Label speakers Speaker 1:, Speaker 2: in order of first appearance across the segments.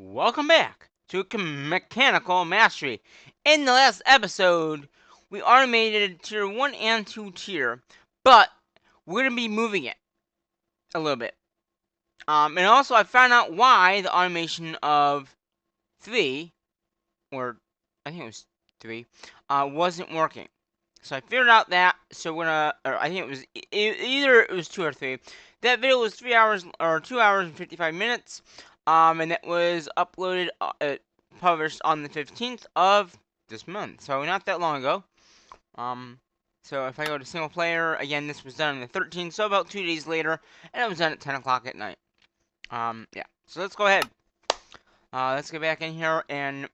Speaker 1: Welcome back to Mechanical Mastery. In the last episode, we automated tier 1 and 2 tier, but we're going to be moving it a little bit. And also, I found out why the automation of 3, or I think it was 3, wasn't working. So I figured out that, so we're gonna, or I think it was, either it was 2 or 3. That video was 3 hours, or 2 hours and 55 minutes, and it was uploaded, published on the 15th of this month, so not that long ago. So if I go to single player, again, this was done on the 13th, so about 2 days later, and it was done at 10 o'clock at night. Yeah, so let's go ahead. Let's get back in here and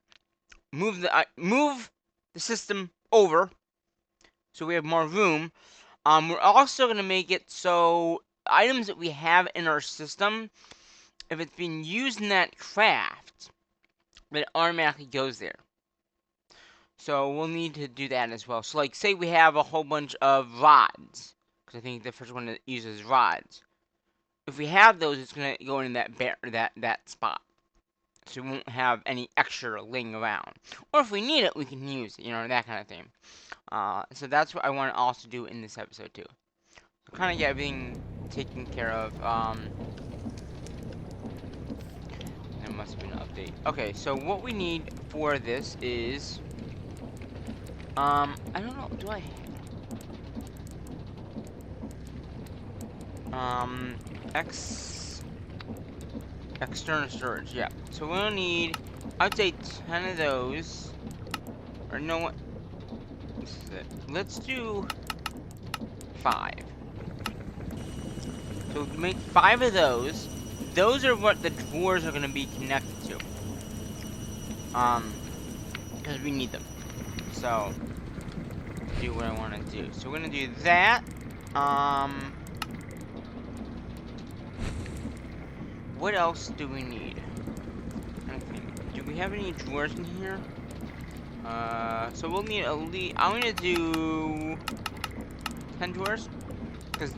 Speaker 1: move the system over so we have more room. We're also going to make it so items that we have in our system, if it's being used in that craft, it automatically goes there. So we'll need to do that as well. So like, say we have a whole bunch of rods, because I think the first one that uses rods. If we have those, it's going to go in that spot. So we won't have any extra laying around. Or if we need it, we can use it, that kind of thing. So that's what I want to also do in this episode too. So kind of get everything taken care of. There must be an update. Okay, so what we need for this is, I don't know, do I external storage, yeah. So we'll need, I'd say 10 of those, or no, what, this is it. Let's do 5. So make 5 of those. Those are what the drawers are going to be connected to. Because we need them. So, do what I want to do. So we're going to do that. What else do we need? I think. Do we have any drawers in here? So we'll need at least, I'm going to do 10 drawers. Because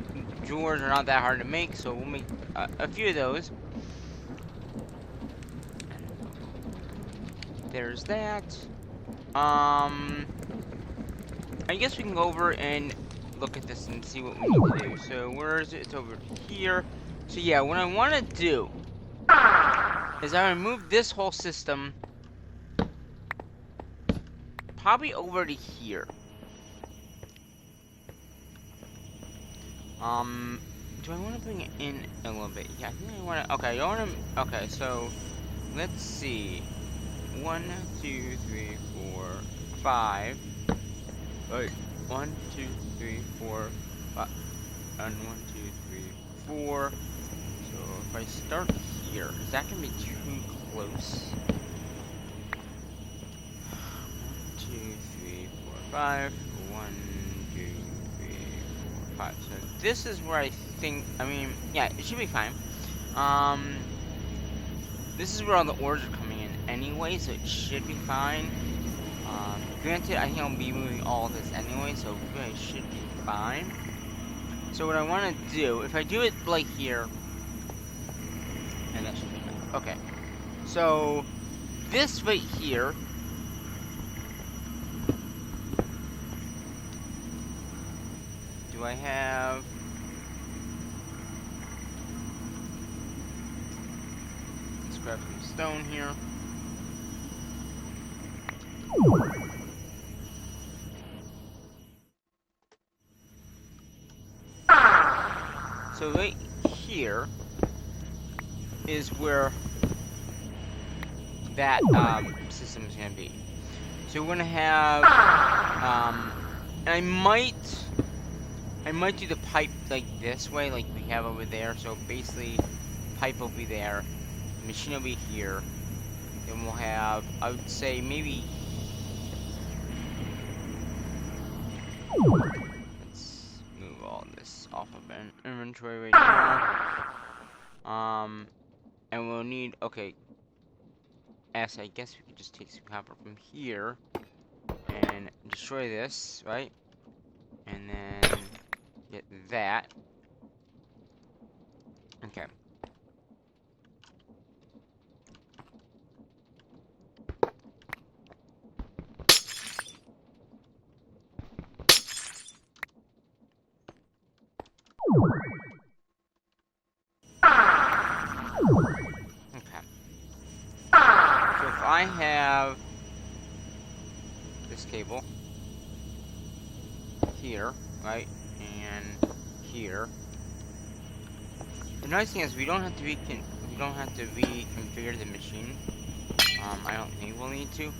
Speaker 1: drawers are not that hard to make, so we'll make a few of those. There's that. I guess we can go over and look at this and see what we need to do. So where is it? It's over here. So yeah, what I want to do is I want to move this whole system probably over to here. Do I want to bring it in a little bit? Yeah, I think I want to. Okay, I want to. Okay, so let's see. 1, 2, 3, 4, 5. Wait. 1, 2, 3, 4, 5. And 1, 2, 3, 4. So if I start here, is that gonna be too close? 1, 2, 3, 4, 5. 1, 2, 3, 4, 5. So this is where I think. I mean, yeah, it should be fine. This is where all the ores are coming in anyway, so it should be fine. Granted, I think I'll be moving all this anyway, so it really should be fine. So what I want to do, if I do it like here, and that should be fine. Okay. So this right here do I have? Let's grab some stone here. So right here is where that system is gonna be. So we're gonna have and I might do the pipe like this way, like we have over there. So basically, pipe will be there, the machine will be here. Then we'll have, I would say maybe. Let's move all this off of inventory right now. And we'll need, okay. S, I guess we could just take some copper from here and destroy this, right? And then get that. Okay. Okay. So if I have this cable here, right, and here. The nice thing is we don't have to reconfigure the machine. I don't think we'll need to.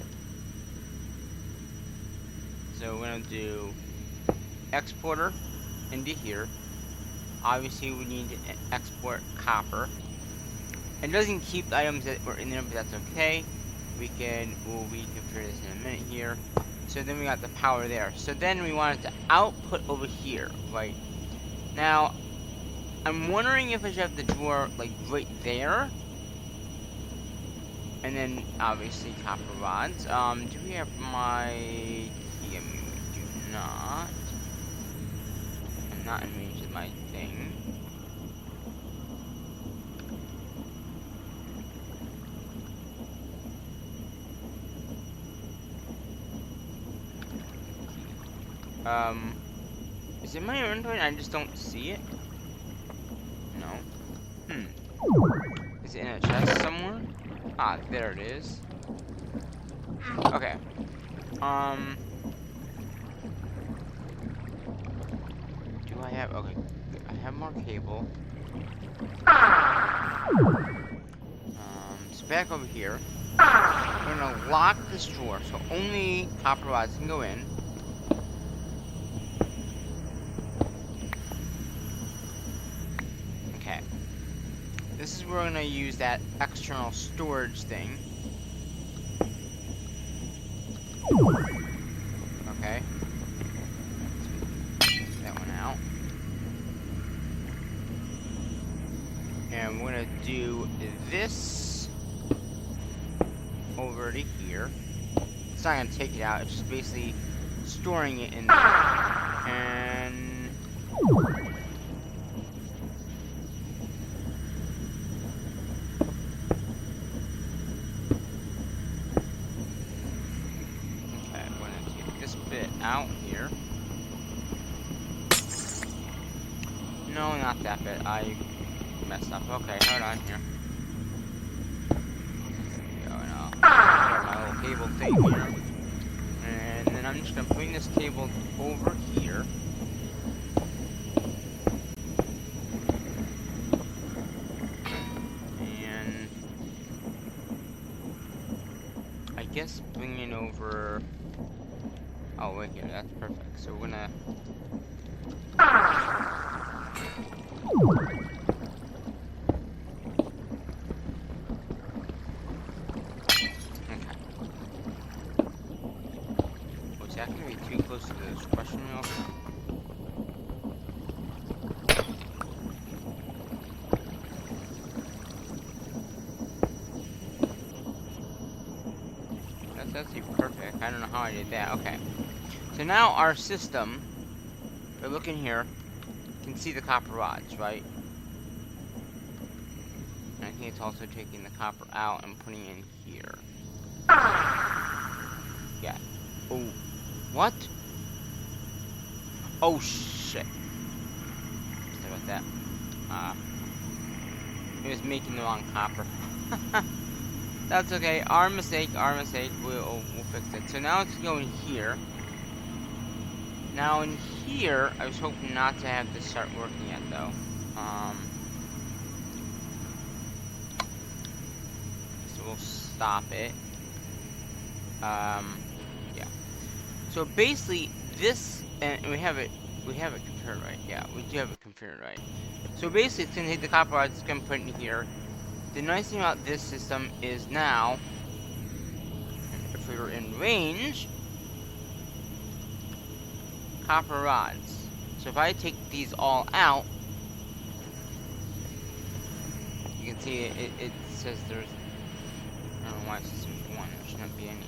Speaker 1: So we're gonna do exporter into here. Obviously, we need to export copper. It doesn't keep the items that were in there, but that's okay. We'll reconfigure this in a minute here. So then we got the power there. So then we want it to output over here, right? Now, I'm wondering if I should have the drawer, like, right there. And then, obviously, copper rods. Do we have my key? I mean, we do not. I'm not in range of my thing. Is it my inventory? I just don't see it. No. Is it in a chest somewhere? Ah, there it is. Okay. Do I have... Okay, I have more cable. So back over here. We're gonna lock this drawer, so only copper rods can go in. Okay. This is where we're gonna use that external storage thing. Okay. Take that one out. And we're gonna do this over to here. It's not gonna take it out, it's just basically storing it in there. And okay, I'm gonna take this bit out here. No, not that bit. I messed up. Okay, hold on here. Got my little cable thing here. And then I'm just gonna bring this cable over here. And I guess bring it over. Oh, wait here, that's perfect. So we're gonna. Is that gonna be too close to the suppression wheel? That's actually perfect. I don't know how I did that. Okay. So now our system, if I look in here, can see the copper rods, right? And I think it's also taking the copper out and putting it in here. Yeah. Oh. What? Oh, shit. Sorry about that. It was making the wrong copper. That's okay. Our mistake. We'll fix it. So now it's going here. Now in here, I was hoping not to have this start working yet, though. So we'll stop it. Yeah. So basically, this, and we have it configured right. Yeah, we do have it configured right. So basically, it's gonna take the copper rods, it's gonna put it in here. The nice thing about this system is now, if we were in range, copper rods. So if I take these all out, you can see it says there's, I don't know why it says there's one, there should not be any.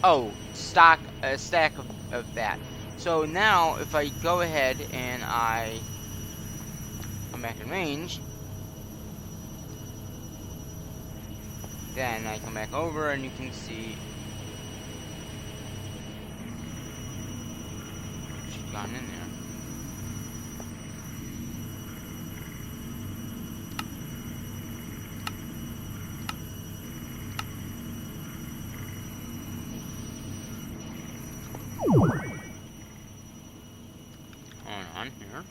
Speaker 1: Oh, a stack of that. So now, if I go ahead and I come back in range, then I come back over and you can see gone in there. Hold on here.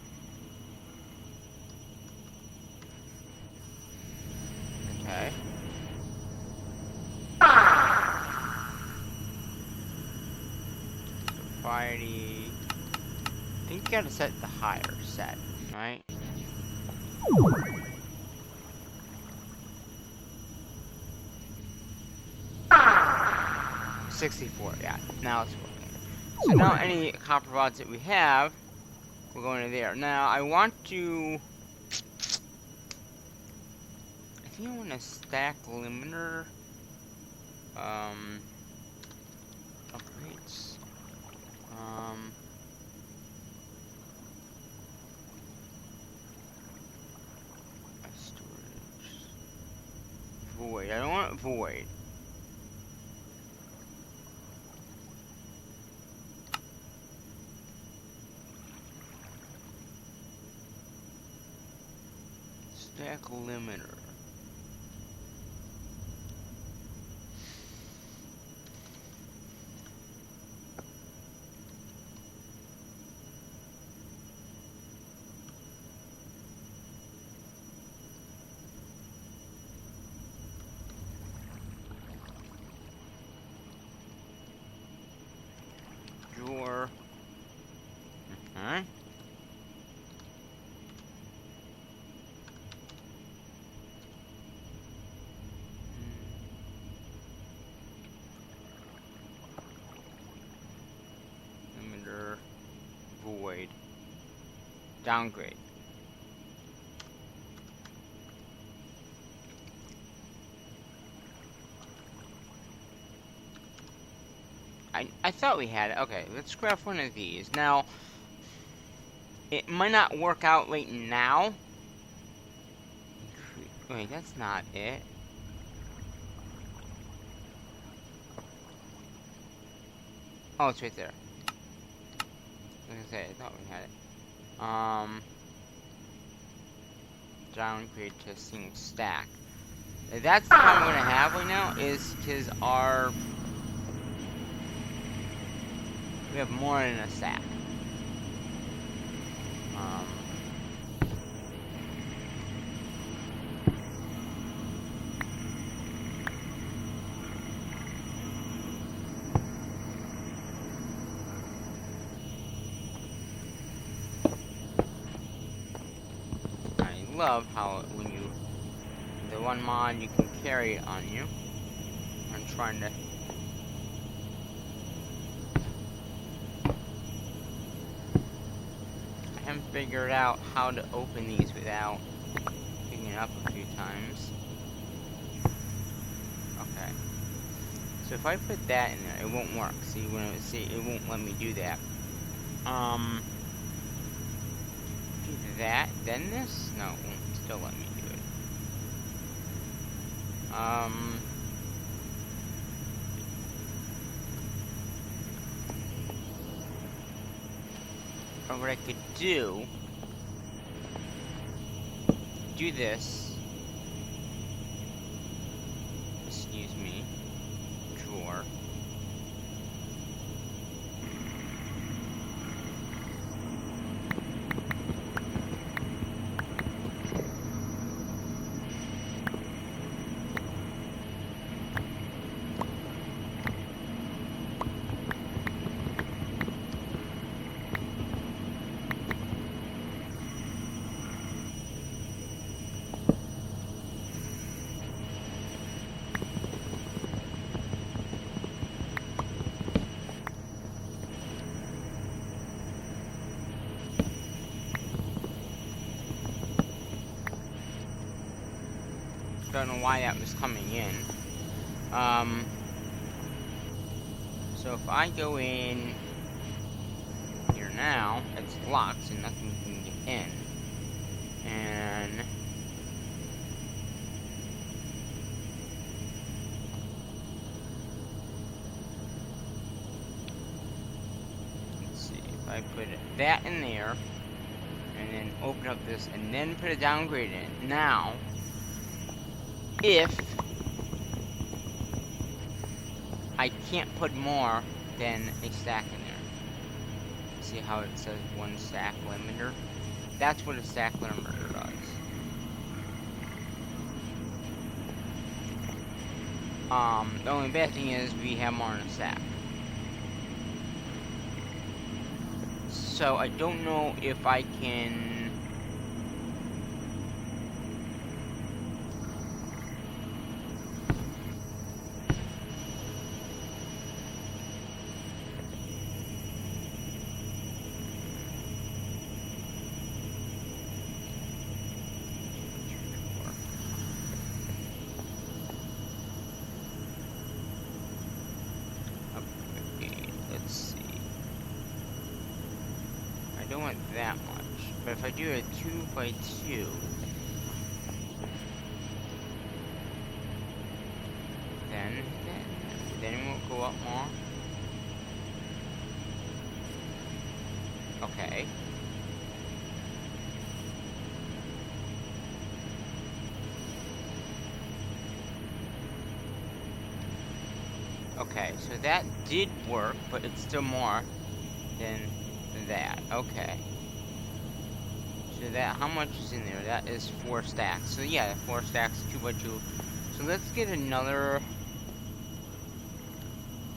Speaker 1: Okay. Variety. I think you gotta set the higher set, right? 64, yeah. Now it's working. So now any copper rods that we have, we're going to there. Now I want to. I think I want to stack limiter. Upgrades. Storage. Void. I don't want void. Stack limiter. Drawer. Okay. Limiter. Void. Downgrade. I thought we had it. Okay, let's grab one of these. Now, it might not work out right now. Wait, that's not it. Oh, it's right there. Like I said, I thought we had it. Downgrade to a single stack. That's the problem we're gonna have right now, is because we have more than a stack. I love how when you the one mod you can carry it on you. I'm trying to. I haven't figured out how to open these without picking it up a few times. Okay. So if I put that in there, it won't work. See, it won't let me do that. Do that, then this? No, it won't still let me do it. Or what I could do this. Excuse me. Drawer. Don't know why that was coming in. So if I go in here now, it's locked, so nothing can get in. And let's see if I put that in there, and then open up this, and then put a downgrade in. Now, if I can't put more than a stack in there. See how it says 1 stack limiter? That's what a stack limiter does. The only bad thing is we have more in a stack. So I don't know if I can... Let's see. I don't want that much, but if I do a 2x2, then it will go up more. Okay. Okay, so that did work, but it's still more than that. Okay. So that, how much is in there? That is 4 stacks. So yeah, 4 stacks, 2x2. So let's get another.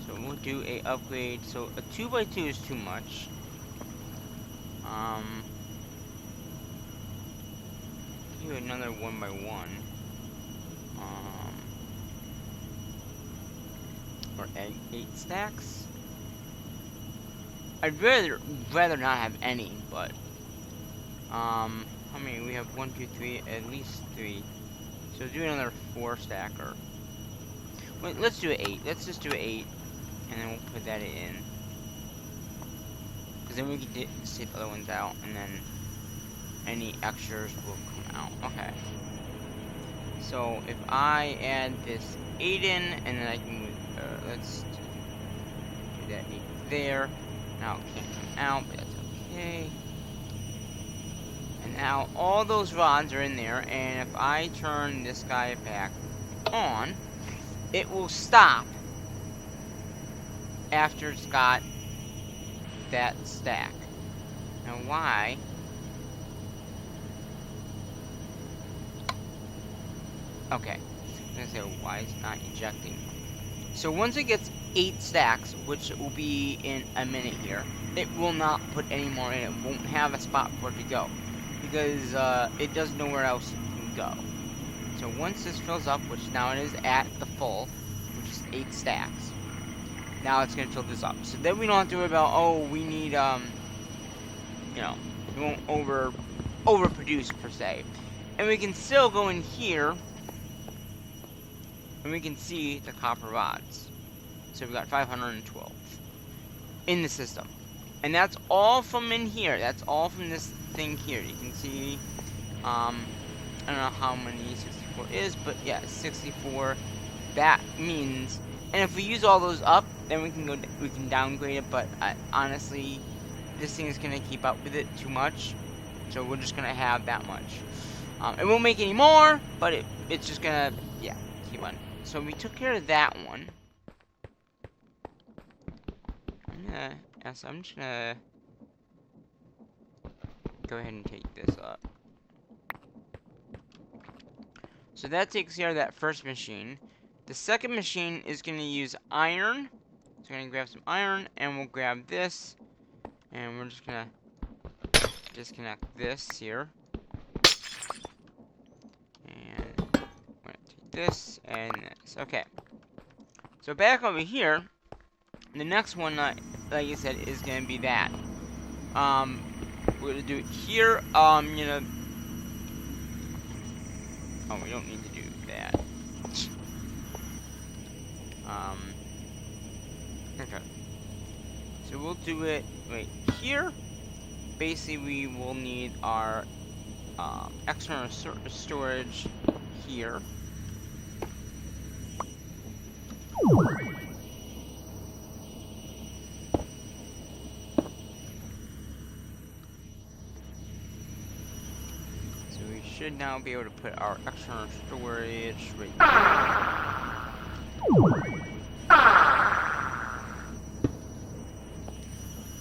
Speaker 1: So we'll do a upgrade. So a 2x2 is too much. Do another 1x1. Or 8 stacks. I'd rather not have any, but how many? We have 1, 2, 3, at least 3. So do another 4 stacker. Wait, let's do 8. Let's just do 8, and then we'll put that in. Because then we can see the other ones out, and then any extras will come out. Okay. So if I add this 8 in, and then I can move, let's do that 8 there. Now it can't come out, but that's okay. And now all those rods are in there, and if I turn this guy back on, it will stop after it's got that stack. Now why? Okay, I'm gonna say why it's not ejecting. So once it gets 8 stacks, which will be in a minute here, it will not put any more in. It won't have a spot for it to go, because it does nowhere else it can go. So once this fills up, which now it is at the full, which is 8 stacks, now it's gonna fill this up. So then we don't have to worry about, oh, we need you know, we won't overproduce per se, and we can still go in here. And we can see the copper rods. So we got 512 in the system. And that's all from in here. That's all from this thing here. You can see, I don't know how many 64 is, but yeah, 64. That means, and if we use all those up, then we can downgrade it, but honestly, this thing is gonna keep up with it too much. So we're just gonna have that much. It won't make any more, but it's just gonna, yeah, keep on. So we took care of that one. I'm just gonna go ahead and take this up. So that takes care of that first machine. The second machine is gonna use iron. So I'm gonna grab some iron, and we'll grab this, and we're just gonna disconnect this here. And we're gonna take this and this. Okay. So back over here, the next one, like I said, is gonna be that. We're gonna do it here. You know. Oh, we don't need to do that. Okay. So we'll do it right here. Basically, we will need our external storage here. should now be able to put our external storage right there.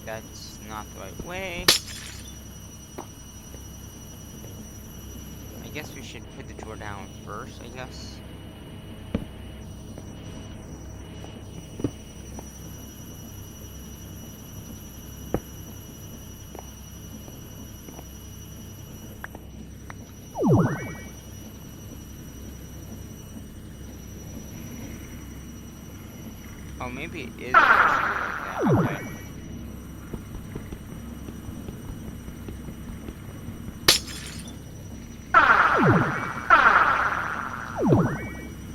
Speaker 1: That's not the right way. I guess we should put the drawer down first, I guess. Oh, maybe it is actually like that. Okay.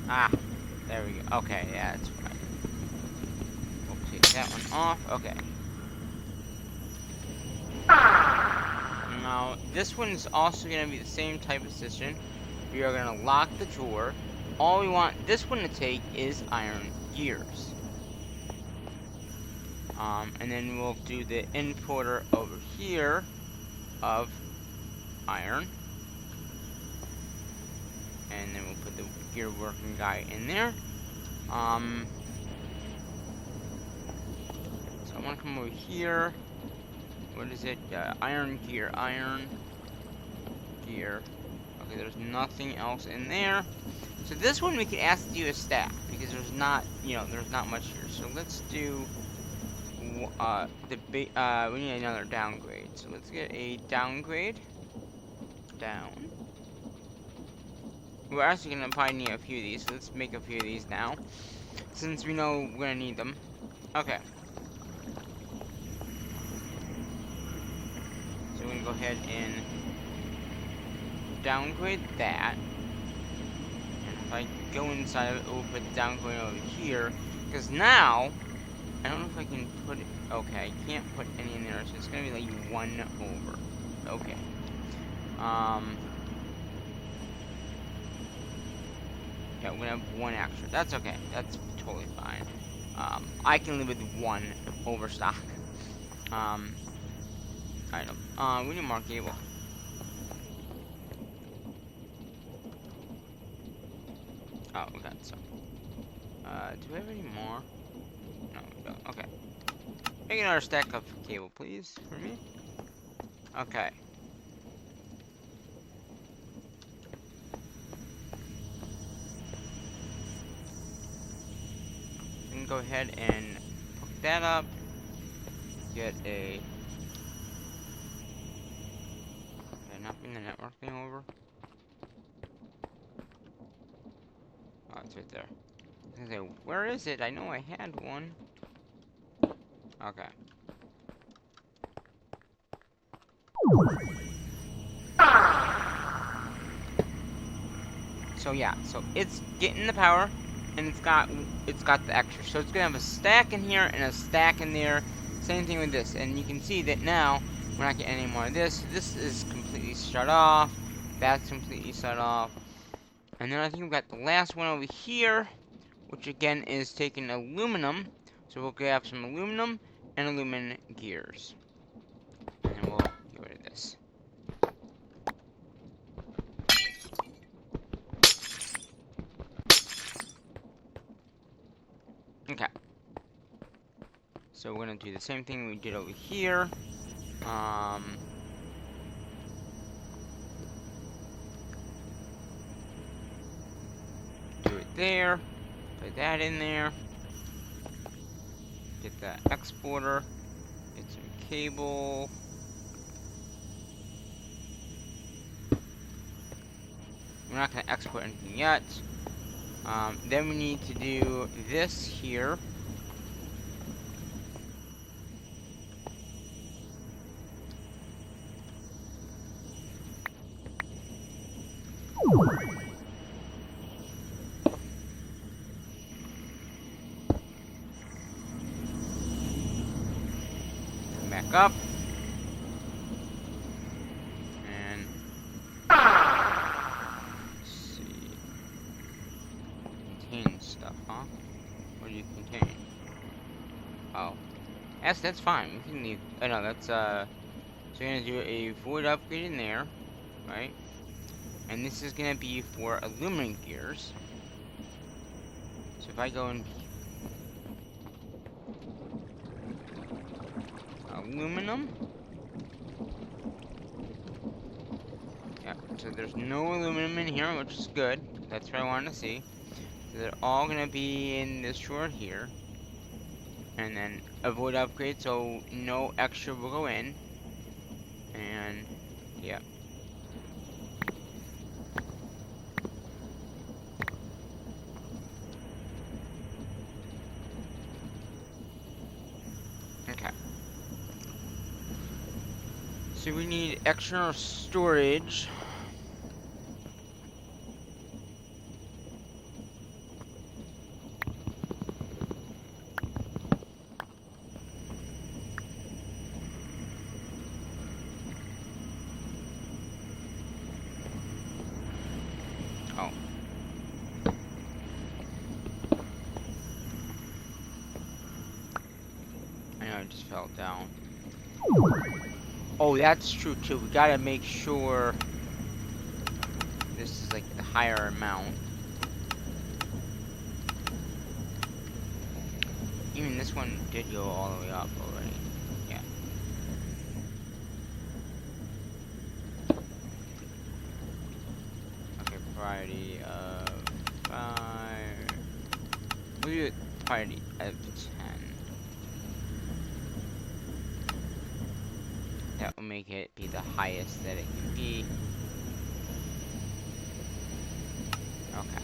Speaker 1: Ah, there we go. Okay, yeah, that's right. We'll take that one off. Okay. Now, this one is also going to be the same type of system. We are going to lock the drawer. All we want this one to take is iron gears. And then we'll do the importer over here of iron. And then we'll put the gear working guy in there. So I want to come over here. What is it? Iron gear. Iron gear. Okay, there's nothing else in there. So this one we can ask to do a stack because there's not, there's not much here. So let's do we need another downgrade. So let's get a downgrade. Down. We're actually gonna probably need a few of these. So let's make a few of these now, since we know we're gonna need them. Okay. So we're gonna go ahead and downgrade that. And if I go inside of it, we'll put downgrade over here. Because now, I don't know if I can put it. Okay, I can't put any in there, so it's gonna be like 1 over. Okay. Yeah, we're gonna have 1 extra. That's okay. That's totally fine. I can live with 1 overstock. Item. We need more cable. Oh, we got some. Do we have any more? No, we don't. Okay. Make another stack of cable, please, for me. Okay. We can go ahead and hook that up. Get a. Okay, not bring the network thing over. Oh, it's right there. I was gonna say, where is it? I know I had one. Okay. So yeah, so it's getting the power, and it's got the extra. So it's gonna have a stack in here and a stack in there. Same thing with this, and you can see that now we're not getting any more of this. This is completely shut off. That's completely shut off. And then I think we've got the last one over here, which again is taking aluminum. So we'll grab some aluminum and aluminum gears, and then we'll get rid of this. Okay. So we're gonna do the same thing we did over here. Do it there. Put that in there. Get that exporter. Get some cable. We're not gonna export anything yet. Then we need to do this here. Back up. And let's see. Contain stuff, huh? What do you contain? Oh. That's fine. We can leave. Oh no, that's so we're gonna do a void upgrade in there, right? And this is gonna be for aluminum gears. So if I go in aluminum. Yeah, so there's no aluminum in here, which is good. That's what I wanted to see. So they're all gonna be in this drawer here. And then avoid upgrade, so no extra will go in. And yeah. Okay. So we need external storage. Oh. I know I just fell down. Oh, that's true too. We gotta make sure this is like the higher amount. Even this one did go all the way up already. Yeah. Okay, priority of 5. We'll do it priority of 10. That will make it be the highest that it can be. Okay.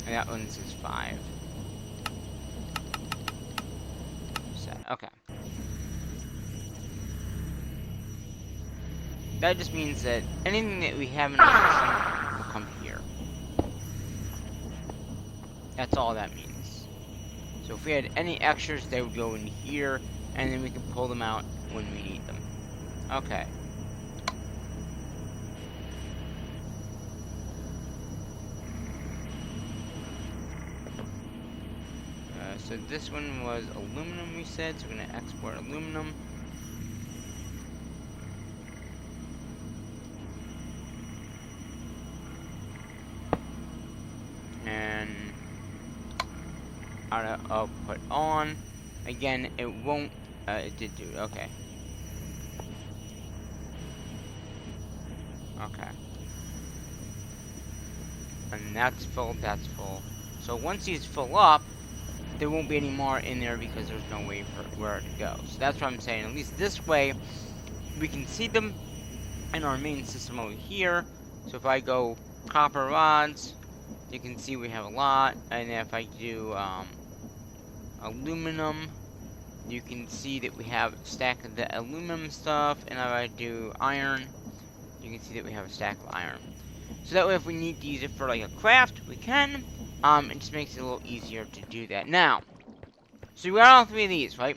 Speaker 1: And that one says 5. Set. Okay. That just means that anything that we have in our system will come here. That's all that means. So if we had any extras, they would go in here, and then we can pull them out when we need them. Okay. So this one was aluminum, we said, so we're going to export aluminum. And I'll put on. Again, it won't, it did do it, okay. Okay. And that's full, that's full. So once these fill up, there won't be any more in there because there's no way for where to go. So that's what I'm saying. At least this way, we can see them in our main system over here. So if I go copper rods, you can see we have a lot. And if I do aluminum, you can see that we have a stack of the aluminum stuff. And if I do iron, you can see that we have a stack of iron. So that way if we need to use it for like a craft, we can. It just makes it a little easier to do that. Now, so we got all 3 of these, right?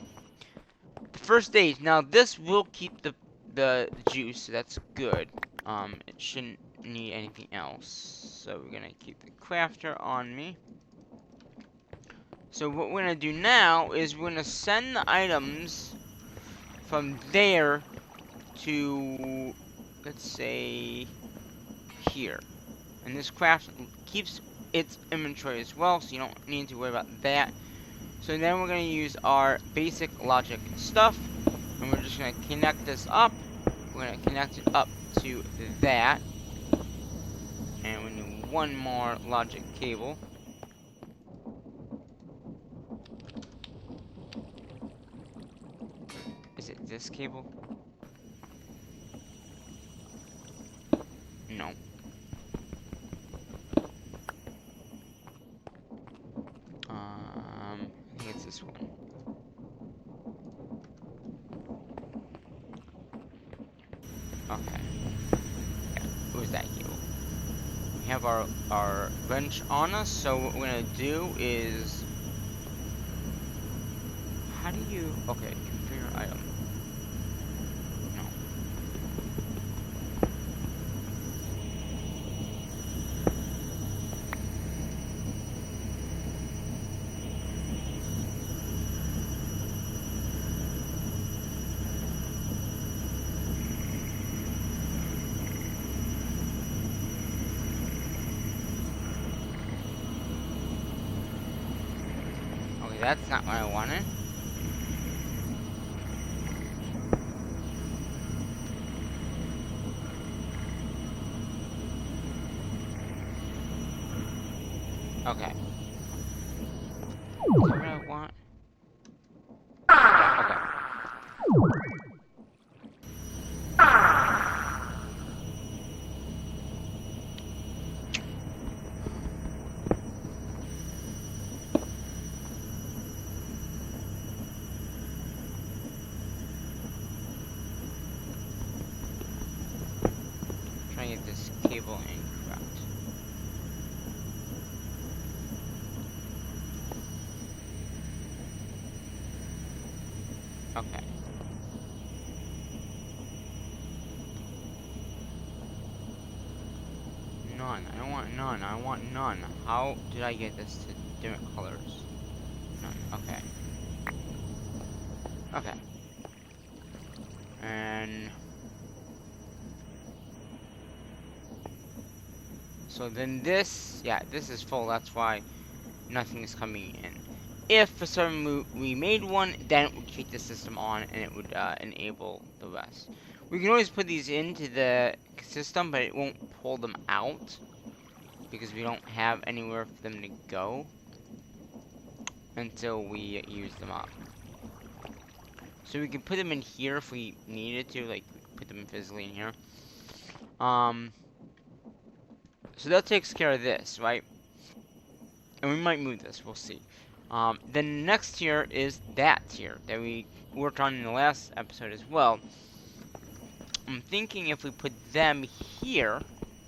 Speaker 1: The first stage. Now this will keep the juice, so that's good. It shouldn't need anything else. So we're gonna keep the crafter on me. So what we're gonna do now is we're gonna send the items from there to, let's say, here. And this craft keeps its inventory as well, so you don't need to worry about that. So then we're going to use our basic logic stuff, and we're just going to connect this up. We're going to connect it up to that, and we need one more logic cable. Is it this cable? No. I think it's this one. Okay. Yeah, it was that cable. We have our wrench on us, so what we're gonna do is, how do you, okay, configure item. No. that's not what I wanted. Okay. Is that what I want? Yeah, okay. Trying to get this cable incorrect. Okay. None. I don't want none. I want none. How did I get this to different colors? None. Okay. Okay. And so then this, yeah, this is full. That's why nothing is coming in. If for some we made one, then it would keep the system on and it would enable the rest. We can always put these into the system, but it won't pull them out because we don't have anywhere for them to go until we use them up. So we can put them in here if we needed to, like put them physically in here. So that takes care of this, right? And we might move this, we'll see. The next tier is that tier that we worked on in the last episode as well. I'm thinking if we put them here,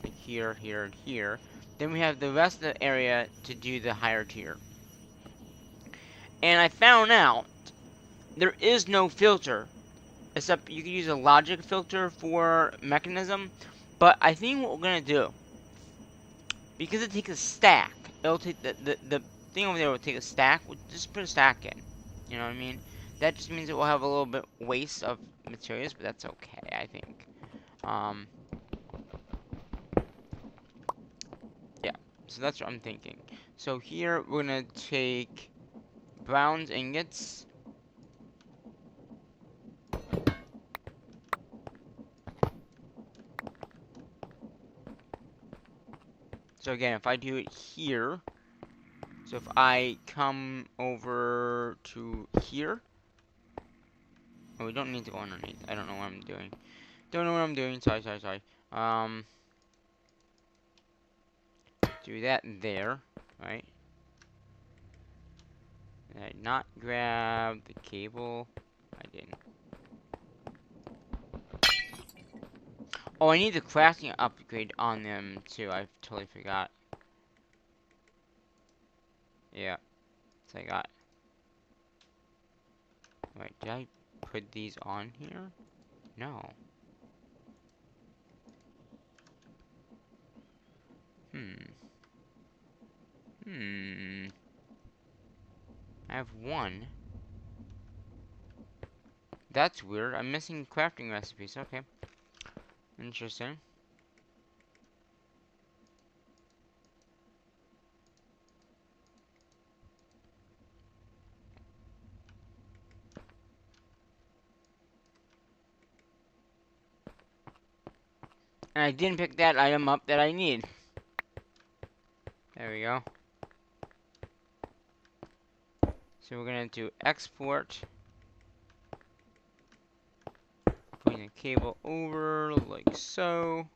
Speaker 1: like here, here, and here, then we have the rest of the area to do the higher tier. And I found out there is no filter, except you can use a logic filter for Mekanism. But I think what we're gonna do, because it takes a stack, it'll take the thing over there will take a stack. We'll just put a stack in. You know what I mean? That just means it will have a little bit waste of materials, but that's okay, I think. Yeah, so that's what I'm thinking. So here we're gonna take bronze ingots. So again, if I do it here, so if I come over to here, oh, we don't need to go underneath. I don't know what I'm doing. Don't know what I'm doing. Sorry, sorry, sorry. Do that there, right? Did I not grab the cable? I didn't. Oh, I need the crafting upgrade on them too. I totally forgot. Yeah, so I got. Wait, did I put these on here? No. I have one. That's weird. I'm missing crafting recipes. Okay. Interesting. And I didn't pick that item up that I need. There we go. So we're gonna do export. Putting the cable over like so.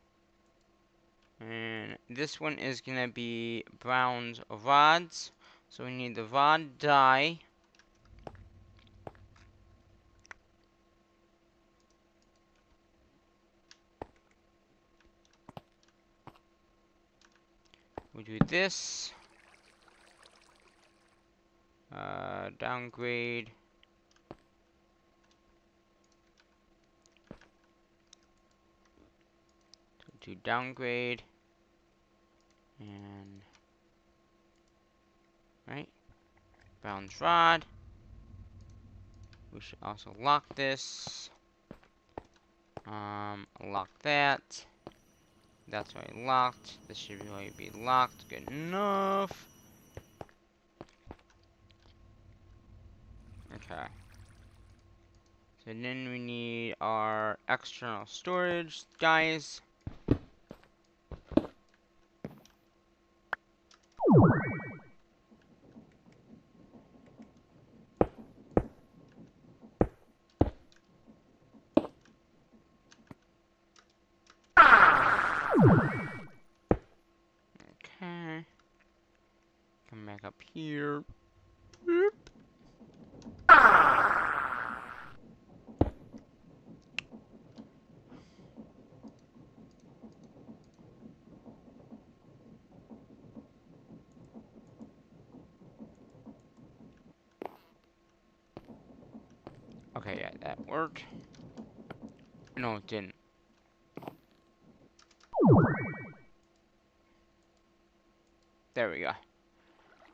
Speaker 1: And this one is gonna be bronze rods. So we need the rod die. We do this. Downgrade. To downgrade. And right. Bronze rod. We should also lock this. Lock that. That's already locked. This should already be locked. Good enough. Okay. So then we need our external storage, guys. Okay. Come back up here. Boop. Okay, yeah, that worked. No, it didn't. There we go.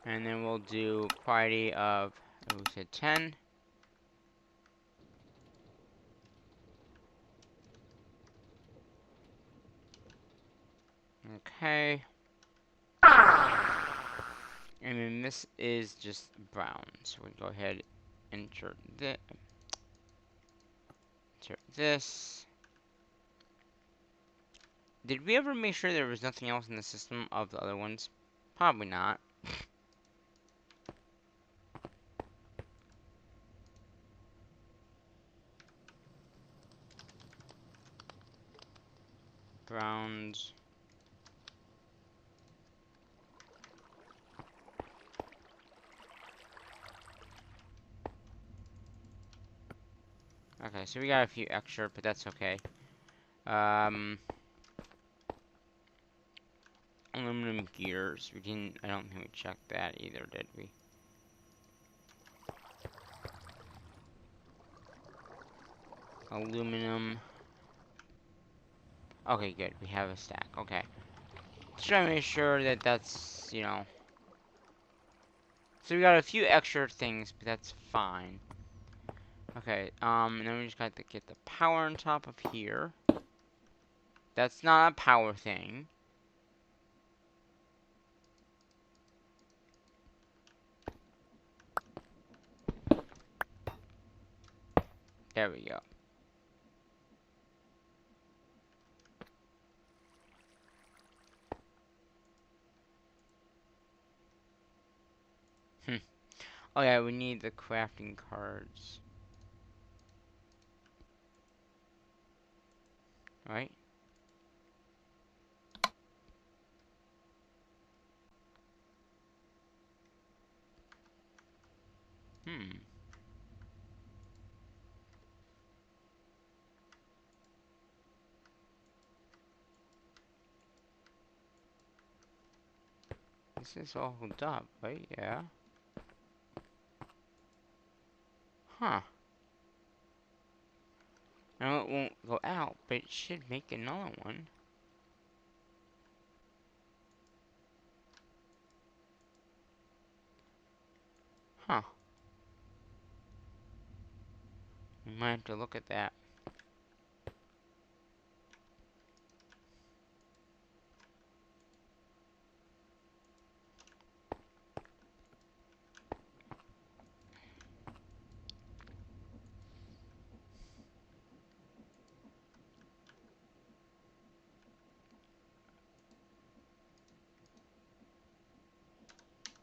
Speaker 1: And then we'll do quantity of, we said 10. Okay. And then this is just brown. So we go ahead and insert this. Did we ever make sure there was nothing else in the system of the other ones? Probably not. Browns. Okay, so we got a few extra, but that's okay. Aluminum gears. We didn't, I don't think we checked that either, did we? Aluminum. Okay, good. We have a stack. Okay. Just trying to make sure that that's, you know. So we got a few extra things, but that's fine. Okay, and then we just got to get the power on top of here. That's not a power thing. There we go. Oh yeah, we need the crafting cards. Right? Hmm. This is all hooked up, right? Yeah. Huh. Now it won't go out, but it should make another one. Huh. We might have to look at that.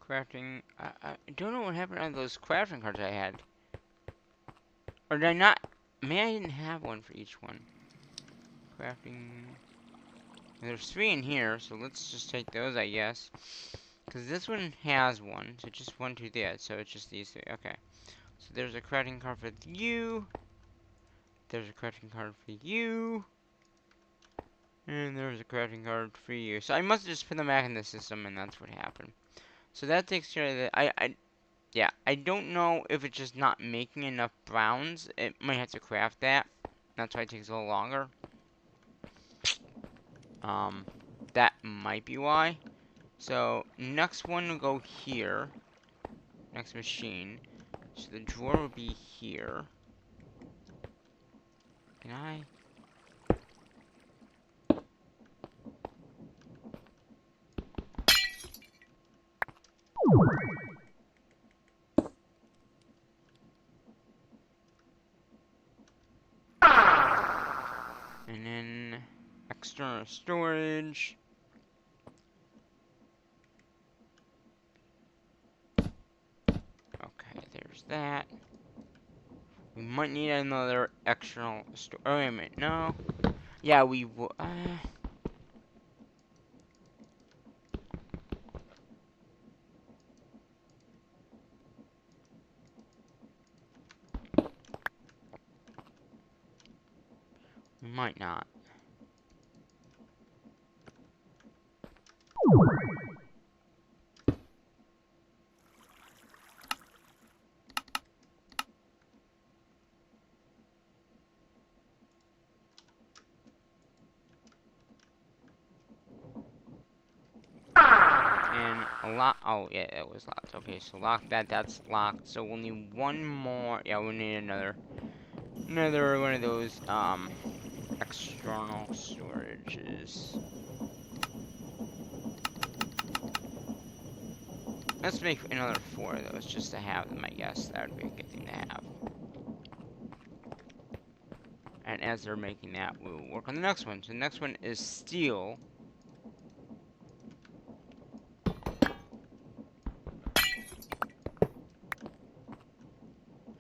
Speaker 1: Crafting. I don't know what happened to those crafting cards I had. Or did I not? Maybe I didn't have one for each one. Crafting. There's 3 in here, so let's just take those, I guess. Because this one has one, so just 1, 2, 3. So it's just these 3. Okay. So there's a crafting card for you. There's a crafting card for you. And there's a crafting card for you. So I must have just put them back in the system, and that's what happened. So that takes care of the... Yeah, I don't know if it's just not making enough browns. It might have to craft that. That's why it takes a little longer. That might be why. So, next one will go here. Next machine. So the drawer will be here. Can I? And then external storage. Okay, there's that. We might need another external store. Oh, wait a minute, no. Yeah, we will. We might not. And a lot. Oh, yeah, it was locked. Okay, so lock that. That's locked. So we'll need one more. Yeah, we'll need another one of those external storages. Let's make another 4 of those just to have them. I guess that would be a good thing to have. And as they're making that, we'll work on the next one. So the next one is steel.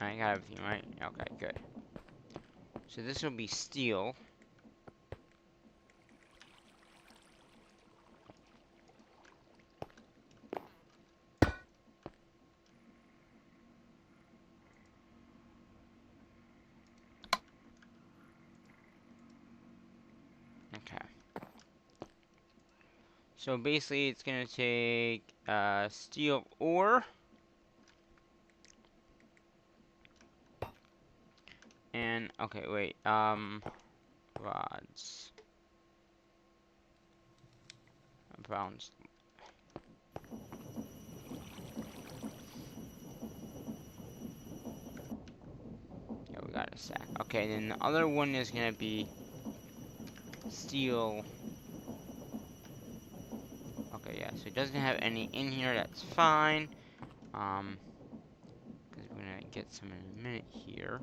Speaker 1: I got everything right? Okay, good. So this will be steel. Okay. So basically it's gonna take steel ore and okay, wait, rods. Browns. Yeah, we got a sack. Okay, then the other one is gonna be steel. Okay, yeah, so it doesn't have any in here, that's fine. Because we're gonna get some in a minute here.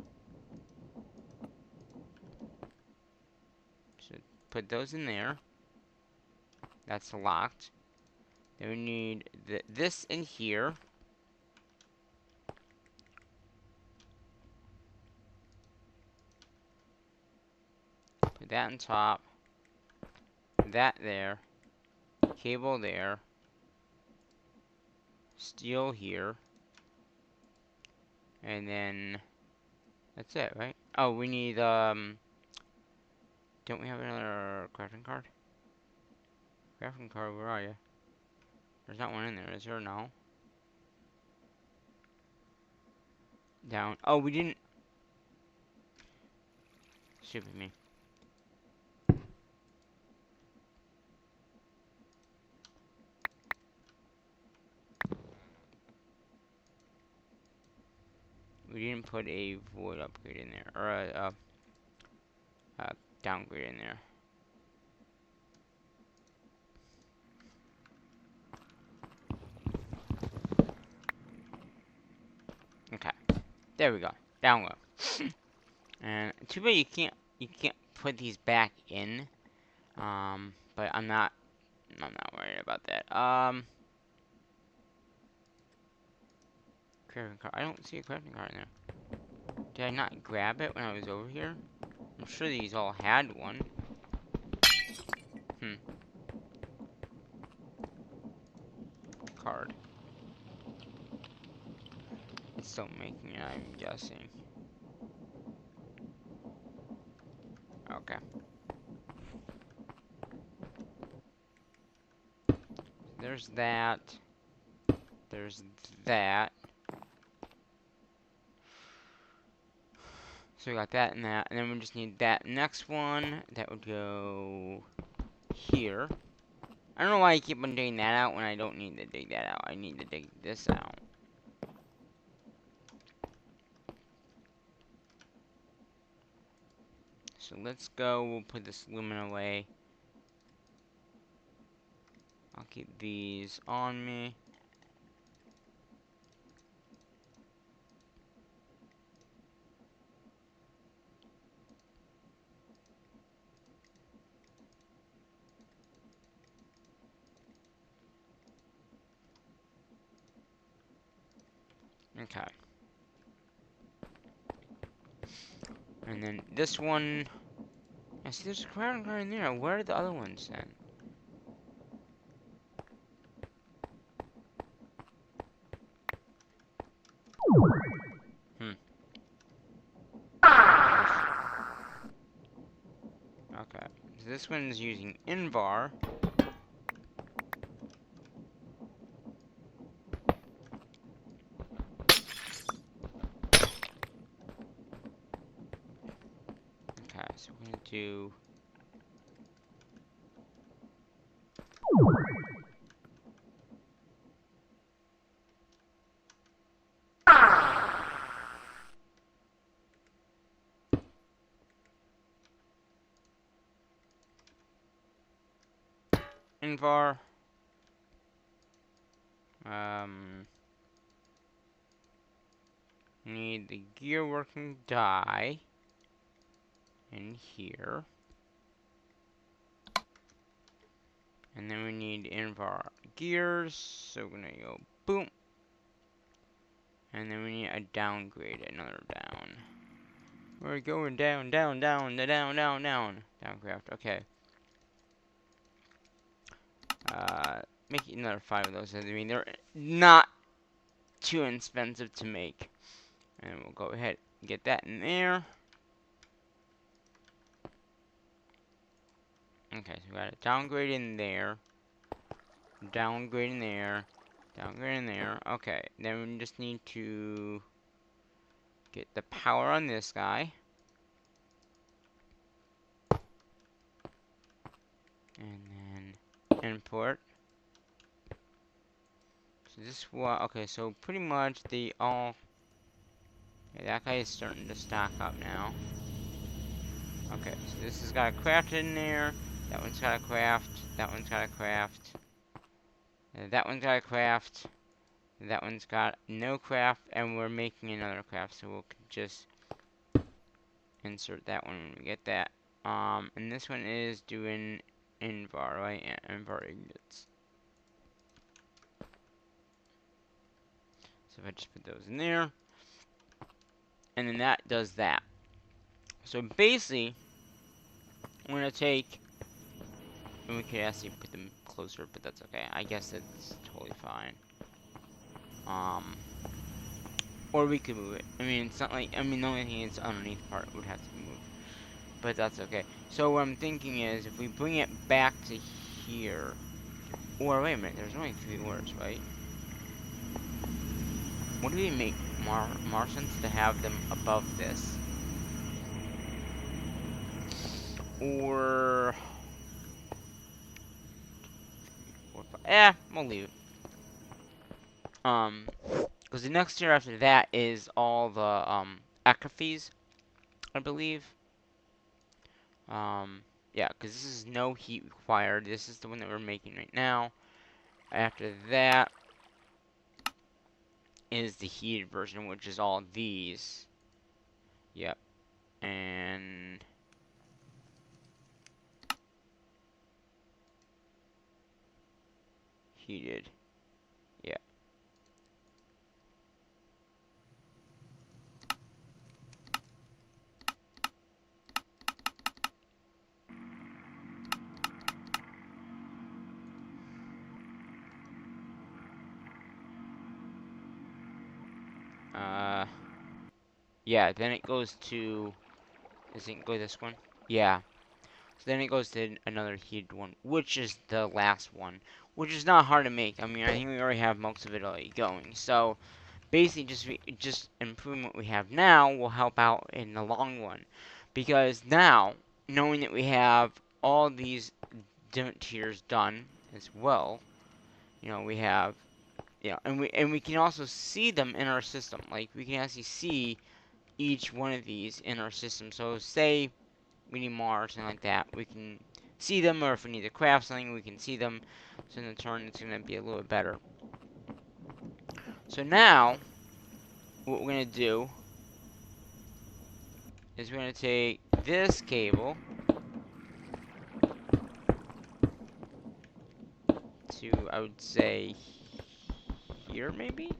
Speaker 1: So put those in there. That's locked. Then we need this in here. Put that on top. That there. Cable there. Steel here. And then that's it, right? Oh, we need don't we have another crafting card? Crafting card, where are you? There's not one in there, is there? No. Down. Oh, we didn't. Stupid me. We didn't put a void upgrade in there, or a downgrade in there. Okay, there we go. Down low. And too bad you can't put these back in. But I'm not worried about that. Crafting card. I don't see a crafting card in there. Did I not grab it when I was over here? I'm sure these all had one. Card. It's still making it, I'm guessing. Okay. There's that. There's that. So we got that and that. And then we just need that next one. That would go here. I don't know why I keep on digging that out when I don't need to dig that out. I need to dig this out. So let's go. We'll put this lumen away. I'll keep these on me. Okay. And then this one... I see there's a crown guard in there. Where are the other ones then? Hmm. Okay. So this one's using Invar. Okay, so we're gonna do... Invar. Need the gear working die in here. And then we need Invar gears. So we're gonna go boom. And then we need a downgrade, another down. We're going down, down, down, down, down, down. Downcraft, okay. Make another 5 of those. I mean, they're not too expensive to make. And we'll go ahead and get that in there. Okay, so we got a downgrade in there. Downgrade in there. Downgrade in there. Okay, then we just need to get the power on this guy. And then import. So this one, okay, so pretty much they all... Okay, that guy is starting to stack up now. Okay, so this has got a craft in there. That one's got a craft. That one's got a craft. That one's got a craft. That one's got no craft, and we're making another craft, so we'll just insert that one when we get that. And this one is doing Invar, right? Yeah, Invar ingots. So if I just put those in there, and then that does that. So basically, I'm gonna take, and we could actually put them closer, but that's okay. I guess it's totally fine. Or we could move it. I mean, it's not like, I mean, the only thing is underneath part would have to be moved. But that's okay. So what I'm thinking is, if we bring it back to here, or wait a minute, there's only 3 words, right? What do we make more sense to have them above this? Or... we'll leave it. Because the next tier after that is all the, atrophies, I believe. Yeah, because this is no heat required. This is the one that we're making right now. After that is the heated version, which is all these. Yep. And... heated. Yeah. Yeah, then it goes to... Does it go this one? Yeah. So then it goes to another heated one, which is the last one. Which is not hard to make. I mean, I think we already have most of it already going. So, basically, just improving what we have now will help out in the long run. Because now, knowing that we have all these different tiers done as well, you know, we have... Yeah, and we can also see them in our system. Like, we can actually see each one of these in our system. So, say we need more or something like that, we can see them, or if we need to craft something, we can see them. So in the turn, it's going to be a little bit better. So now, what we're going to do is we're going to take this cable to, I would say, here maybe?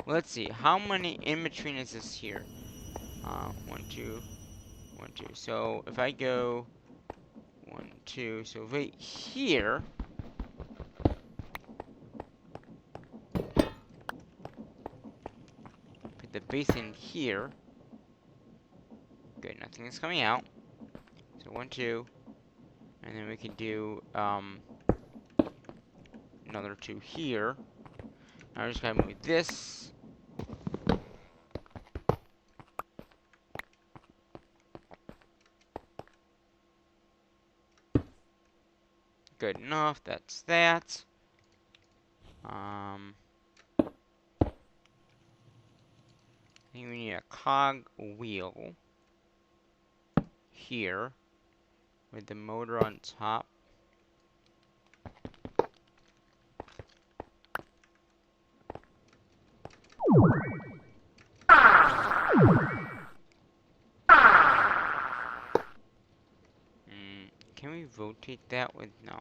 Speaker 1: let's see. How many in between is this here? 1, 2, 1, 2. So if I go 1, 2, so right here. Put the base in here. Good, nothing is coming out. So 1, 2, and then we can do another 2 here. Now we're just gonna move this. Good enough. That's that. I think we need a cog wheel here with the motor on top. Can we rotate that with no?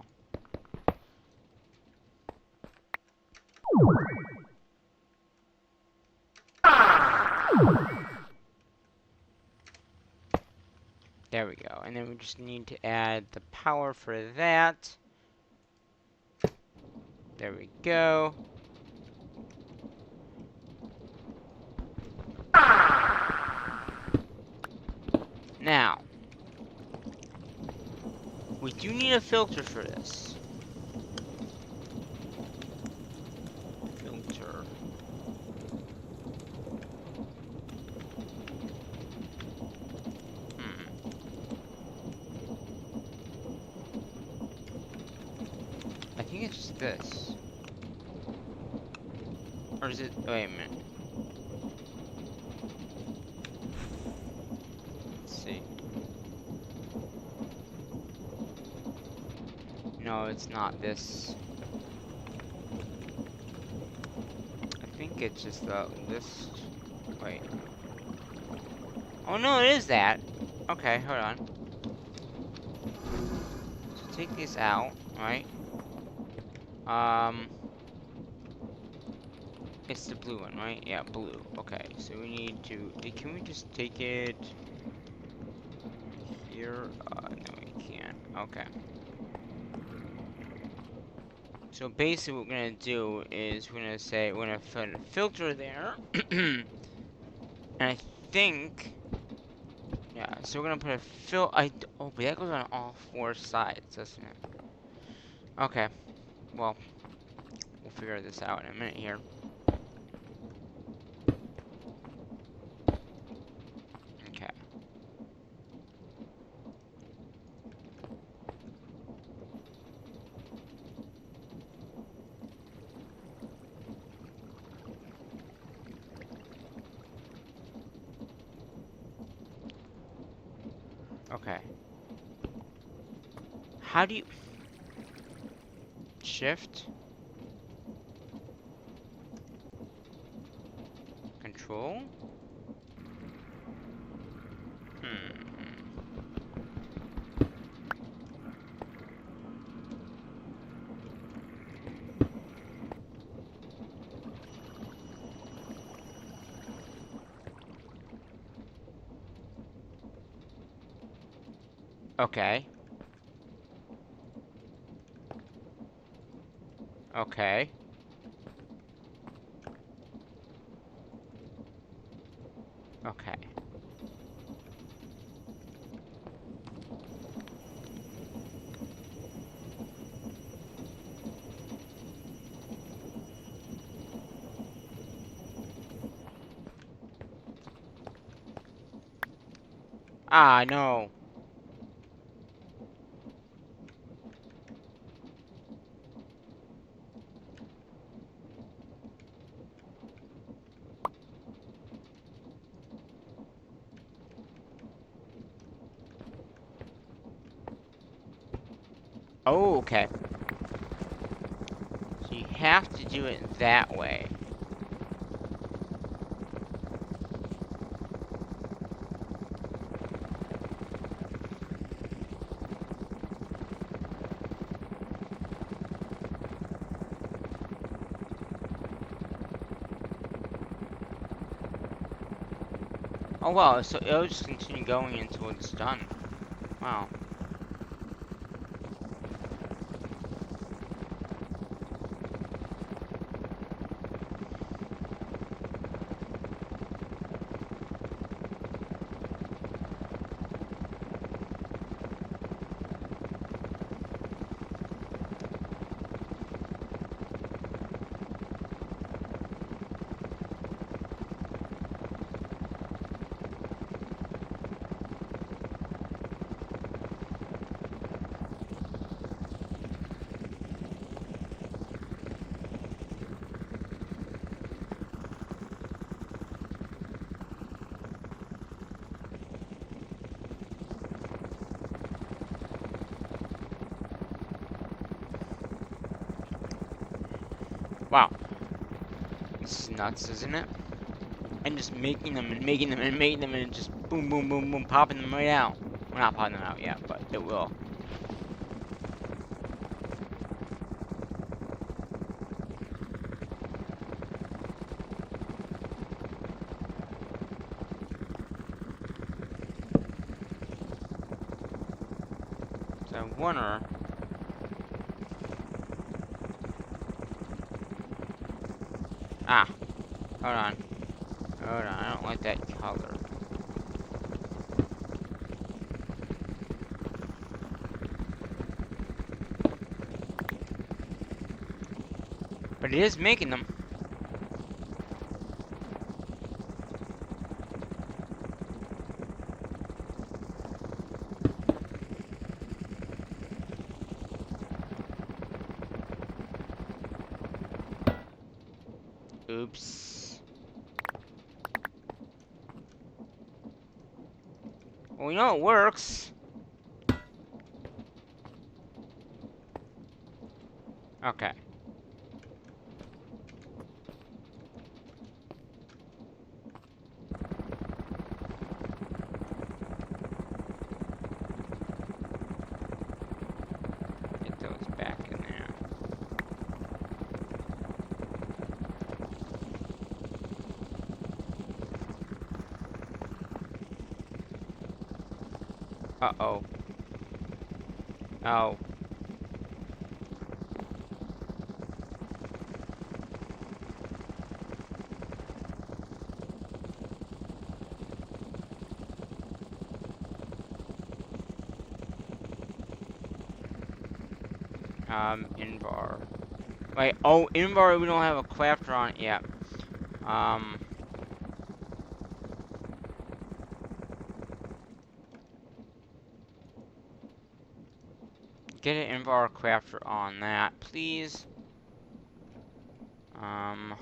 Speaker 1: There we go. And then we just need to add the power for that. There we go. Now, we do need a filter for this. Filter. I think it's just this. Or is it? Wait a minute. Let's see. No, it's not this. I think it's just this. Wait. Oh no, it is that. Okay, hold on. So take this out, right? It's the blue one, right? Yeah, blue. Okay, so we need to. Can we just take it here? No, we can't. Okay. So basically, what we're gonna do is we're gonna say we're gonna put a filter there, and I think, yeah. So we're gonna put a oh, but that goes on all 4 sides, doesn't it? Okay. Well, we'll figure this out in a minute here. Okay. Okay. How do you shift? Control? Okay. Okay. Okay. Ah, no. Oh, okay. So you have to do it that way. Oh wow, so it'll just continue going until it's done. Wow. Wow. This is nuts, isn't it? And just making them and making them and making them and just boom, boom, boom, boom, popping them right out. We're not popping them out yet, but it will. So I wonder. Ah, hold on. Hold on, I don't like that color. But it is making them. Oops. Well, we know it works. Okay. Get those back in there. Uh-oh. Oh. Invar. Wait, oh, Invar, we don't have a crafter on it yet. Get an Invar crafter on that, please. There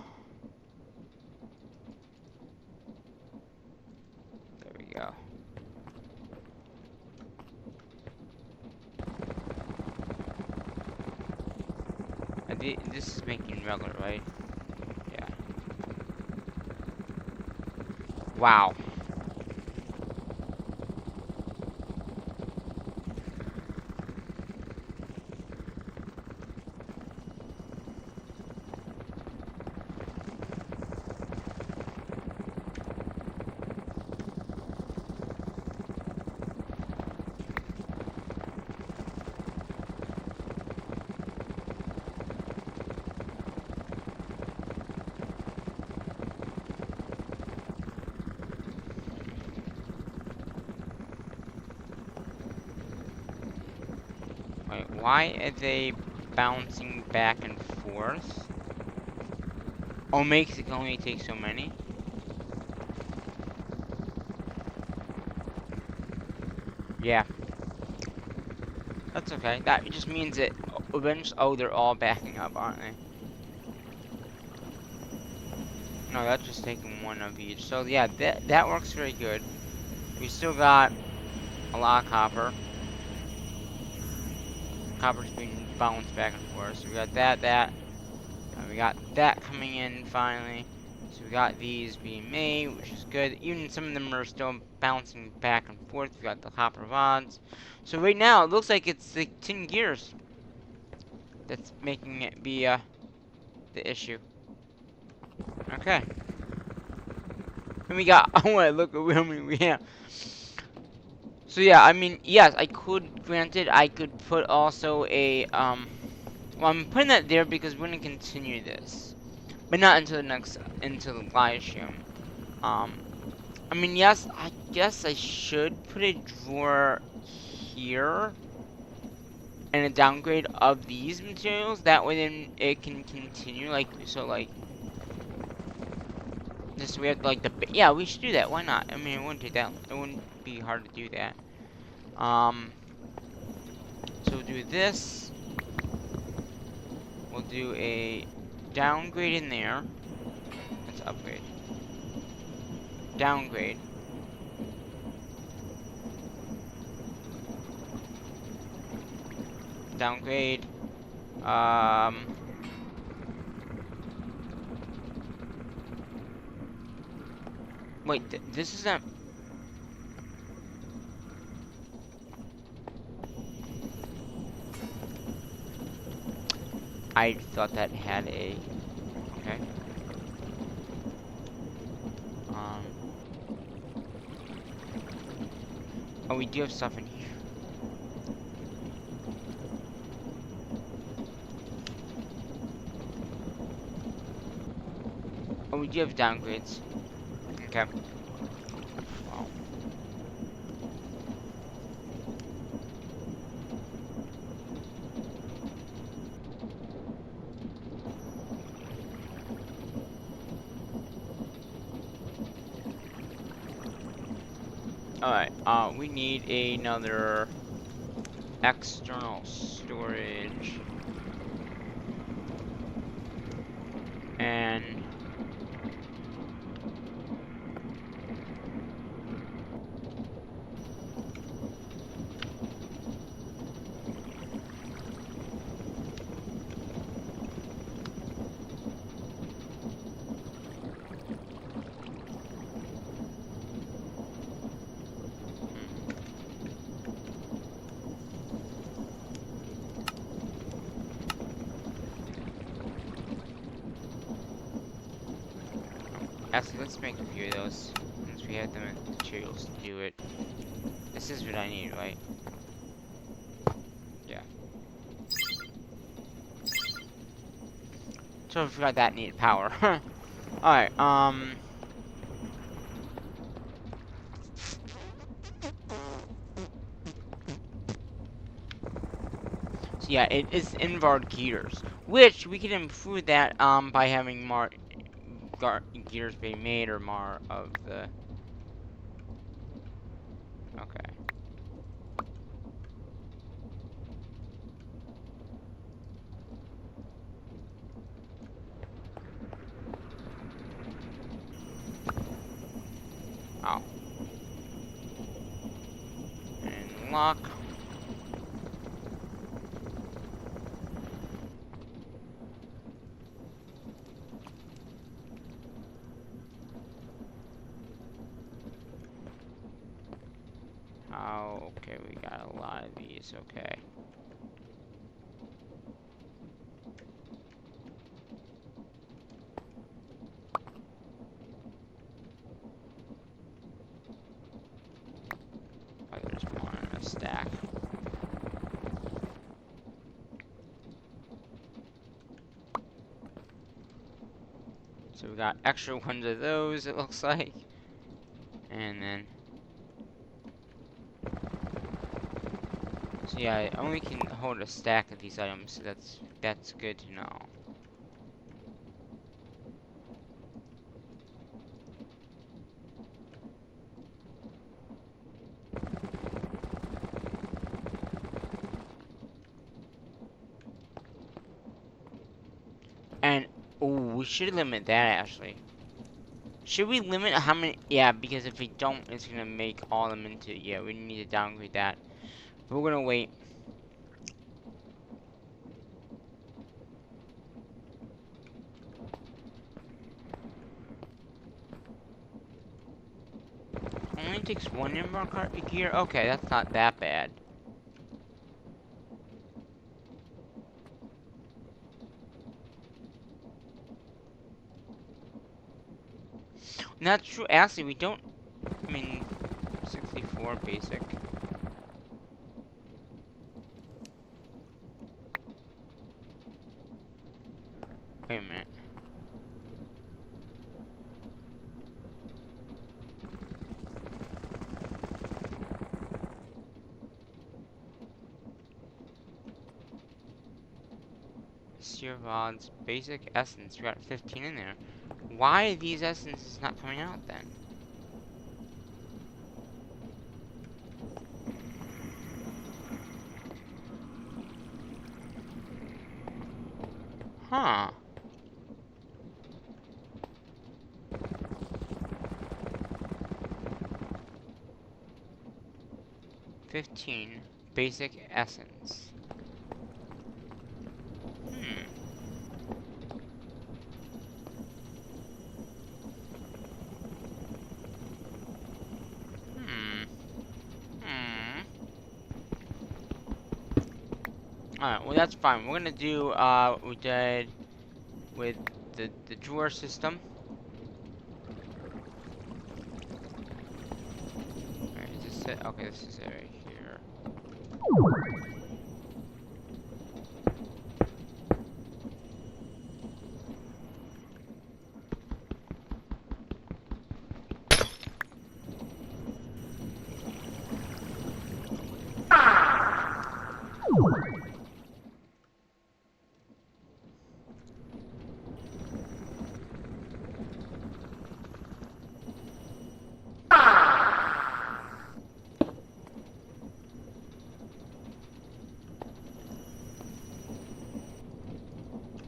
Speaker 1: we go. This is making regular, right? Yeah. Wow. Wait, why are they bouncing back and forth? Oh, makes it only take so many? Yeah. That's okay. That just means that eventually... Oh, they're all backing up, aren't they? No, that's just taking one of each. So, yeah, that works very good. We still got a lot of copper. Copper's being bounced back and forth. So we got that. And we got that coming in finally. So we got these being made, which is good. Even some of them are still bouncing back and forth. We got the copper rods. So right now, it looks like it's the tin gears that's making it be the issue. Okay. And we got, oh, look at how many we have. So yeah, I mean, yes, I could, granted, I could put also a, well, I'm putting that there because we're gonna continue this. But not until the next, until the live stream. I mean, yes, I guess I should put a drawer here. And a downgrade of these materials. That way then it can continue, like, so, like, this we have, like, yeah, we should do that. Why not? I mean, it wouldn't take that, it wouldn't be hard to do that. So we'll do this. We'll do a downgrade in there. Let's upgrade. Downgrade. Downgrade. Wait, this isn't... I thought that had a... Okay. Oh, we do have stuff in here. Oh, we do have downgrades. Okay. Well. Alright, we need another external storage. And actually, let's make a few of those, since we have the materials to do it. This is what I need, right? Yeah. So I forgot that needed power. Alright, so yeah, it is invert gears, which we can improve that, by having more gears being made, or more of the... Okay. Oh. And lock. Oh, okay, we got a lot of these, okay. Oh, there's more in a stack. So we got extra ones of those, it looks like. And then... So yeah, I only can hold a stack of these items, so that's good to know. And, oh, we should limit that, actually. Should we limit how many? Yeah, because if we don't, it's gonna make all of them into... Yeah, we need to downgrade that. But we're gonna wait. Only takes one inbound cart gear? Okay, that's not that bad. Not true. Actually, we don't. I mean, 64 basic. Wait a minute. Sirvod's basic essence. We got 15 in there. Why are these essences not coming out then? Huh. $15 basic essence. Alright, well that's fine. We're gonna do what we did with the drawer system. Alright, is this it? Okay, this is it right here.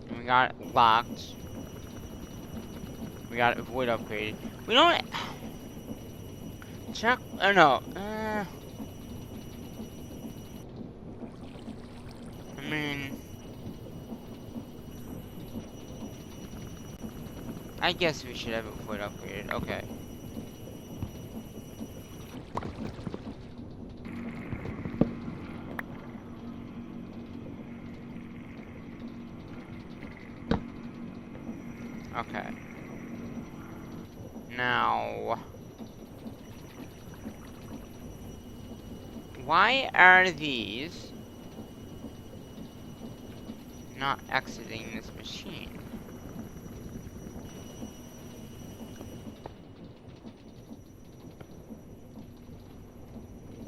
Speaker 1: And we got it locked. We got avoid upgrade. We don't check. Oh no. I mean, I guess we should have avoid upgraded. Okay. Okay. Now, why are these not exiting this machine?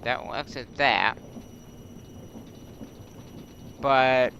Speaker 1: That will exit that. But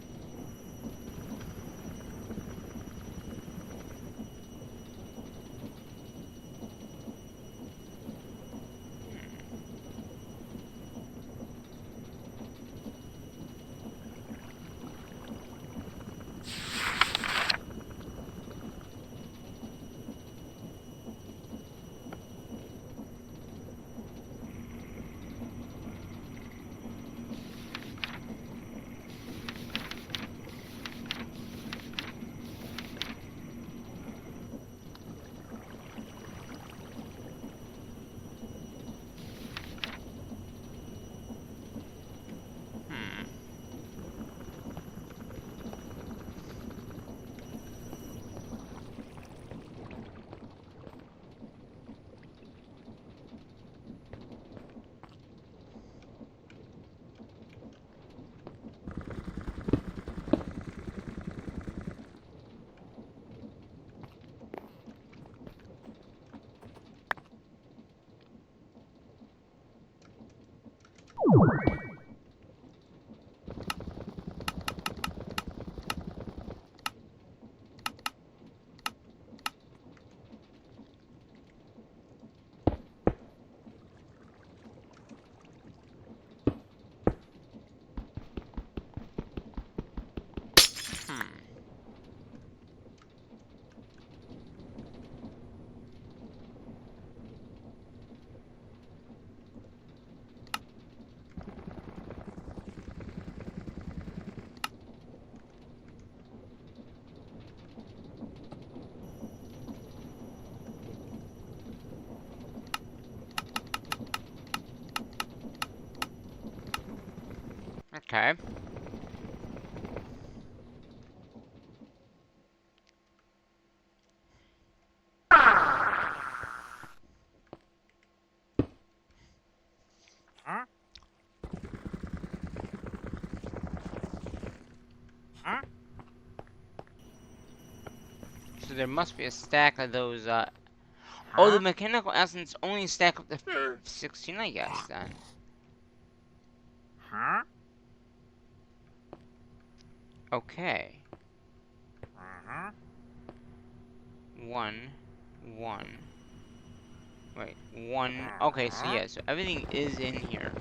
Speaker 1: okay. So there must be a stack of those, oh, the mechanical essence only stack up to 16, I guess, then. Okay. 1, 1. Wait, 1. Okay, so yeah, so everything is in here.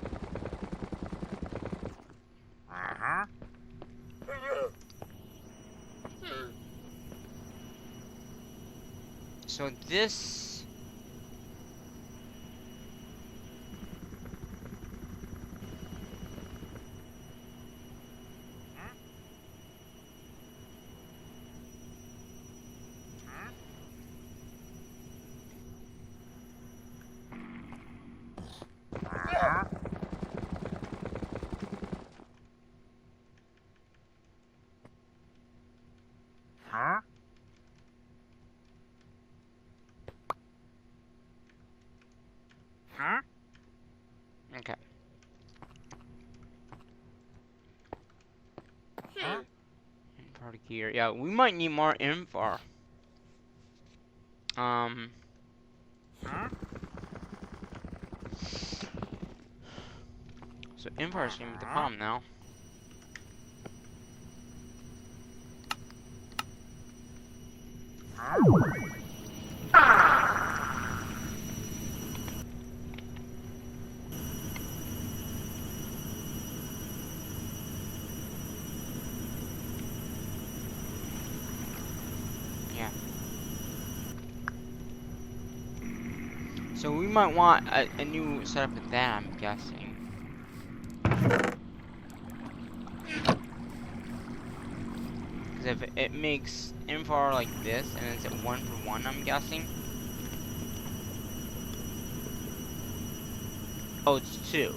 Speaker 1: So this... Okay. Part of gear. Yeah, we might need more info. So info is gonna be the problem now. Yeah. So we might want a new setup of that, I'm guessing. Because if it makes info like this, and it's at 1 for 1, I'm guessing. Oh, it's 2.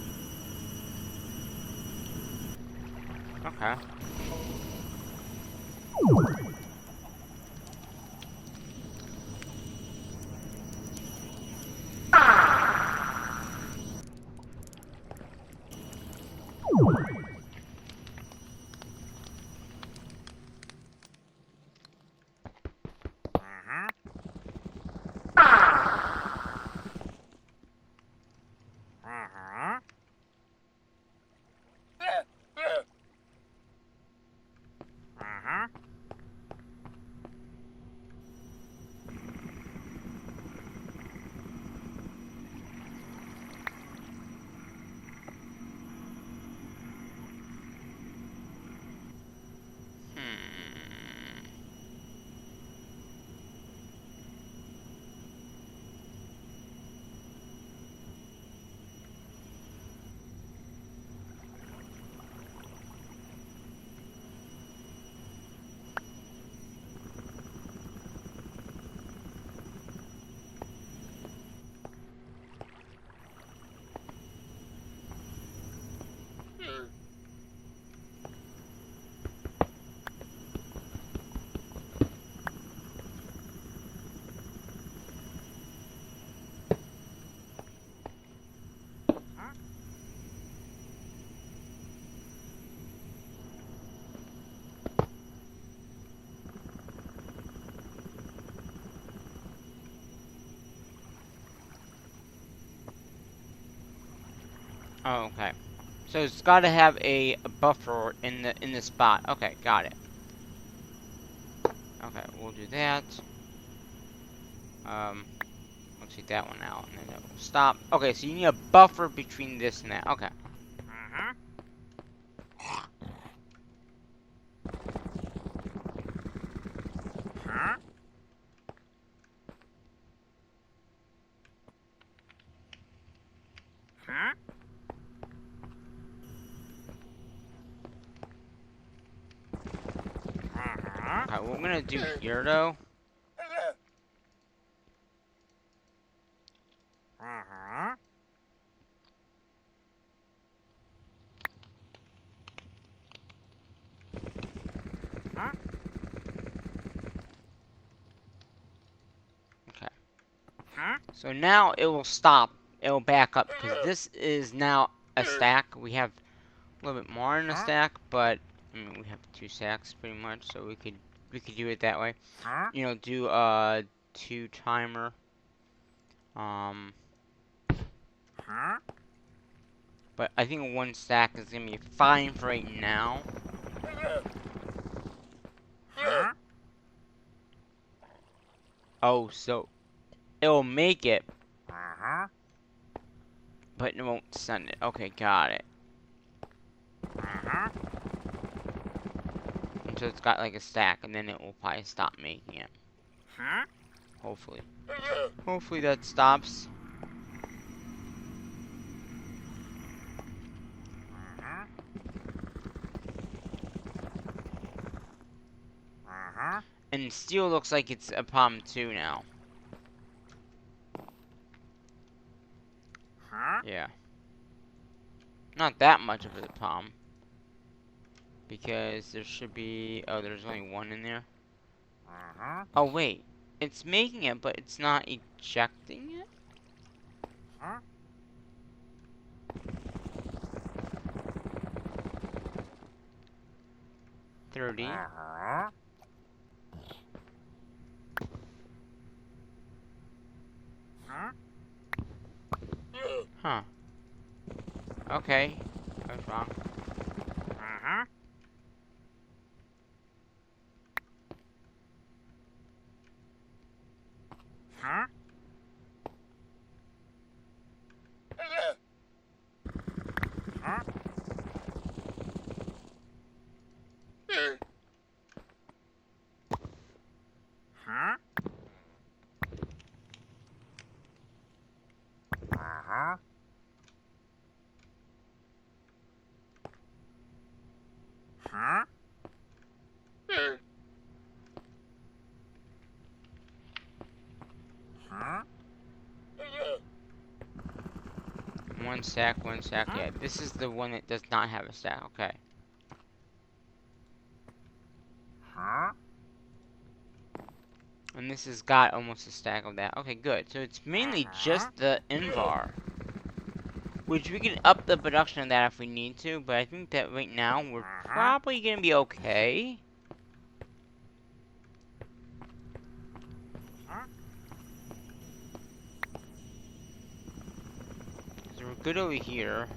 Speaker 1: Okay. Oh, okay. So it's got to have a buffer in the spot. Okay, got it. Okay, we'll do that. We'll take that one out, and then it will stop. Okay, so you need a buffer between this and that. Okay. Okay, what I'm gonna do here, though. Okay. So now it will stop. It will back up because this is now a stack. We have a little bit more in the stack, but I mean, we have 2 stacks pretty much, so we could do it that way. You know, do 2 timer. But I think 1 stack is gonna be fine for right now. Oh, so it'll make it, but it won't send it. Okay, got it. So it's got like a stack, and then it will probably stop making it. Hopefully. Hopefully that stops. And steel looks like it's a problem too now. Yeah. Not that much of a problem. Because there should be... Oh, there's only 1 in there. Oh, wait. It's making it, but it's not ejecting it? 30. Huh. Okay. I was wrong. One stack, 1 stack. Yeah, this is the one that does not have a stack. Okay. And this has got almost a stack of that. Okay, good. So it's mainly just the Invar. Which we can up the production of that if we need to, but I think that right now we're probably gonna be okay. So we're good over here.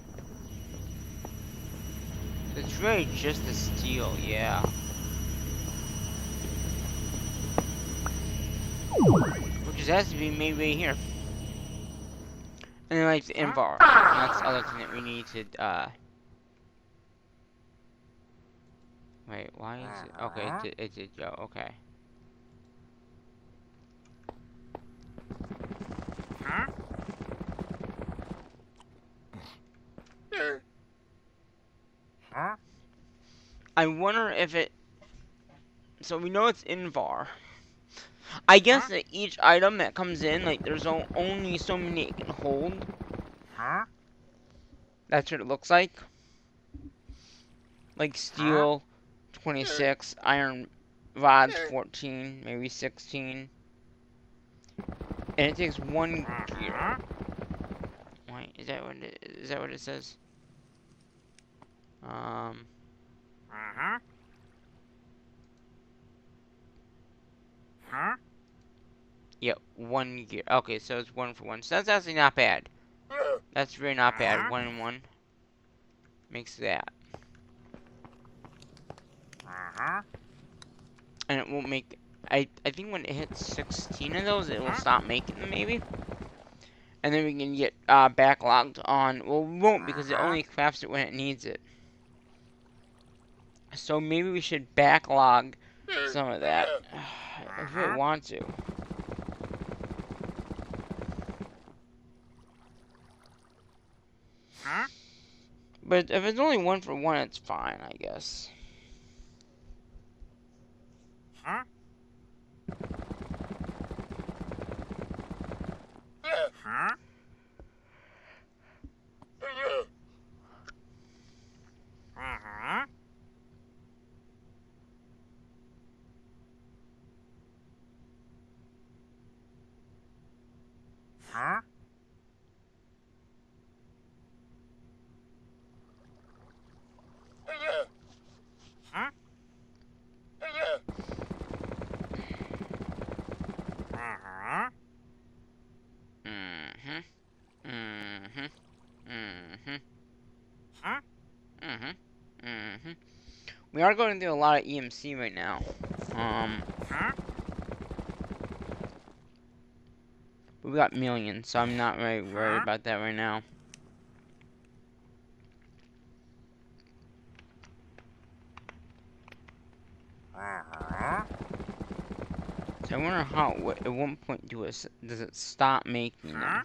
Speaker 1: It's really just the steel, yeah. Which just has to be made right here. And then like the Invar. And that's the other thing that we need to wait, why is it okay, it did go, okay. I wonder if it so we know it's Invar. I guess that each item that comes in, like there's only so many it can hold. That's what it looks like. Like steel, 26, iron rods, 14, maybe 16. And it takes 1 gear. Wait, is that what it says? Yep, 1 gear. Okay, so it's 1 for 1. So that's actually not bad. That's really not bad. 1 and 1 makes that. And it won't make... I think when it hits 16 of those, it will stop making them, maybe. And then we can get backlogged on... Well, we won't, because it only crafts it when it needs it. So maybe we should backlog some of that. If we want to. But if it's only 1 for 1, it's fine, I guess. We are going through a lot of EMC right now. But we got millions, so I'm not really worried about that right now. So I wonder how, at one point does it stop making them?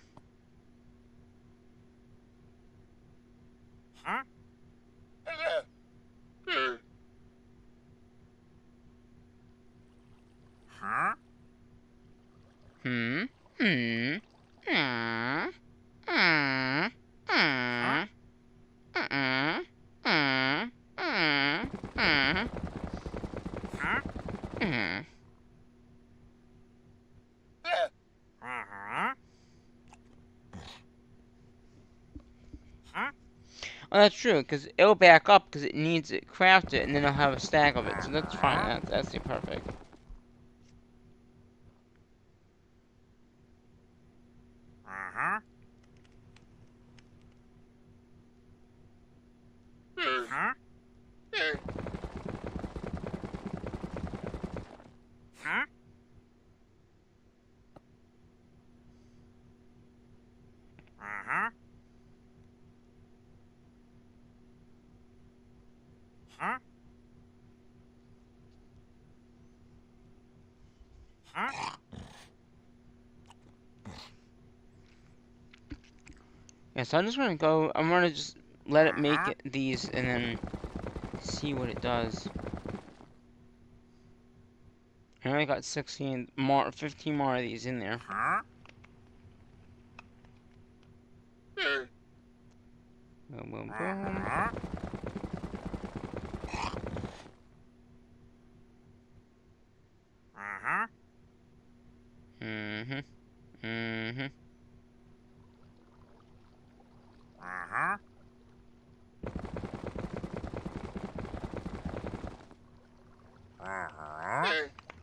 Speaker 1: Oh, that's true, because it'll back up because it needs it crafted, and then it'll have a stack of it, so that's fine. That's perfect. Yeah, so I'm just gonna go. I'm gonna just let it make these and then see what it does. I only got 16 more, 15 more of these in there. Boom, boom, boom.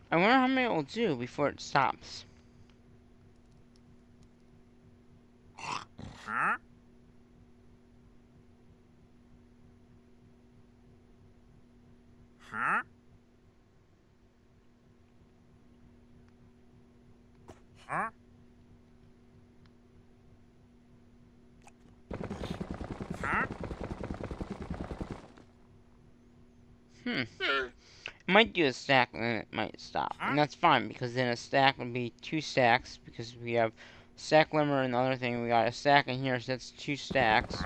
Speaker 1: I wonder how many it will do before it stops. It might do a stack and then it might stop. And that's fine, because then a stack would be 2 stacks, because we have stack limiter and the other thing. We got a stack in here, so that's 2 stacks.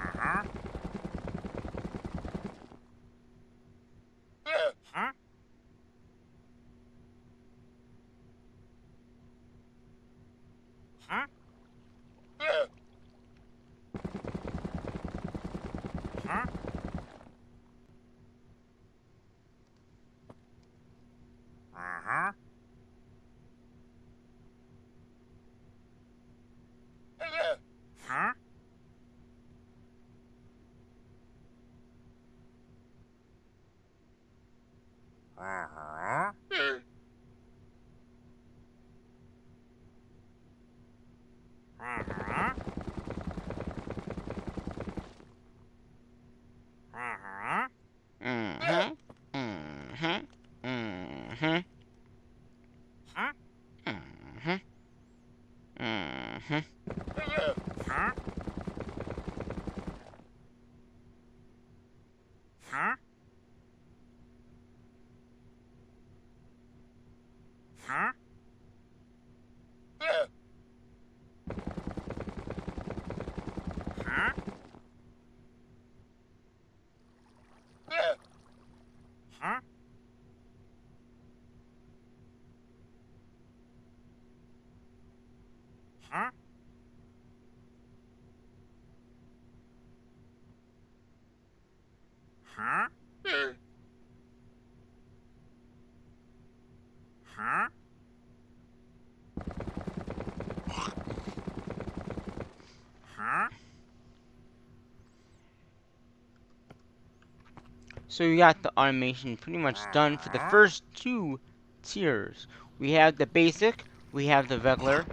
Speaker 1: So we got the automation pretty much done for the first 2 tiers. We have the basic, we have the regular.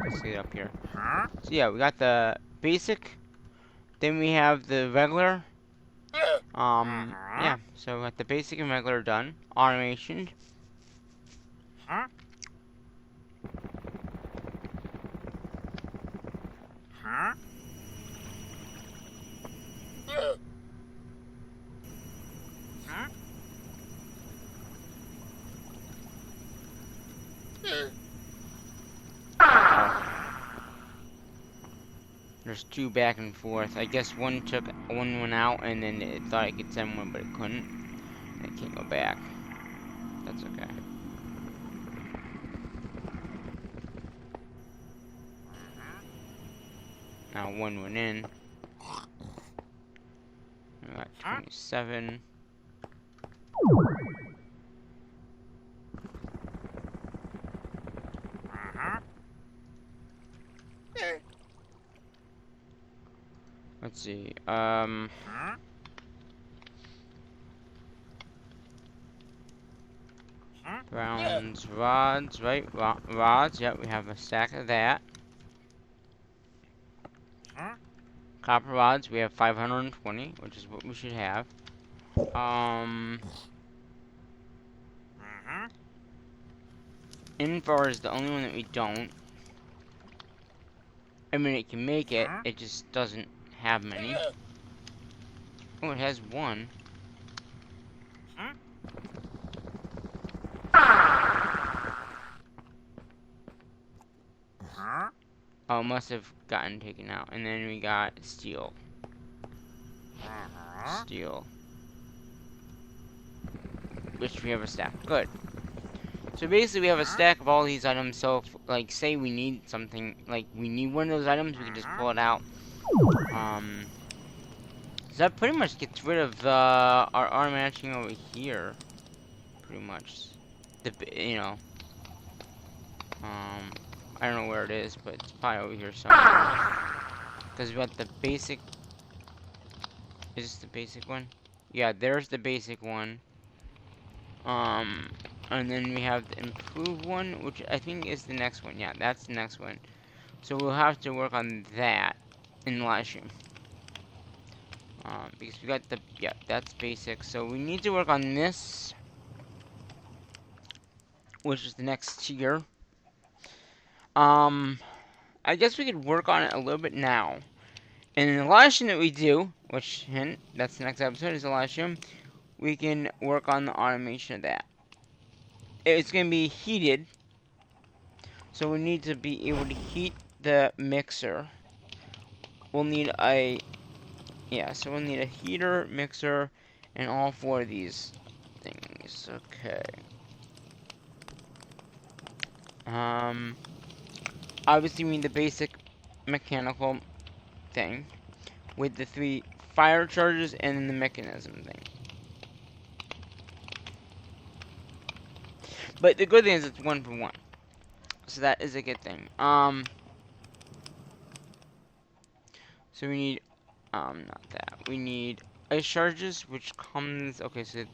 Speaker 1: Let's see it up here. So yeah, we got the basic, then we have the regular. Yeah, so at the basic and regular done. Automation. There's two back and forth. I guess one went out and then it thought it could send one, but it couldn't. And it can't go back. That's okay. Now one went in. We got 27. Let's see. Browns, rods, right? Rods, yep, we have a stack of that. Copper rods, we have 520, which is what we should have. Invar is the only one that we don't. I mean, it can make it, it just doesn't have many. Oh, it has one. Oh, must have gotten taken out. And then we got steel. Steel. Which we have a stack. Good. So basically we have a stack of all these items, so if, like, say we need something, like, we need one of those items, we can just pull it out. So that pretty much gets rid of our arm matching over here. Pretty much. You know. I don't know where it is, but it's probably over here somewhere. Because we got the basic. Is this the basic one? Yeah, there's the basic one. And then we have the improved one, which I think is the next one. Yeah, that's the next one. So we'll have to work on that in the live stream. Because we got the, yeah, that's basic. So we need to work on this, which is the next tier. I guess we could work on it a little bit now. And in the live stream that we do, which, hint, that's the next episode, is the live stream, we can work on the automation of that. It's going to be heated, so we need to be able to heat the mixer. We'll need a, yeah, so we'll need a heater, mixer, and all four of these things. Okay. Obviously we need the basic mechanical thing with the 3 fire charges and then the mechanism thing. But the good thing is it's 1 for 1. So that is a good thing. So we need, not that. We need ice charges, which comes, okay, so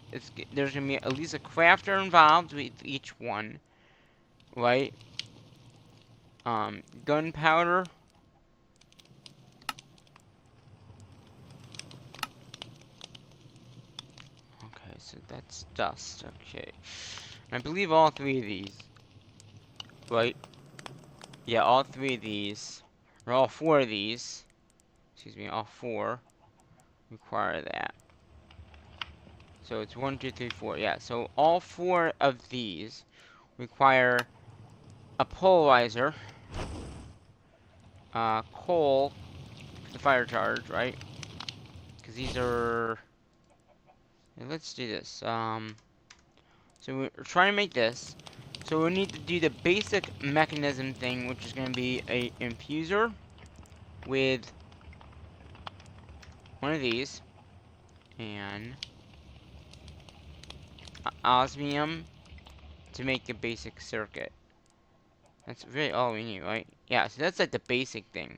Speaker 1: there's gonna be at least a crafter involved with each one, right? Gunpowder. Okay, so that's dust, okay. I believe all 3 of these, right? Yeah, all 3 of these, or all 4 of these, excuse me, all 4 require that. So it's 1, 2, 3, 4, yeah, so all 4 of these require a polarizer, coal, the fire charge, right? Because these are, let's do this, so we're trying to make this. So we need to do the basic mechanism thing, which is going to be a infuser with one of these and osmium to make a basic circuit. That's really all we need, right? Yeah, so that's like the basic thing.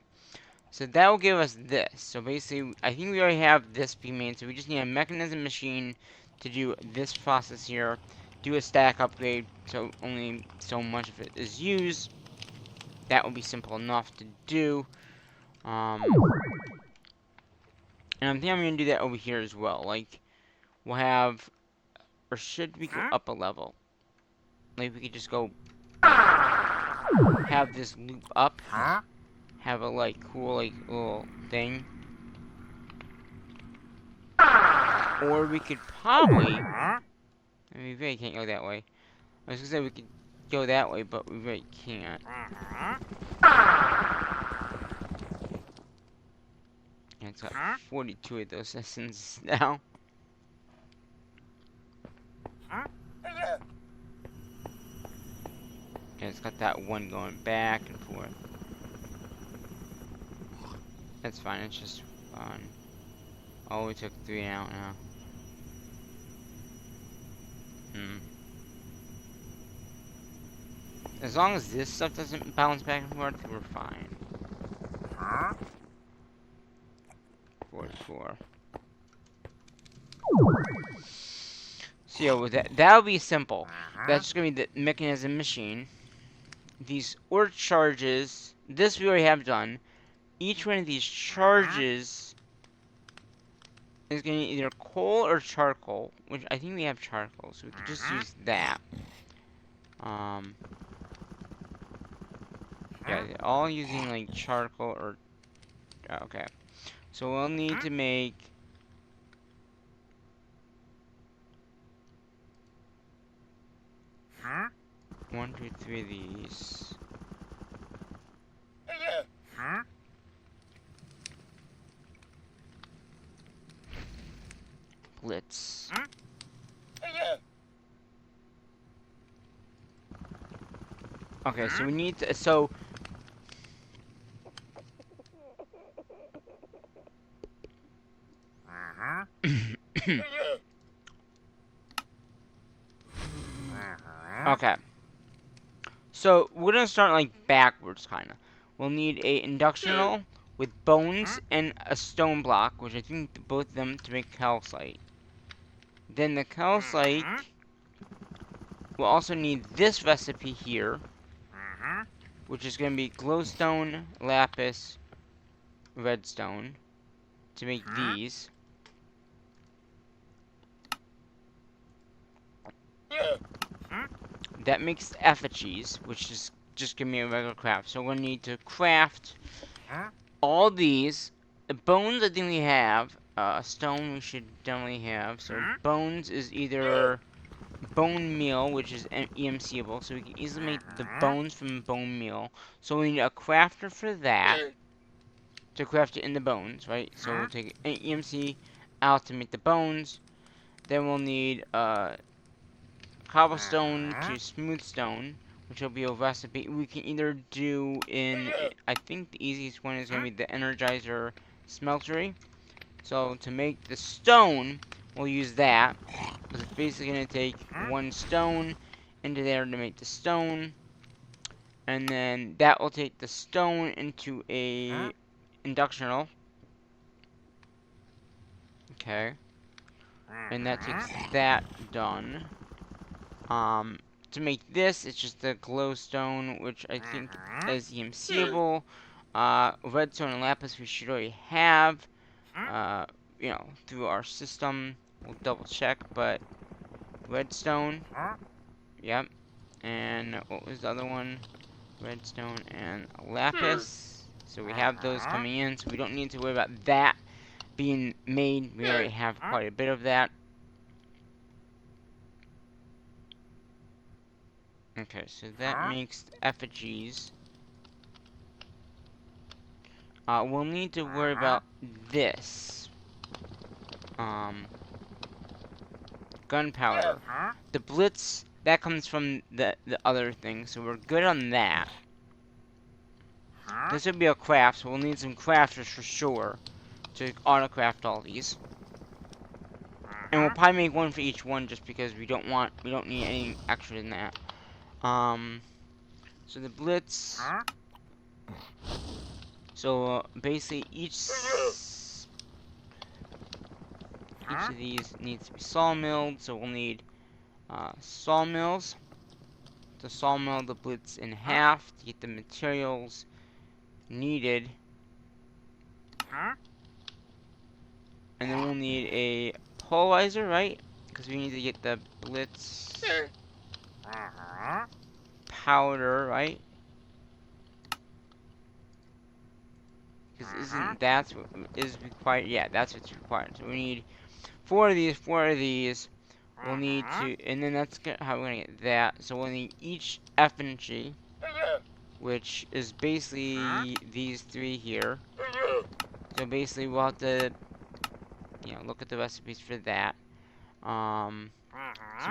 Speaker 1: So that will give us this. So basically, I think we already have this pre-made, so we just need a mechanism machine to do this process here. Do a stack upgrade, so only so much of it is used. That will be simple enough to do. And I think I'm gonna do that over here as well. Like, we'll have, or should we go up a level? Like, we could just go have this loop up, have a like cool like little thing, or we could probably. I mean, we really can't go that way. I was gonna say we could go that way, but we really can't. And it's got 42 of those lessons now. And it's got that one going back and forth. That's fine, it's just fun. Oh, we took 3 out now. As long as this stuff doesn't bounce back and forth, we're fine. 44. So yeah, with that'll be simple. That's just gonna be the mechanism machine. These ore charges, this we already have done. Each one of these charges is gonna be either coal or charcoal, which I think we have charcoal, so we could just use that. Yeah, they're all using like charcoal or okay. So we'll need to make 1, 2, 3 of these. Blitz. Okay, so we need to, so okay. So we're gonna start like backwards kinda. We'll need a inductional with bones and a stone block, which I think both of them to make calcite. Then the calcite, we'll also need this recipe here, which is gonna be glowstone, lapis, redstone, to make these. That makes effigies, which is just give me a regular craft. So we're gonna need to craft all these. The bones I think we have. Stone we should definitely have. So bones is either bone meal, which is EMCable, so we can easily make the bones from bone meal. So we need a crafter for that to craft it in the bones, right? So we'll take an EMC out to make the bones. Then we'll need cobblestone to smooth stone, which will be a recipe we can either do in, I think the easiest one is going to be the Energizer Smeltery. So to make the stone, we'll use that. It's basically going to take 1 stone into there to make the stone. And then that will take the stone into a inductional. Okay. And that takes that done. To make this, it's just the glowstone, which I think is EMCable. Redstone and lapis we should already have, you know, through our system. We'll double check, but redstone, yep. And what was the other one? Redstone and lapis. So we have those coming in, so we don't need to worry about that being made. We already have quite a bit of that. Okay, so that makes effigies. We'll need to worry about this. Gunpowder. The blitz, that comes from the other thing, so we're good on that. This would be a craft, so we'll need some crafters for sure to auto-craft all these. And we'll probably make one for each one just because we don't need any extra than that. So the blitz. So basically each of these needs to be sawmilled, so we'll need sawmills to sawmill the blitz in half to get the materials needed And then we'll need a polarizer, right? Because we need to get the blitz powder, right? Because isn't that what is required? Yeah, that's what's required. So we need 4 of these, 4 of these. We'll need to, and then that's how we're gonna get that. So we'll need each effigy, which is basically these 3 here. So basically we'll have to, you know, look at the recipes for that. So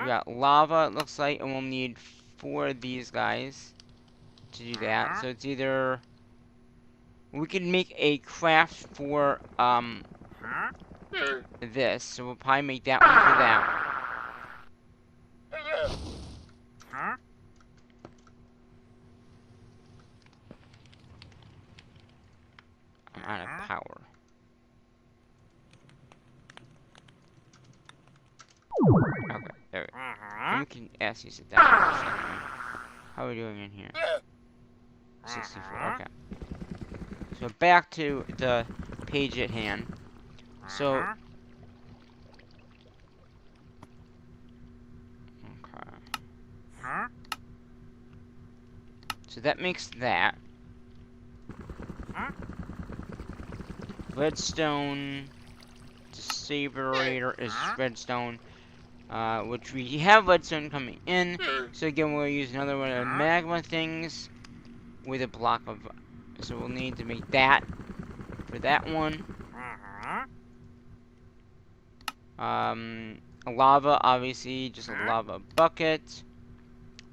Speaker 1: we got lava, it looks like, and we'll need 4 of these guys to do that. So it's either we can make a craft for this. So we'll probably make that one for that. I'm out of power. Okay, there we go. And we can ask you to sit down. How are we doing in here? 64, okay. So back to the page at hand. So, okay. So that makes that. Redstone Desabrator is redstone. Which we have redstone coming in. So again, we'll use another one of the magma things with a block of. So we'll need to make that for that one. A lava, obviously, just a lava bucket,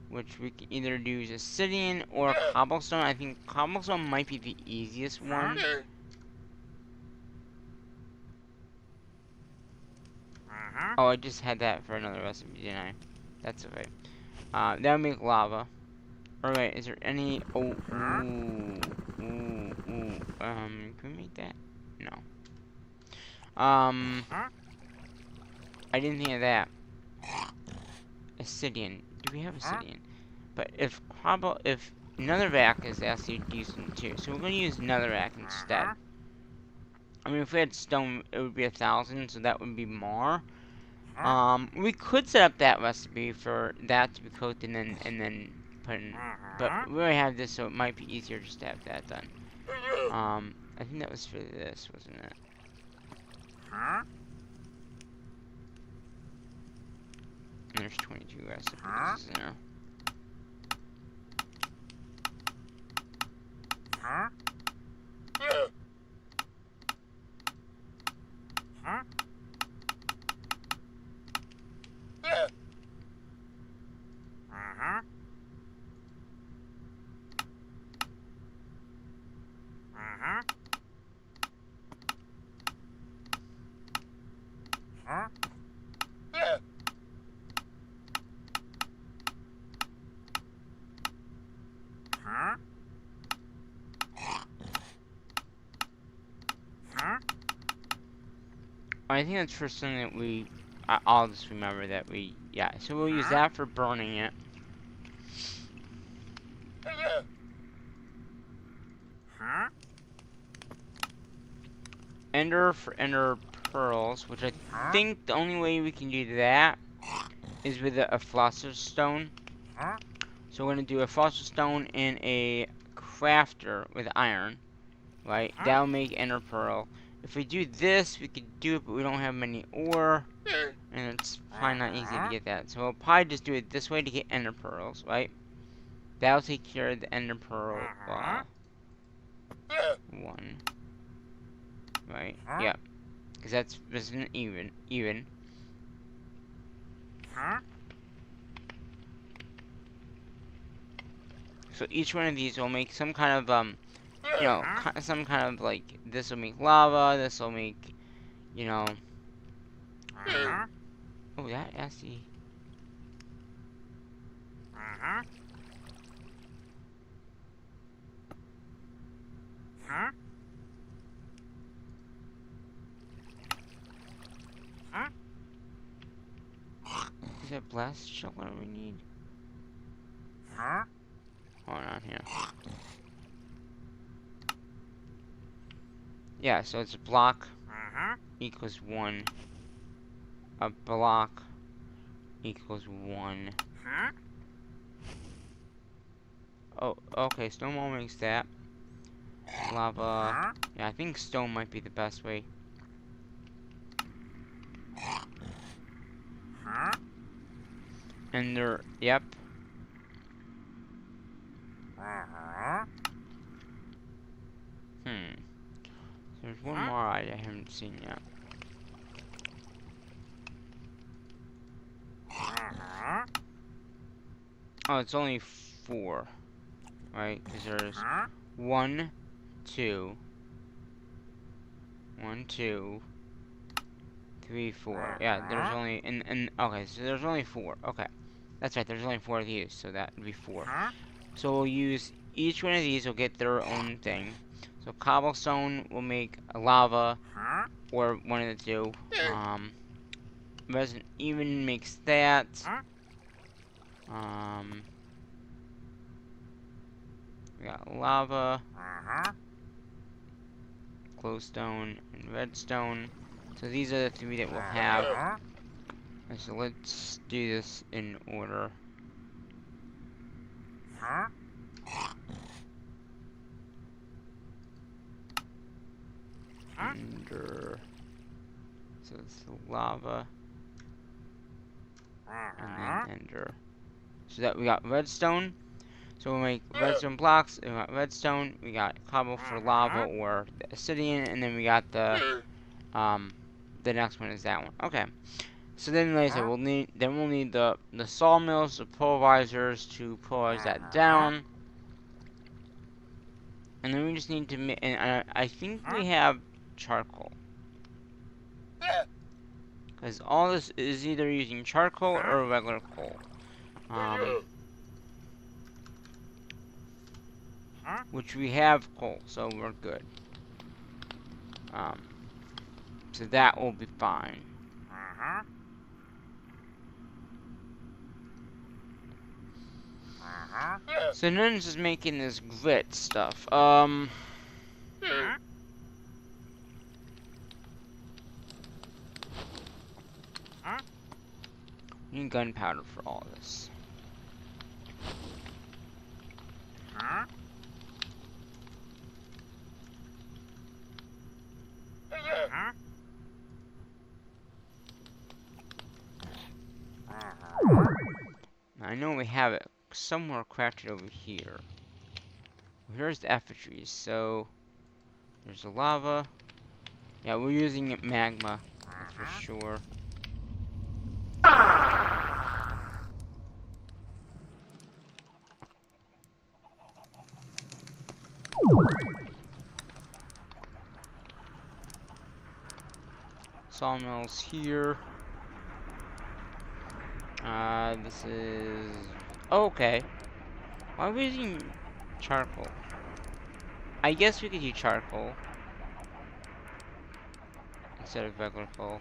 Speaker 1: which we can either do as obsidian or cobblestone. I think cobblestone might be the easiest one. Oh, I just had that for another recipe, didn't I? That's okay. That'll make lava. Alright, is there any... Oh, ooh. Can we make that? No. I didn't think of that. Obsidian. Do we have obsidian? But if netherrack is actually decent too, so we're gonna use netherrack instead. I mean, if we had stone, it would be 1,000, so that would be more. We could set up that recipe for that to be cooked and then put in, but we already have this, so it might be easier just to have that done. I think that was for this, wasn't it? And there's 22 recipes, isn't there? I think that's for something that we... I'll just remember that we... Yeah, so we'll use that for burning it. Ender for ender pearls, which I think the only way we can do that is with a philosopher's stone. So we're going to do a philosopher's stone and a crafter with iron. Right? That'll make ender pearl. If we do this, we could do it, but we don't have many ore. And it's probably not easy to get that. So we'll probably just do it this way to get ender pearls, right? That'll take care of the ender pearl, one. Right? Yep. Because that's isn't even. So each one of these will make some kind of, you know, some kind of, like, this will make lava, this will make, you know... Oh, that actually... Is that blast shell what we need? Hold on here. Yeah, so it's a block. equals 1. A block equals 1. Oh, okay, stone wall makes that. Lava. Yeah, I think stone might be the best way. Ender, yep. There's one more I haven't seen yet. Oh, it's only 4. Right? Because there's 1, 2, 1, 2, 3, 4. Yeah, there's only okay, so there's only 4. Okay. That's right, there's only 4 of these, so that would be 4. So we'll use each one of these will get their own thing. So cobblestone will make a lava or one of the two. Resin even makes that. We got lava, glowstone, and redstone. So these are the 3 that we'll have. And so let's do this in order. Ender. So it's lava. And then ender. So that we got redstone. So we'll make redstone blocks. We got redstone. We got cobble for lava or the obsidian, and then we got the next one is that one. Okay. So then, like I said, we'll need the sawmills, the pulverizers to pulverize that down, and then we just need to make. And I think we have charcoal, because all this is either using charcoal or regular coal. Which we have coal, so we're good. So that will be fine. So Nun's is making this grit stuff. We need gunpowder for all this. I know we have it somewhere crafted over here. Here's the effigies, so there's the lava. Yeah, we're using magma for sure. Sawmills here. This is... Oh, okay. Why are we using charcoal? I guess we could use charcoal instead of regular coal.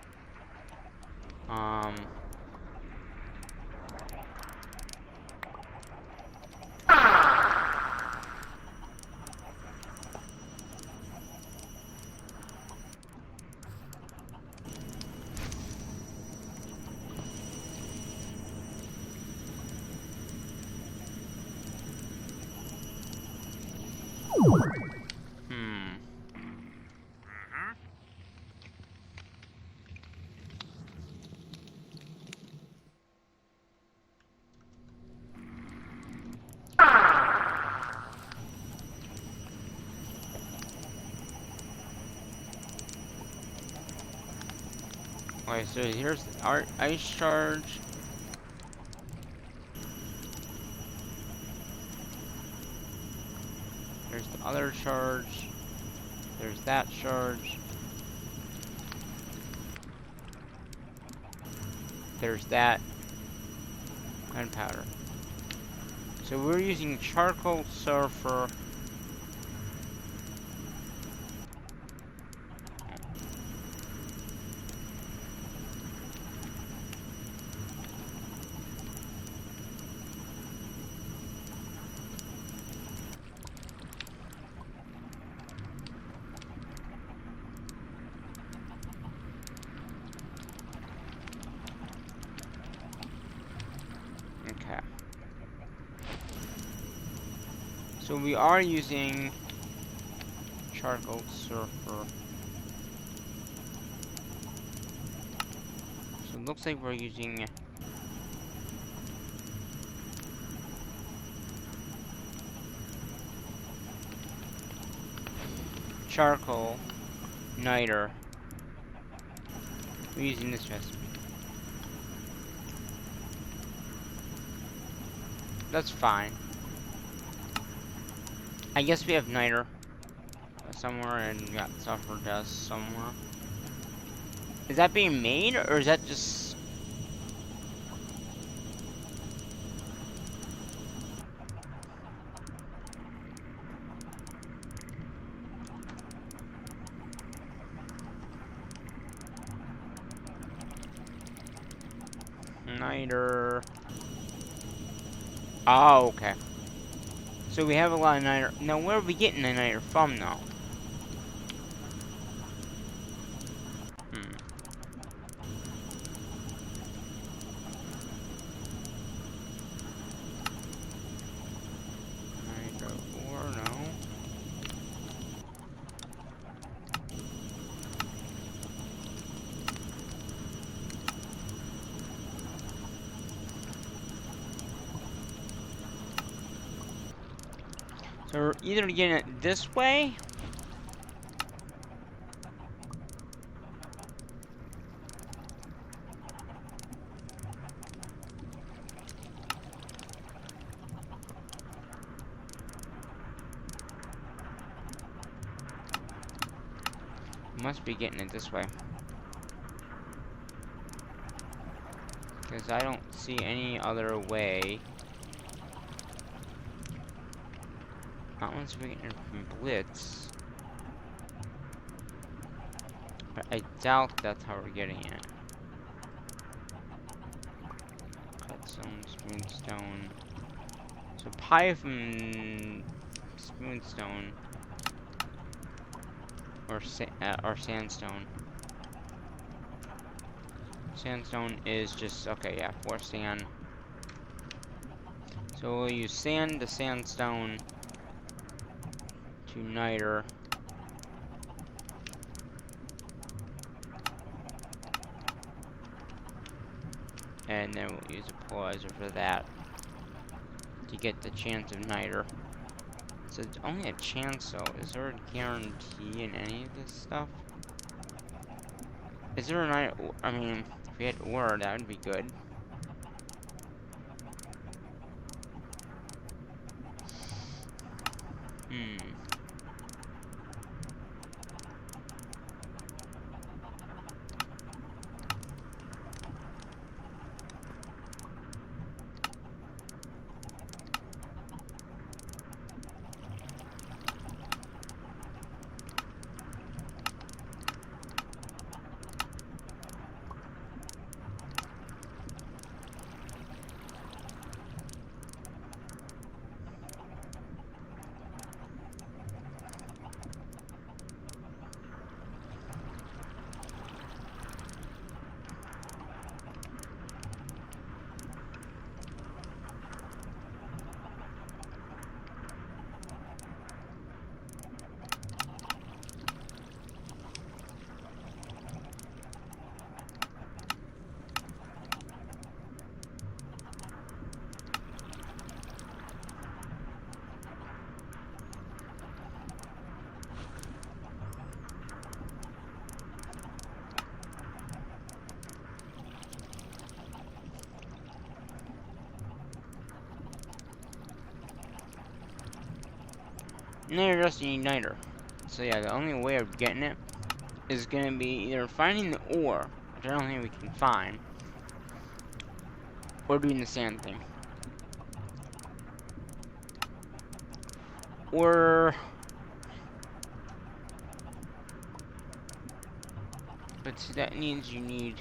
Speaker 1: Okay, so here's our ice charge. There's the other charge. There's that charge. There's that. Gunpowder. So we're using charcoal, sulfur. So we are using charcoal sulfur. So it looks like we're using charcoal, niter. We're using this recipe. That's fine. I guess we have niter somewhere and we got sulfur dust somewhere. Is that being made or is that just... Niter. Oh, okay. So we have a lot of niter. Now, where are we getting the niter from, though? Hmm. Niter ore, no. So we're either getting it this way. Must be getting it this way. Because I don't see any other way. Not unless we're getting it from Blitz. But I doubt that's how we're getting it. Cut stone, smooth stone. So pie from smooth stone. Or sandstone. Sandstone is just, okay, yeah, 4 sand. So we'll use sand to sandstone to niter. And then we'll use a polarizer for that to get the chance of niter. So it's only a chance though. Is there a guarantee in any of this stuff? Is there a niter? I mean, if we had ore, that would be good. Niter just need niter. So yeah, the only way of getting it is gonna be either finding the ore, which I don't think we can find, or doing the sand thing. Or... But see, that means you need...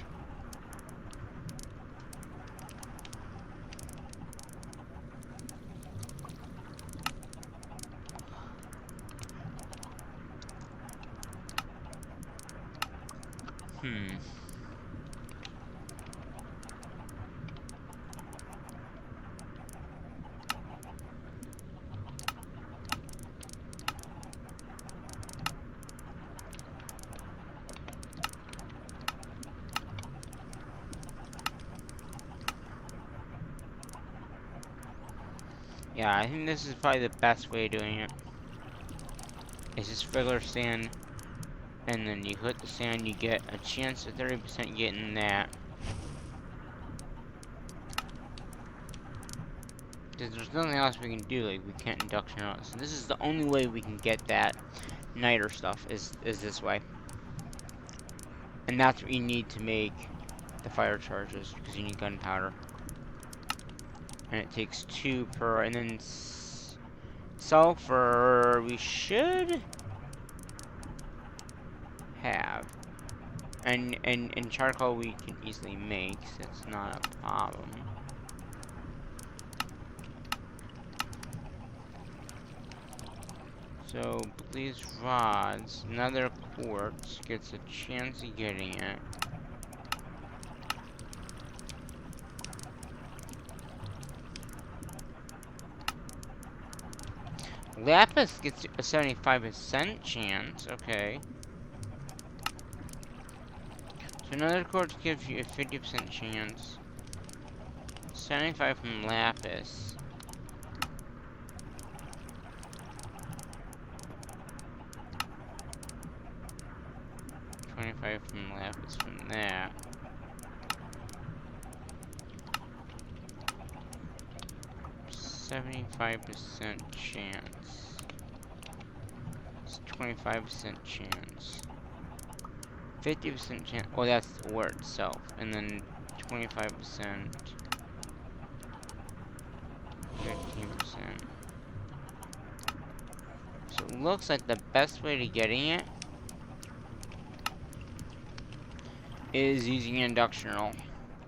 Speaker 1: Yeah, I think this is probably the best way of doing it. It's just regular sand, and then you hit the sand, you get a chance of 30% getting that. Because there's nothing else we can do, like we can't induction out. So this is the only way we can get that niter stuff, is this way. And that's what you need to make the fire charges, because you need gunpowder. And it takes 2 per, and then sulfur we should have. And charcoal we can easily make, so it's not a problem. So, these rods, another quartz gets a chance of getting it. Lapis gets a 75% chance, okay. So another quartz gives you a 50% chance. 75 from lapis. From lapis from that. $75% chance. It's 25% chance. 50% chance. Oh, that's the ore itself. And then 25%. 15%. So it looks like the best way to getting it is using inductional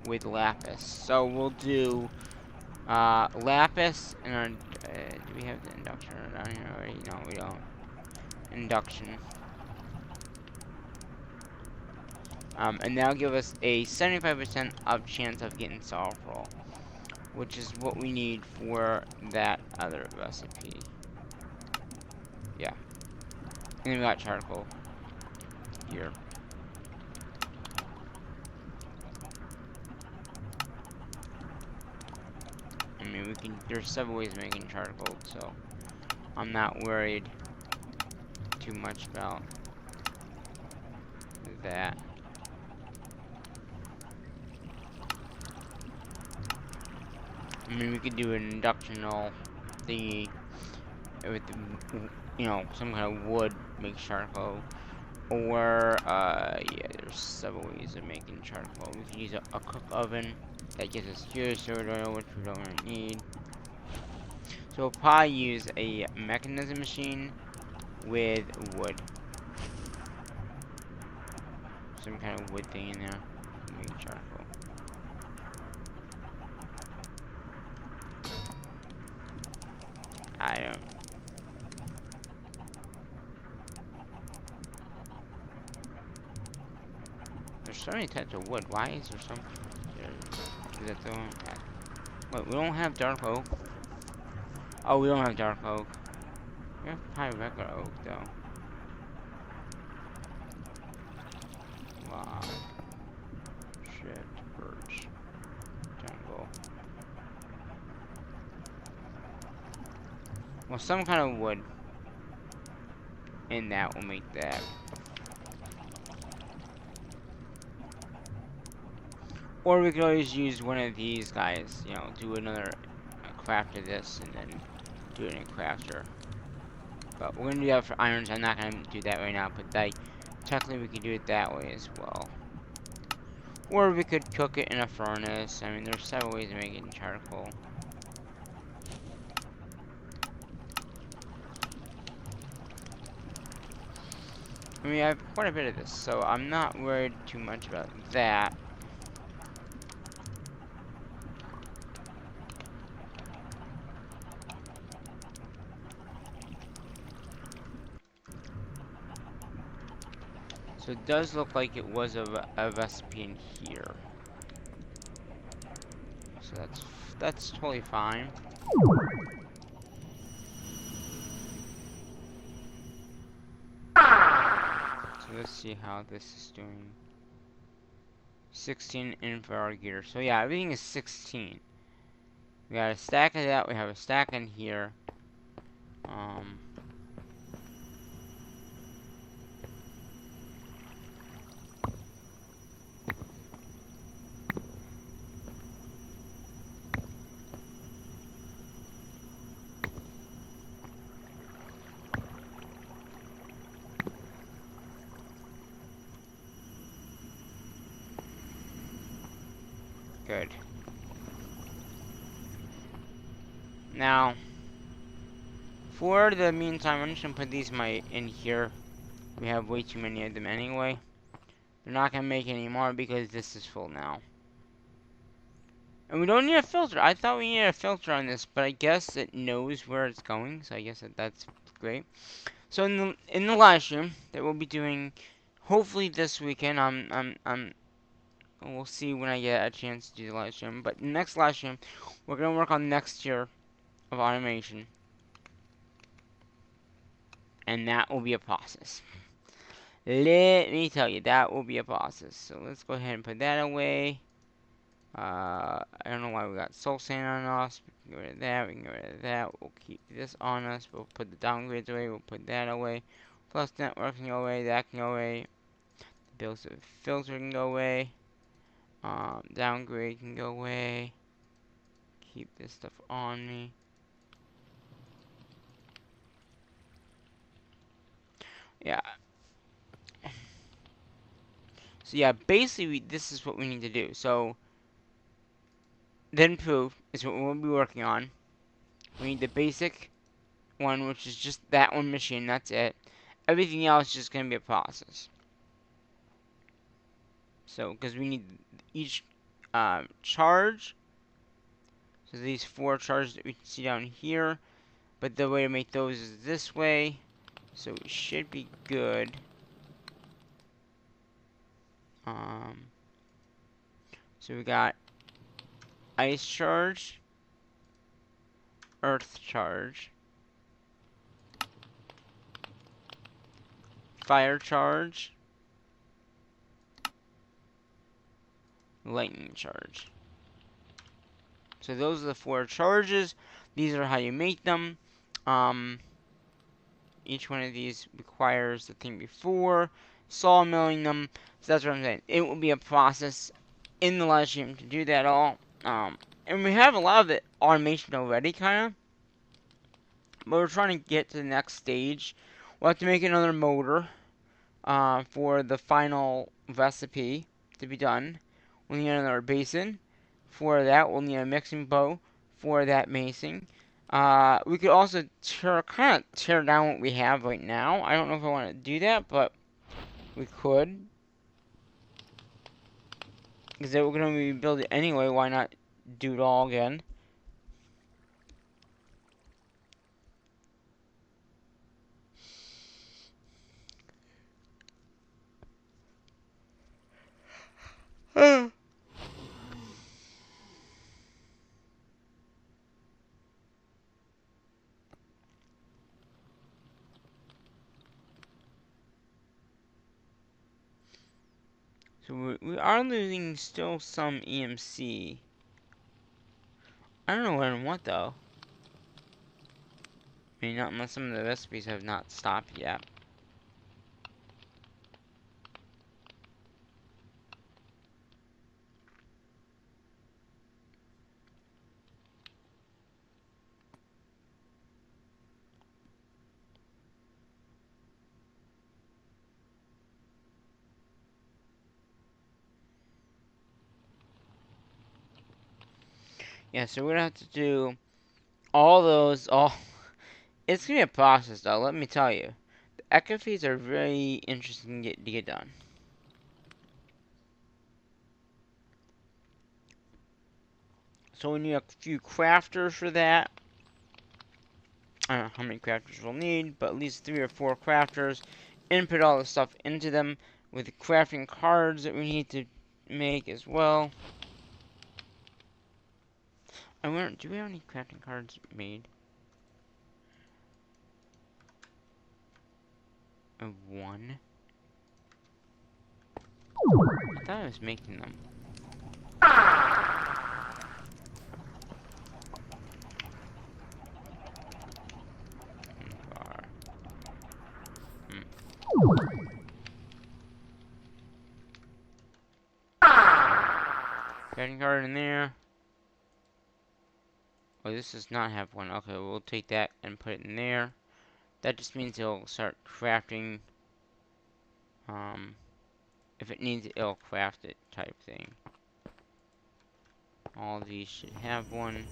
Speaker 1: with lapis. So we'll do lapis and our, do we have the inductioner down here already? No, we don't. Induction. And that'll give us a 75% of chance of getting sulfur, which is what we need for that other recipe. Yeah. And then we got charcoal here. I mean, we can, there's several ways of making charcoal, so I'm not worried too much about that. I mean, we could do an inductional thingy with, you know, some kind of wood, make charcoal. Or, yeah, there's several ways of making charcoal. We can use a cook oven that gives us curacao oil, which we don't really need. So we'll probably use a mechanism machine with wood. Some kind of wood thing in there to make charcoal. I don't. There's so many types of wood. Why is there some? Is that the one? Wait, we don't have dark oak. Oh, we don't have dark oak. We have probably regular oak though. Log. Shift. Birch. Jungle. Well, some kind of wood in that will make that. Or we could always use one of these guys, you know, do another craft of this and then do it in crafter. But we're gonna do that for irons. I'm not gonna do that right now, but technically we can do it that way as well. Or we could cook it in a furnace. I mean, there's several ways of making charcoal. I mean, I have quite a bit of this, so I'm not worried too much about that. So it does look like it was a recipe in here. So that's totally fine. So let's see how this is doing. 16 in Variegator. So yeah, everything is 16. We got a stack of that. We have a stack in here. Good. Now, for the meantime, I'm just gonna put these in here. We have way too many of them anyway. They're not gonna make any more because this is full now. And we don't need a filter. I thought we needed a filter on this, but I guess it knows where it's going, so I guess that's great. So in the live stream that we'll be doing, hopefully this weekend, we'll see when I get a chance to do the live stream. But next live stream, we're gonna work on next tier of automation, and that will be a process. Let me tell you, that will be a process. So let's go ahead and put that away. I don't know why we got soul sand on us. We can get rid of that. We can get rid of that. We'll keep this on us. We'll put the downgrades away. We'll put that away. Plus network can go away. That can go away. Bills of filter can go away. Downgrade can go away. Keep this stuff on me. Yeah. So yeah, basically this is what we need to do. So then proof is what we'll be working on. We need the basic one, which is just that one machine. That's it. Everything else is just going to be a process. So, because we need each charge. So these 4 charges that we can see down here. But the way to make those is this way. So we should be good. So we got ice charge, earth charge, fire charge, lightning charge. So those are the 4 charges. These are how you make them. Each one of these requires the thing before sawmilling them. So that's what I'm saying. It will be a process in the live stream to do that all. And we have a lot of the automation already, kind of. But we're trying to get to the next stage. We'll have to make another motor for the final recipe to be done. We'll need another basin. For that, we'll need a mixing bowl for that macing. We could also kind of tear down what we have right now. I don't know if I want to do that, but we could. Because we're going to rebuild it anyway, why not do it all again? So we are losing still some EMC. I don't know when and what though. I mean, not unless some of the recipes have not stopped yet. Yeah, so we're gonna have to do all those. It's gonna be a process, though. Let me tell you, the echo feeds are very interesting to get done. So we need a few crafters for that. I don't know how many crafters we'll need, but at least 3 or 4 crafters. Input all the stuff into them with the crafting cards that we need to make as well. I wonder, do we have any crafting cards made? Of 1? I thought I was making them. crafting card in there. Oh, this does not have one. Okay, we'll take that and put it in there. That just means it'll start crafting. If it needs it, it'll craft it type thing. All of these should have one.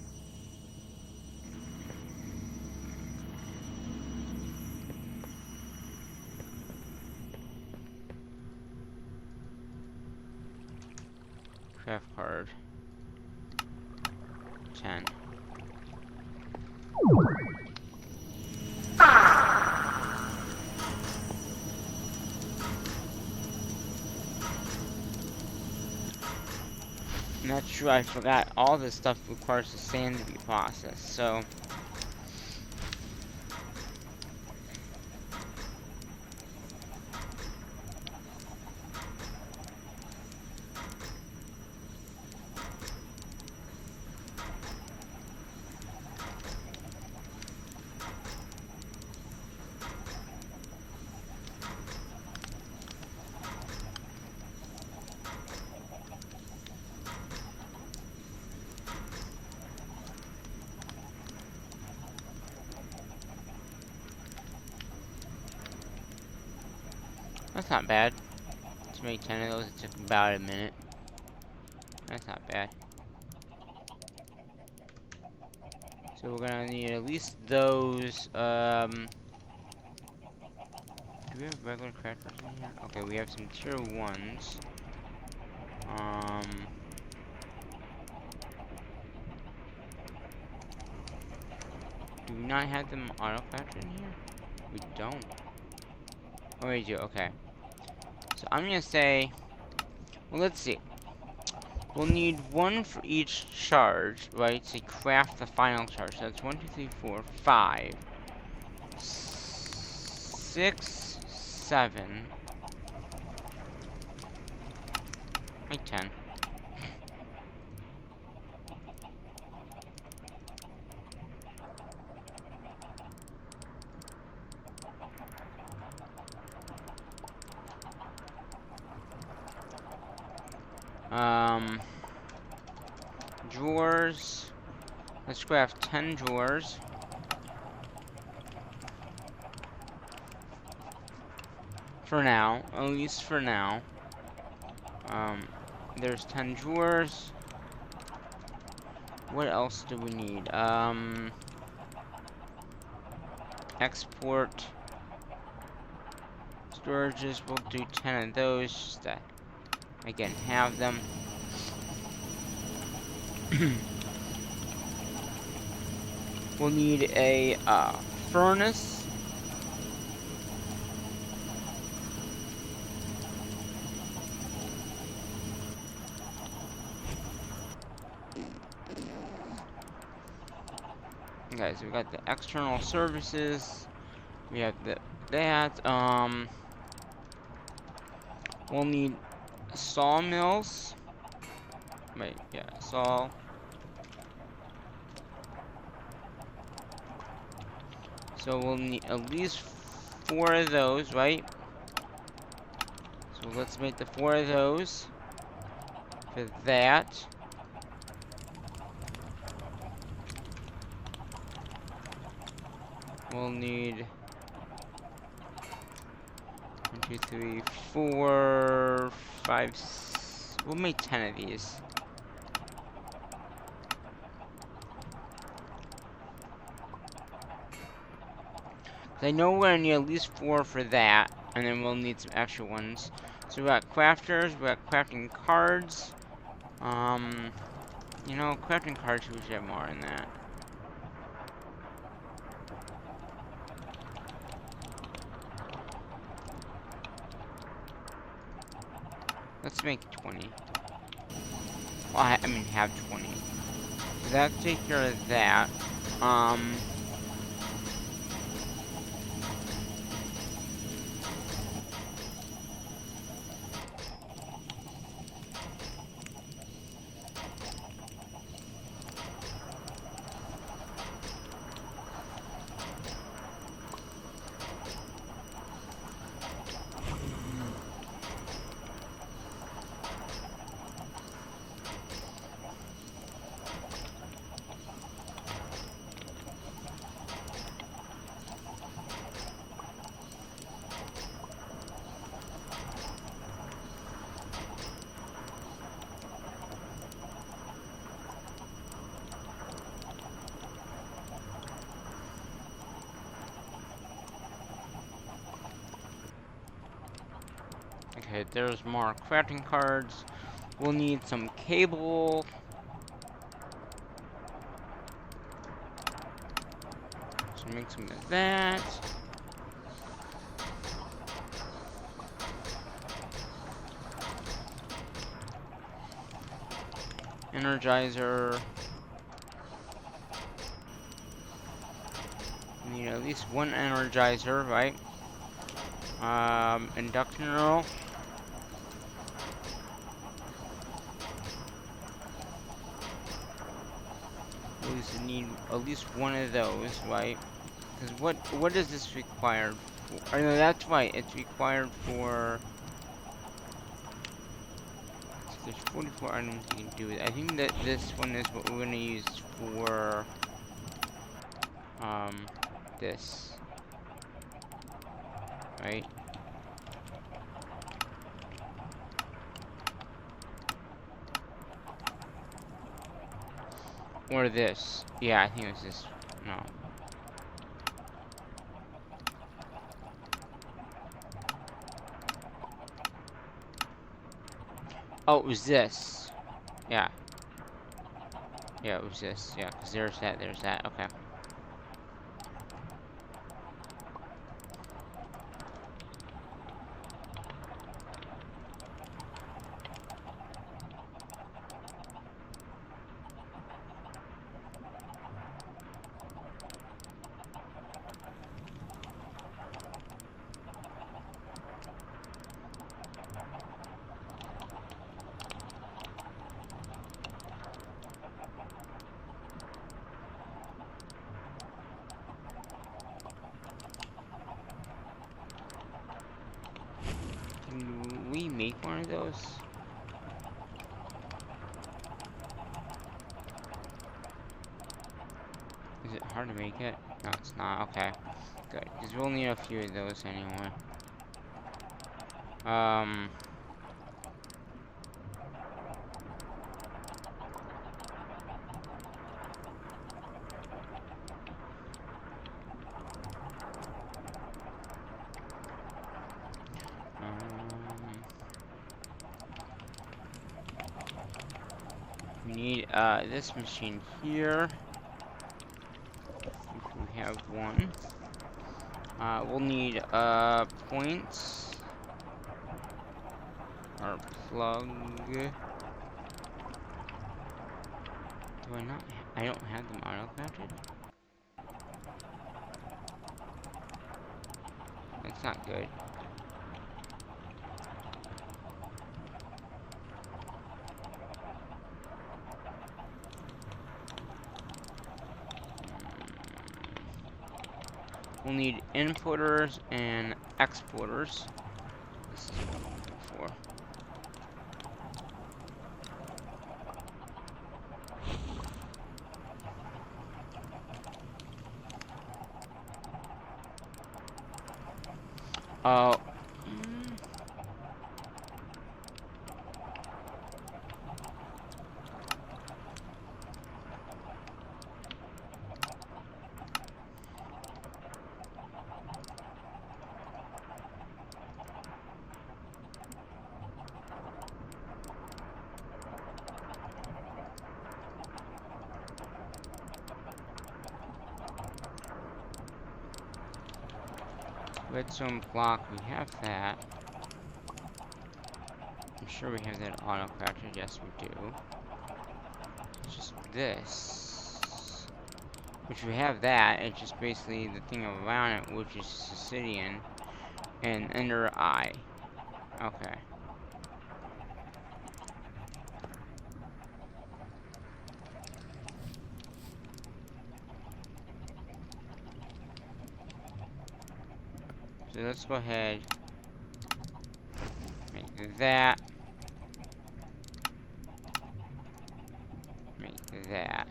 Speaker 1: Craft card. 10. And that's true, I forgot all this stuff requires the sand to be processed, so that's not bad. To make 10 of those, it took about a minute. That's not bad. So we're gonna need at least those, do we have regular crafters in here? Okay, we have some tier 1s. Do we not have them auto-crafted in here? We don't. Oh, we do, okay. So I'm gonna say, well, let's see. We'll need one for each charge, right, to craft the final charge. So that's 1, 2, 3, 4, 5, 6, 7, like 10. Drawers. Let's craft 10 drawers. For now, at least for now. There's 10 drawers. What else do we need? Export. Storages, we'll do 10 of those, just to, again, have them. We'll need a furnace. Okay, so we got the external services. We have that. We'll need sawmills. Wait, yeah, saw. So we'll need at least 4 of those, right? So let's make the 4 of those for that. We'll need 1, 2, 3, 4, 5. We'll make 10 of these. I know we're gonna need at least 4 for that, and then we'll need some extra ones. So we got crafters, we got crafting cards. You know, crafting cards, we should have more in that. Let's make 20. Well, I mean, have 20. So that'll take care of that. Okay, there's more crafting cards. We'll need some cable. So make some of that. Energizer. We need at least one energizer, right? Induction roll. We need at least one of those, right? Because what is this required for? Oh, no, that's right. It's required for. So there's 44 items you can do it. I think that this one is what we're gonna use for this, right? Or this. Yeah, I think it's this. No. Oh, it was this. Yeah. Yeah, it was this. Yeah, because there's that. Okay. Can we make one of those? Is it hard to make it? No, it's not. Okay. Good. Because we'll need a few of those anyway. Um... We need this machine here. We have one. We'll need points or plug. Do I not? I don't have them auto-crafted. That's not good. We'll need importers and exporters. This is what I'm looking for. Oh. Redstone block, we have that. I'm sure we have that auto-crafted. Yes, we do. It's just this. Which we have that. It's just basically the thing around it, which is obsidian and ender eye. Okay. So let's go ahead, make that, make that.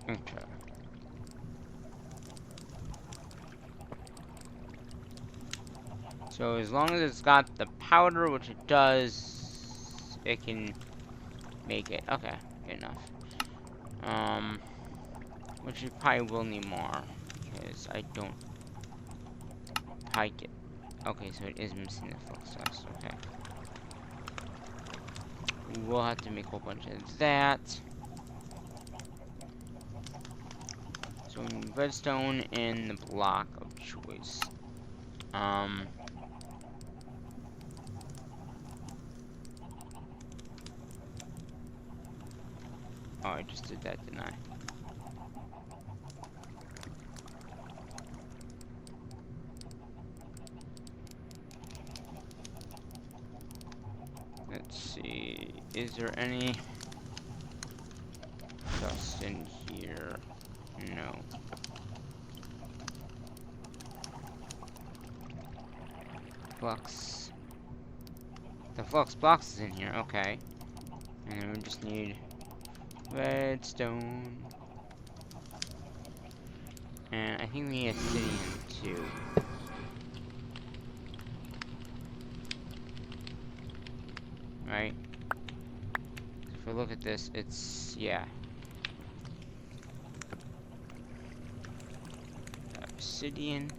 Speaker 1: Okay. So as long as it's got the power powder, which it does. It can make it. Okay, good enough. Which you probably will need more, because I don't pike it. Okay, so it is missing the flux dust. Okay. We'll have to make a whole bunch of that. So we need redstone in the block of choice. Oh, I just did that, didn't I? Let's see. Is there any dust in here? No. Flux. The flux box is in here. Okay. And then we just need redstone. And I think we need obsidian too. Right? If we look at this, it's, yeah. Obsidian.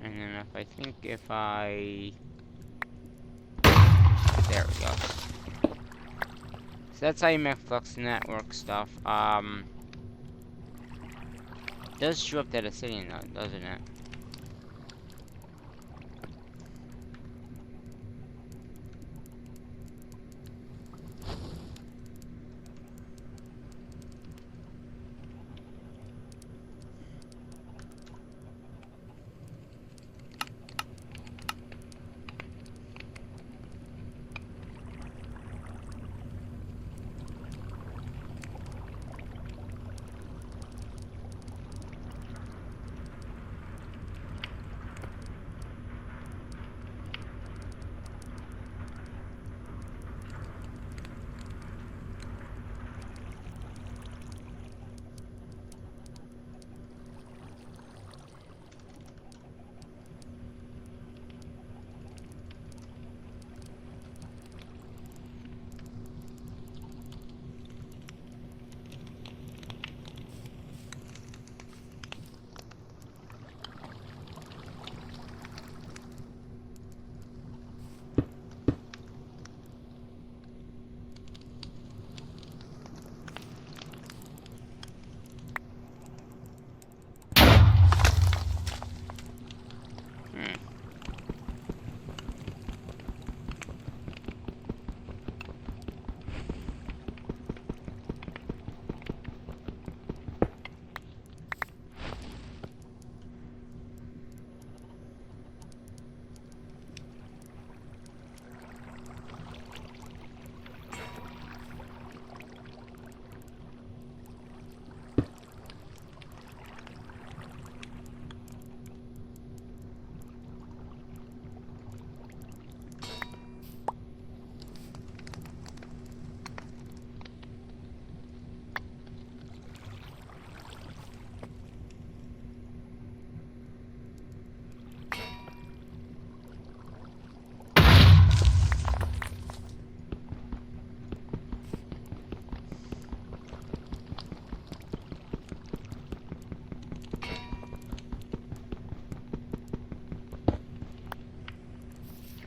Speaker 1: And then if I think if I... There we go. So that's how you make flux network stuff. Does show up that obsidian though, doesn't it?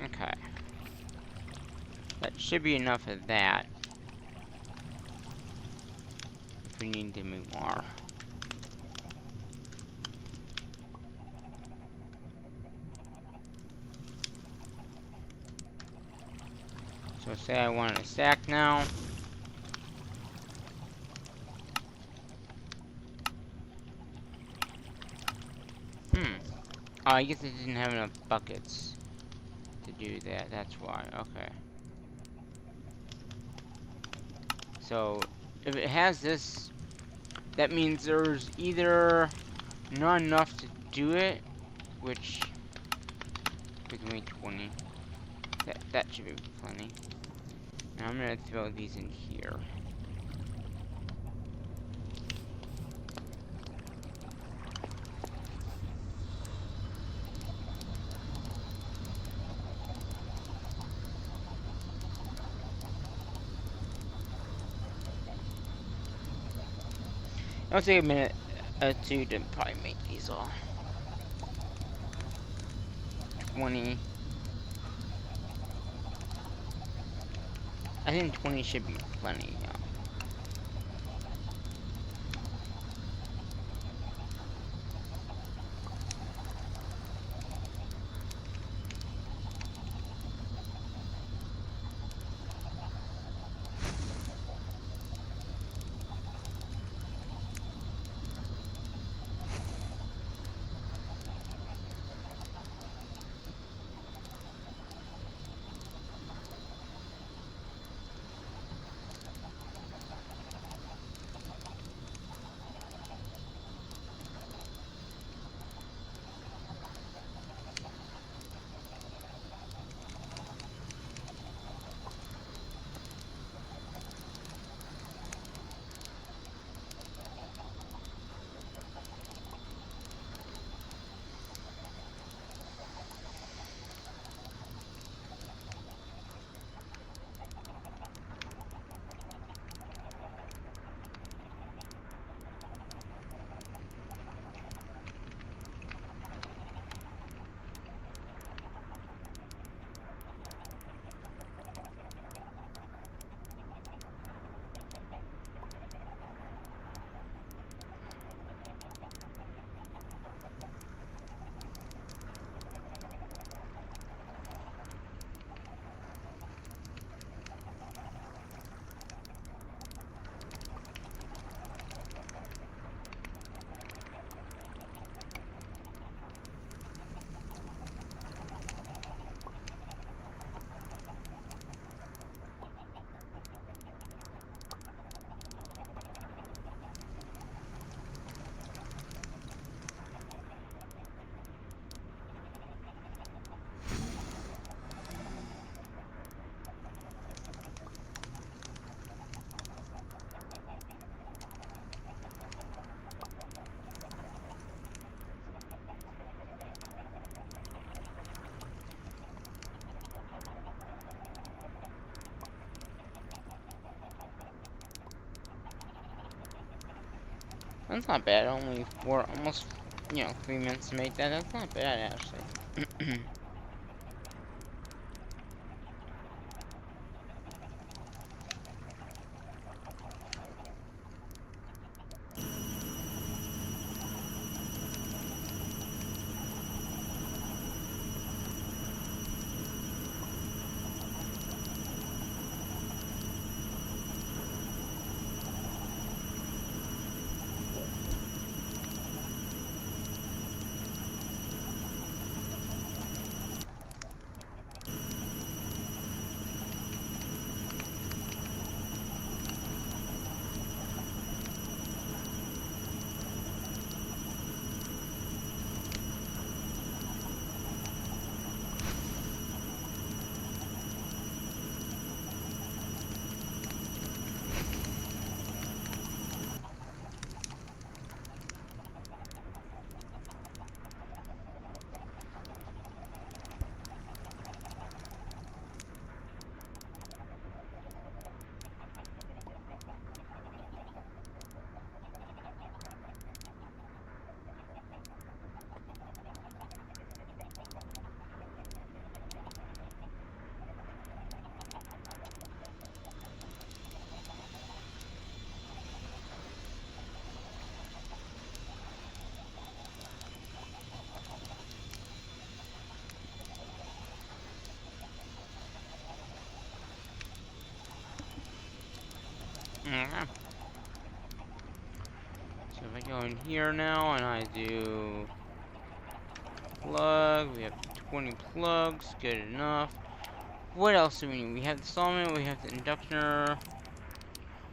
Speaker 1: Okay. That should be enough of that. If we need to make more. So say I want a stack now. Oh, I guess it didn't have enough buckets to do that. That's why. Okay. So, if it has this, that means there's either not enough to do it, which we can make 20. That should be plenty. Now I'm gonna throw these in here. It'll take a minute or two to probably make these all. 20. I think 20 should be plenty, yeah. That's not bad. Only almost, 3 minutes to make that. That's not bad, actually. Yeah. So if I go in here now and I do plug. We have 20 plugs. Good enough. What else do we need? We have the sawmill. We have the inductor.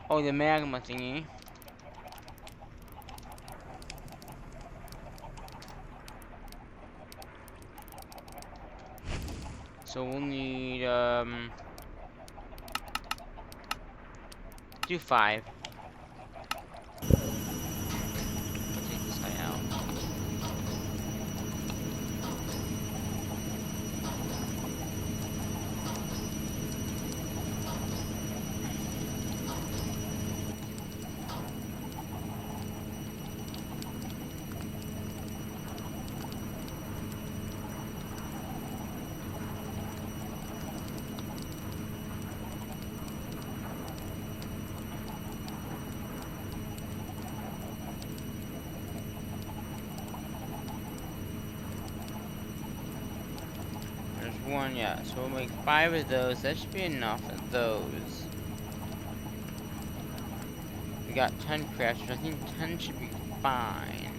Speaker 1: Oh, the magma thingy. So we'll need, do 5. Take this guy out. There's one, yeah. So we'll make 5 of those. That should be enough of those. We got 10 crashers. I think 10 should be fine.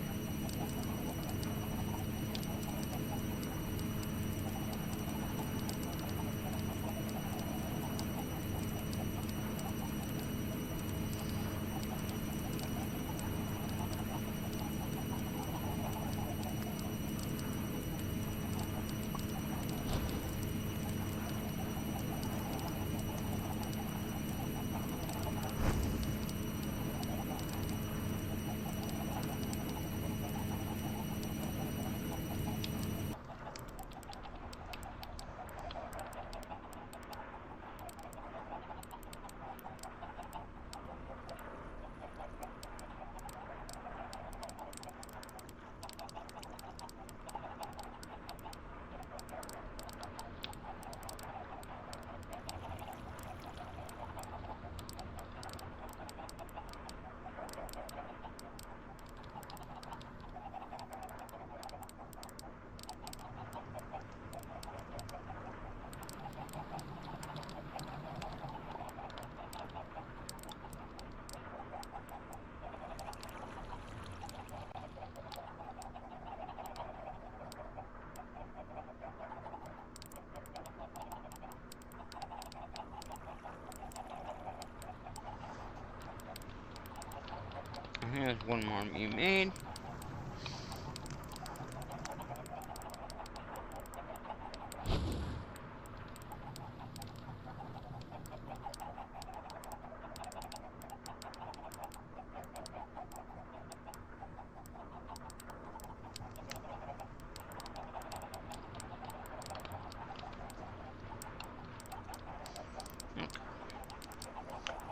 Speaker 1: I think there's one more being made.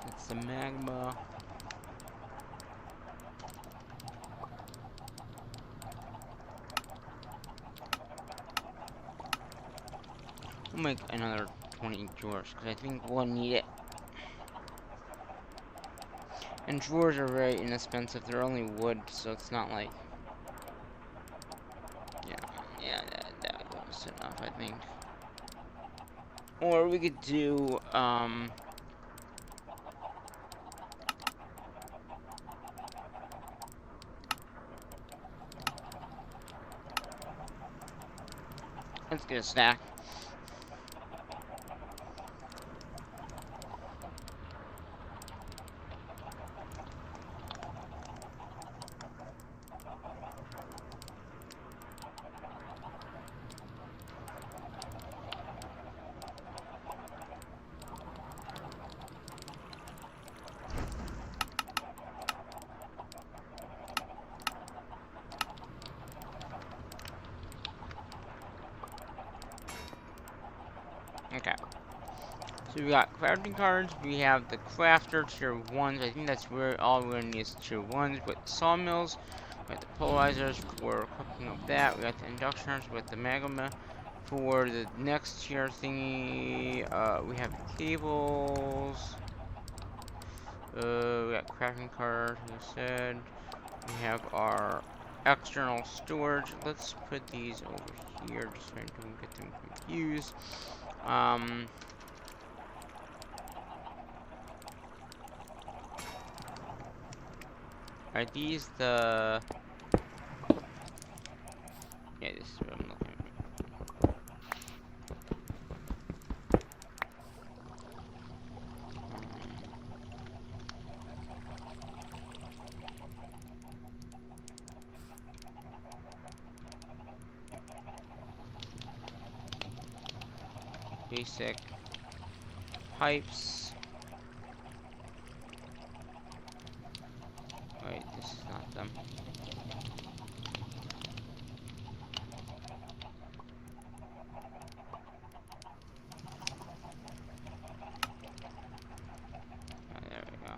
Speaker 1: That's the magma. We'll make another 20 drawers, because I think we'll need it. And drawers are very inexpensive. They're only wood, so it's not like... Yeah, that was enough, I think. Or we could do, let's get a snack. Okay. So we got crafting cards, we have the crafter tier 1s, I think that's where all we're gonna need is tier 1s with sawmills, we got the polarizers for cooking up that, we got the inductors with the magma. For the next tier thingy, we have the cables, we got crafting cards, like I said, we have our external storage. Let's put these over here just so I don't get them confused. Are these the... Yeah, this is what I'm looking at. Basic pipes. Wait, this is not them. Oh, there we go.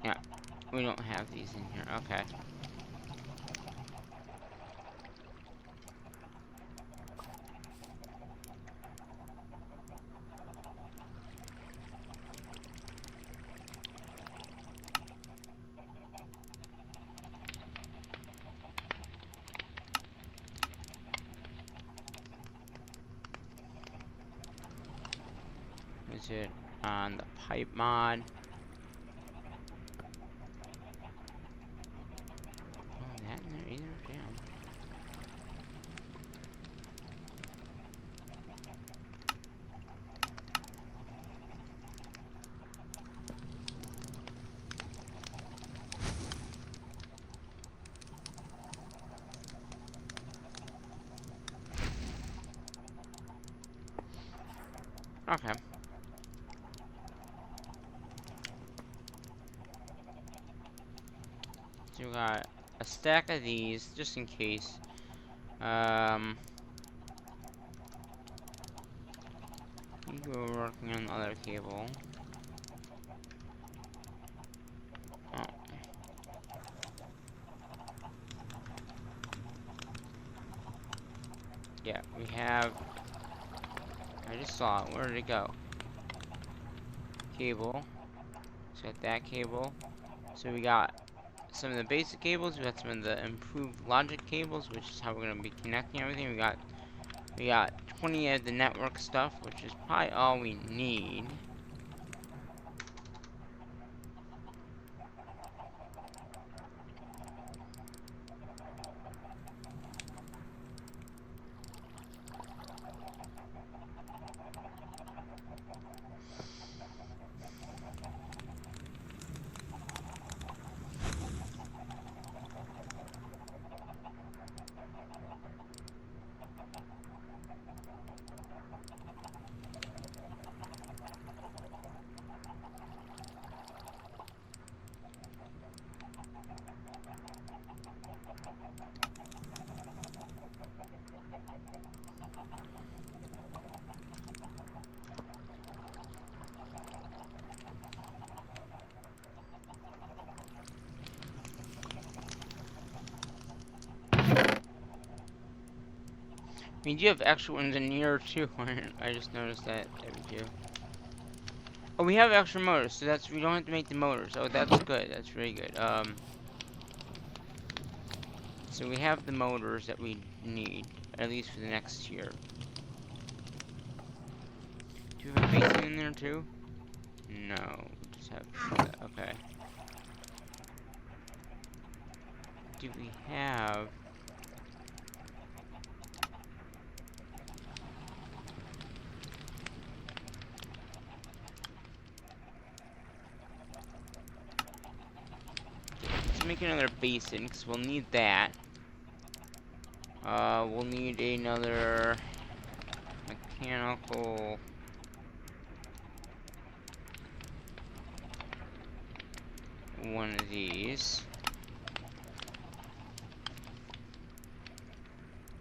Speaker 1: Yeah, we don't have these in here. Okay. Is it on the pipe mod? Oh, that in there either? Damn. Okay. So we got a stack of these, just in case. You were working on the other cable. Oh. Yeah, we have... I just saw it. Where did it go? Cable. So got that cable. So we got some of the basic cables. We got some of the improved logic cables, which is how we're gonna be connecting everything. We got 20 of the network stuff, which is probably all we need. We do have extra ones in here too. I just noticed that we do. Oh, we have extra motors, so we don't have to make the motors. Oh, that's good. That's really good. So we have the motors that we need, at least for the next tier. Do you have a basin in there too? No, we just have that. Okay. Do we have... Let's make another basin, because we'll need that. We'll need another mechanical... one of these.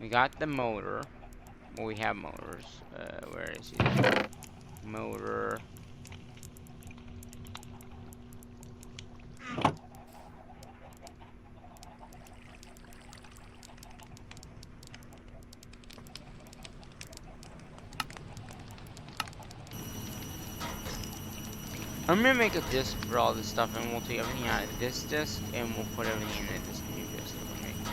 Speaker 1: We got the motor. Well, we have motors. Where is it? Motor. I'm gonna make a disk for all this stuff, and we'll take everything out of this disk, and we'll put everything in this new disk that we're making.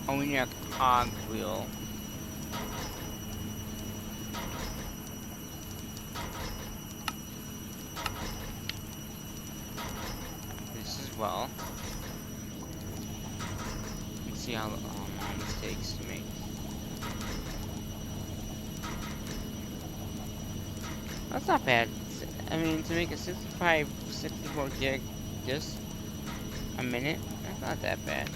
Speaker 1: Oh, we need a cog wheel. This as well. Let's see how long this takes to make. That's not bad. I mean, to make a 64 gig disk a minute, that's not that bad.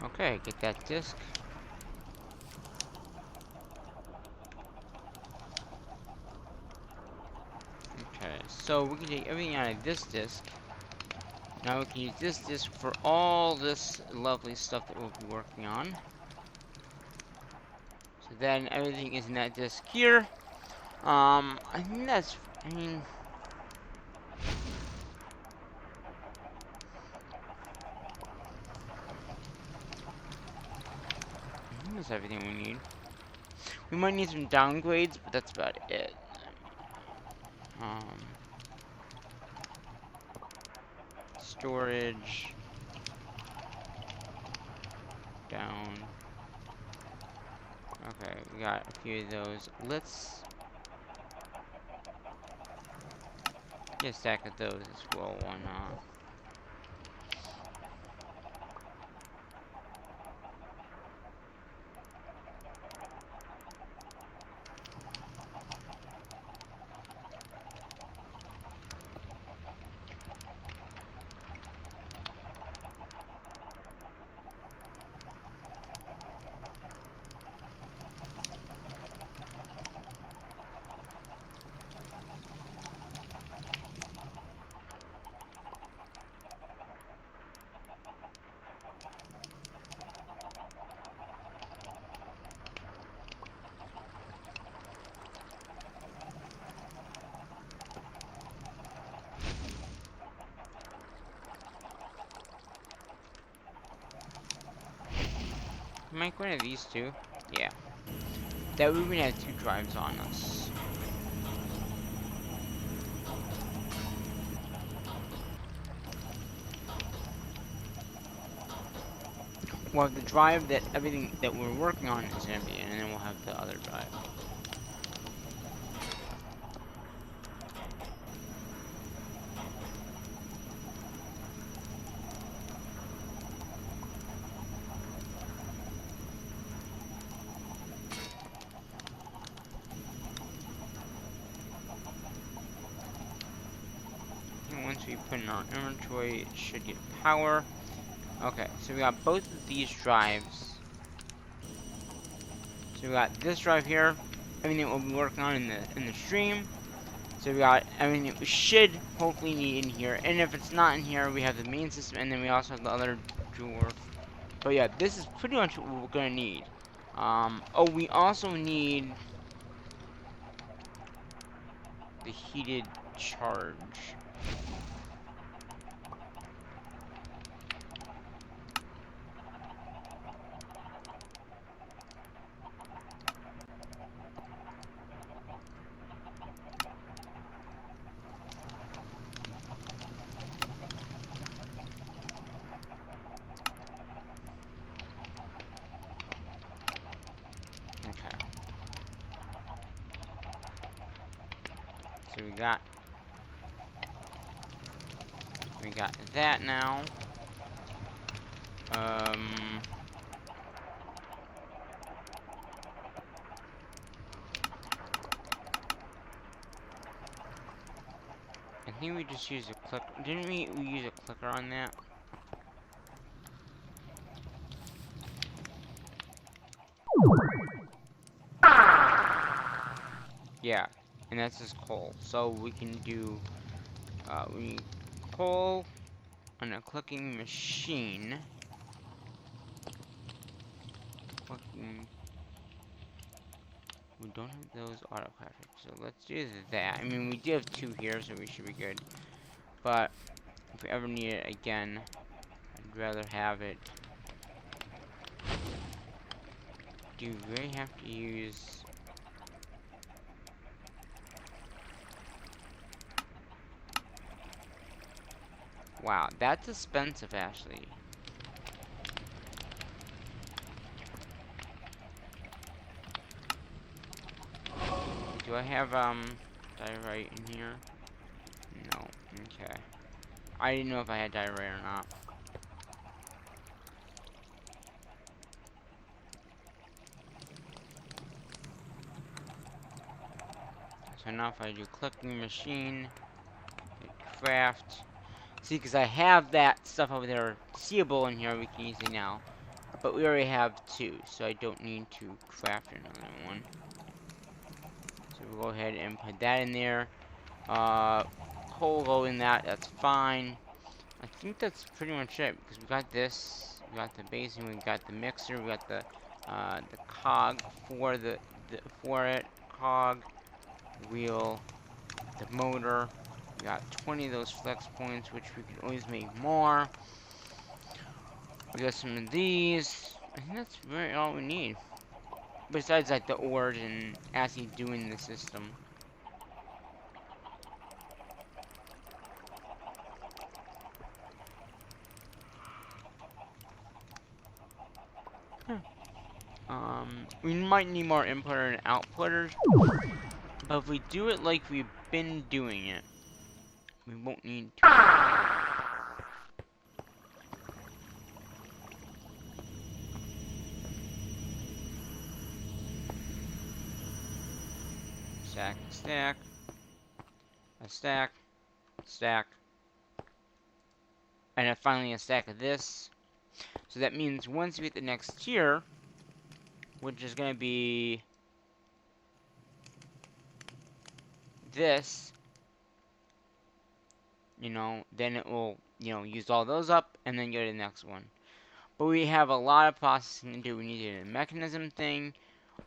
Speaker 1: Okay, get that disk. Okay, so we can take everything out of this disk. Now we can use this disk for all this lovely stuff that we'll be working on. So then everything is in that disk here. I think that's, I mean... I think that's everything we need. We might need some downgrades, but that's about it. Storage. Down. Okay, we got a few of those. Let's get a stack of those as well, why not? Make one of these two. Yeah. That way we can have 2 drives on us. Well, the drive that everything that we're working on is gonna be in, and then we'll have the other drive. And once we put in our inventory, it should get power. Okay, so we got both of these drives. So we got this drive here, everything we'll be working on in the stream. So we got everything we should hopefully need in here. And if it's not in here, we have the main system, and then we also have the other drawer. But yeah, this is pretty much what we're gonna need. Oh, we also need the heated charge. Okay. So we got that now. I think we just used a click. Didn't we use a clicker on that? Yeah, and that's just coal. So we can do, we need coal on a clicking machine. Clicking. We don't have those autocrafters, so let's do that. I mean, we do have 2 here, so we should be good. But if we ever need it again, I'd rather have it. Do you really have to use? Wow, that's expensive, Ashley. Do I have, diorite in here? No. Okay. I didn't know if I had diorite or not. So now if I do clicking machine, craft. See, because I have that stuff over there seeable in here, we can easily now. But we already have 2, so I don't need to craft another one. So we'll go ahead and put that in there. Coal go in that, that's fine. I think that's pretty much it, because we got this, we got the basin, we got the mixer, we got the cog for for it, cog, wheel, the motor. We got 20 of those flex points, which we could always make more. We got some of these. I think that's really all we need. Besides, like, the ores and actually doing the system. We might need more inputter and outputters. But if we do it like we've been doing it, we won't need to. Stack, stack, a stack, stack, and then finally a stack of this. So that means once we hit the next tier, which is going to be this, you know, then it will, you know, use all those up and then go to the next one. But we have a lot of processing to do. We need a mechanism thing.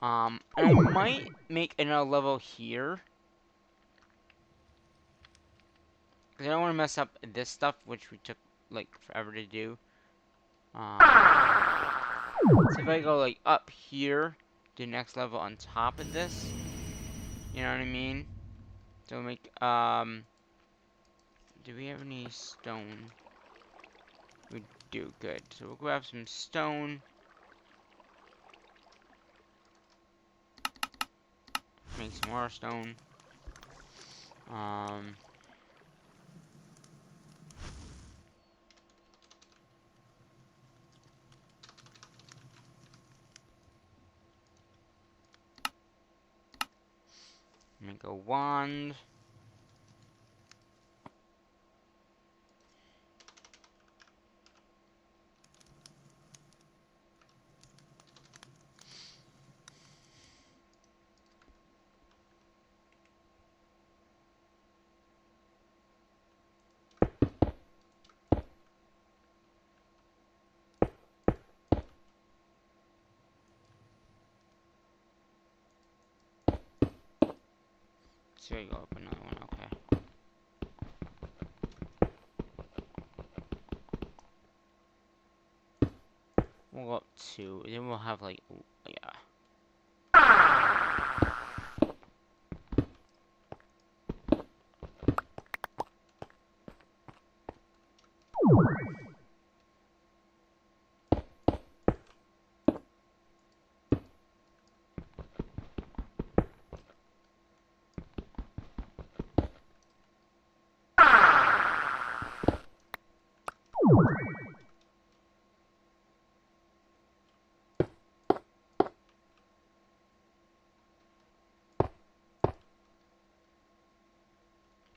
Speaker 1: And I might make another level here. Because I don't want to mess up this stuff, which we took, like, forever to do. So if I go, like, up here, to the next level on top of this, you know what I mean? So make, do we have any stone? We do. Good. So we'll grab some stone. Make some more stone. Make a wand. So you go up another one, okay. We'll go up 2, then we'll have like, yeah.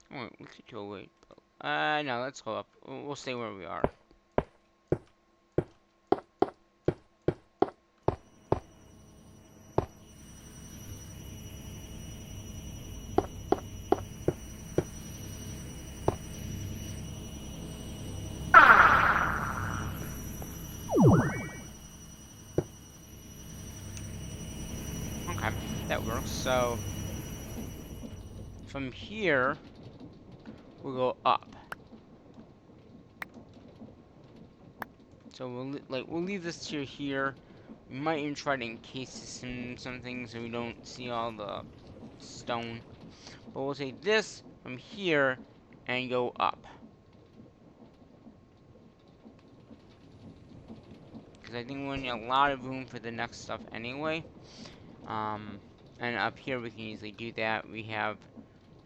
Speaker 1: Wait, we could go wait. No, let's go up. We'll stay where we are. Okay, that works. So from here, we'll go up. So we'll leave this tier here. We might even try to encase this in something so we don't see all the stone. But we'll take this from here and go up. Because I think we'll need a lot of room for the next stuff anyway. And up here we can easily do that. We have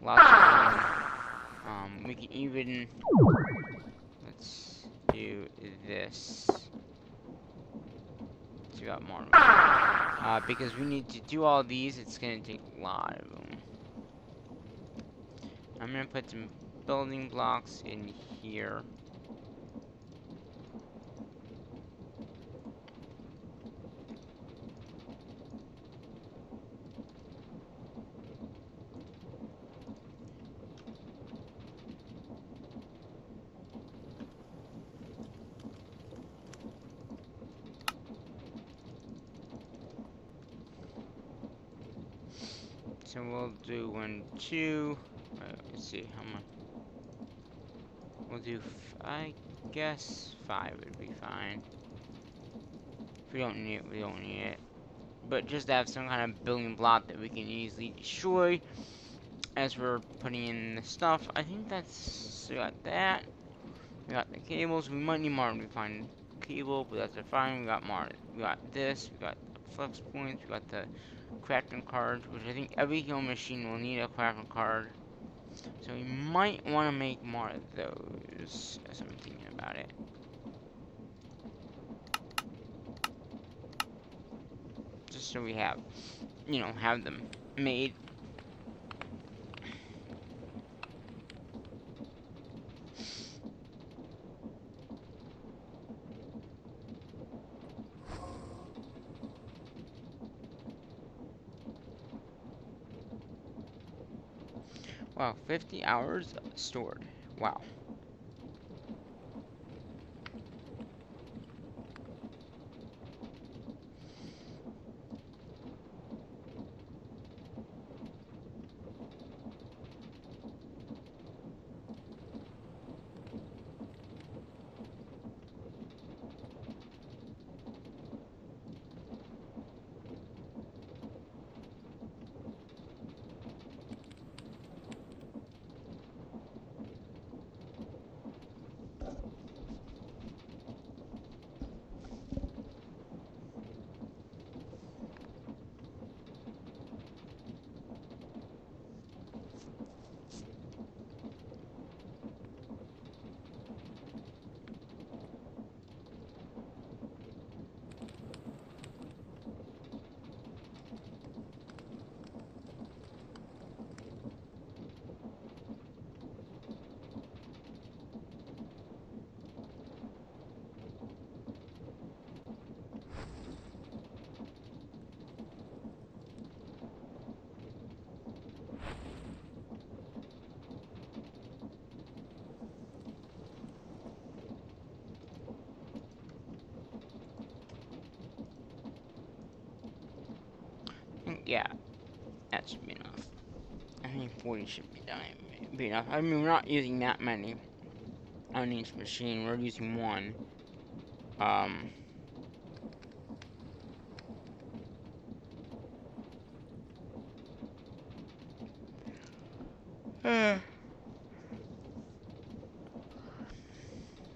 Speaker 1: lots of room. We can even... Let's do this. So we got more room. Because we need to do all these, it's going to take a lot of room. I'm going to put some building blocks in here. So we'll do 1, 2. Let's see how much. We'll do, I guess 5 would be fine. If we don't need it, we don't need it. But just to have some kind of building block that we can easily destroy as we're putting in the stuff. I think that's, we got that. We got the cables. We might need more to find cable, but that's fine. We got more. We got this. We got the flex points. We got the crafting card, which I think every heal machine will need a crafting card. So we might want to make more of those as I'm thinking about it. Just so we have, you know, have them made. Wow, 50 hours stored. Wow. yeah, that should be enough. I think 40 should be enough. I mean, we're not using that many on each machine. We're using one.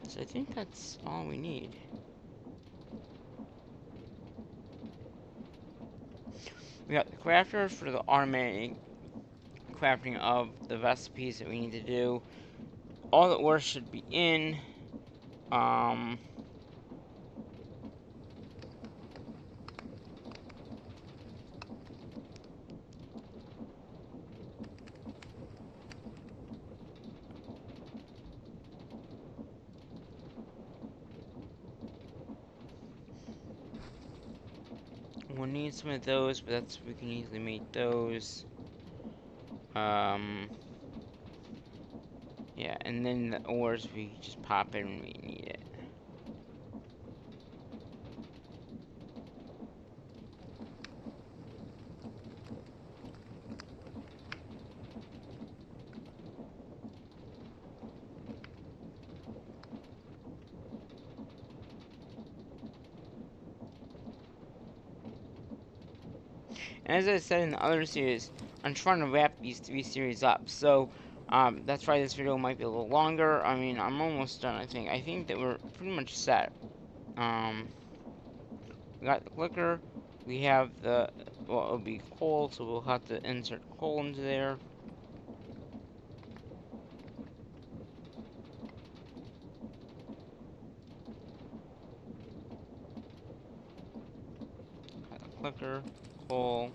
Speaker 1: So I think that's all we need. We got the crafters for the automatic crafting of the recipes that we need to do. All the ore should be in. We'll need some of those, but we can easily make those. Yeah, and then the ores we just pop in when we need it. And as I said in the other series, I'm trying to wrap these 3 series up. So, that's why this video might be a little longer. I mean, I'm almost done, I think. I think that we're pretty much set. We got the clicker. We have the, well, it'll be coal, so we'll have to insert coal into there. Got the clicker, coal.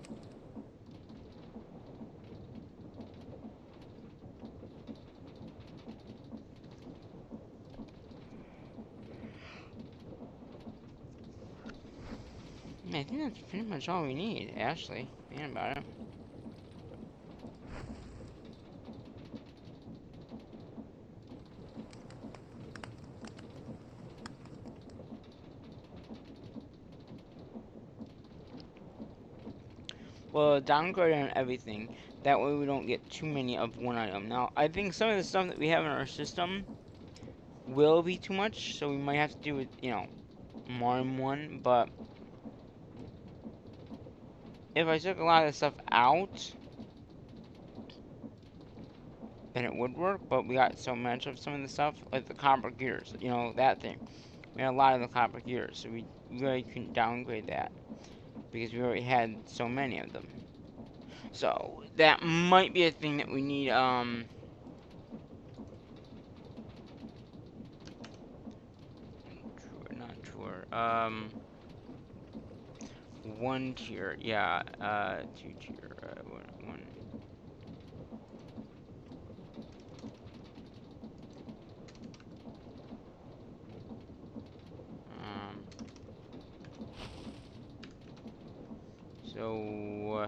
Speaker 1: I think that's pretty much all we need, actually. Man about it. Well, downgrade on everything. That way we don't get too many of one item. Now, I think some of the stuff that we have in our system will be too much, so we might have to do it, you know, more than one, but if I took a lot of the stuff out, then it would work, but we got so much of some of the stuff, like the copper gears, you know, that thing. We had a lot of the copper gears, so we really couldn't downgrade that, because we already had so many of them. So, that might be a thing that we need, not sure, 1 tier, yeah, 2 tier, one. So,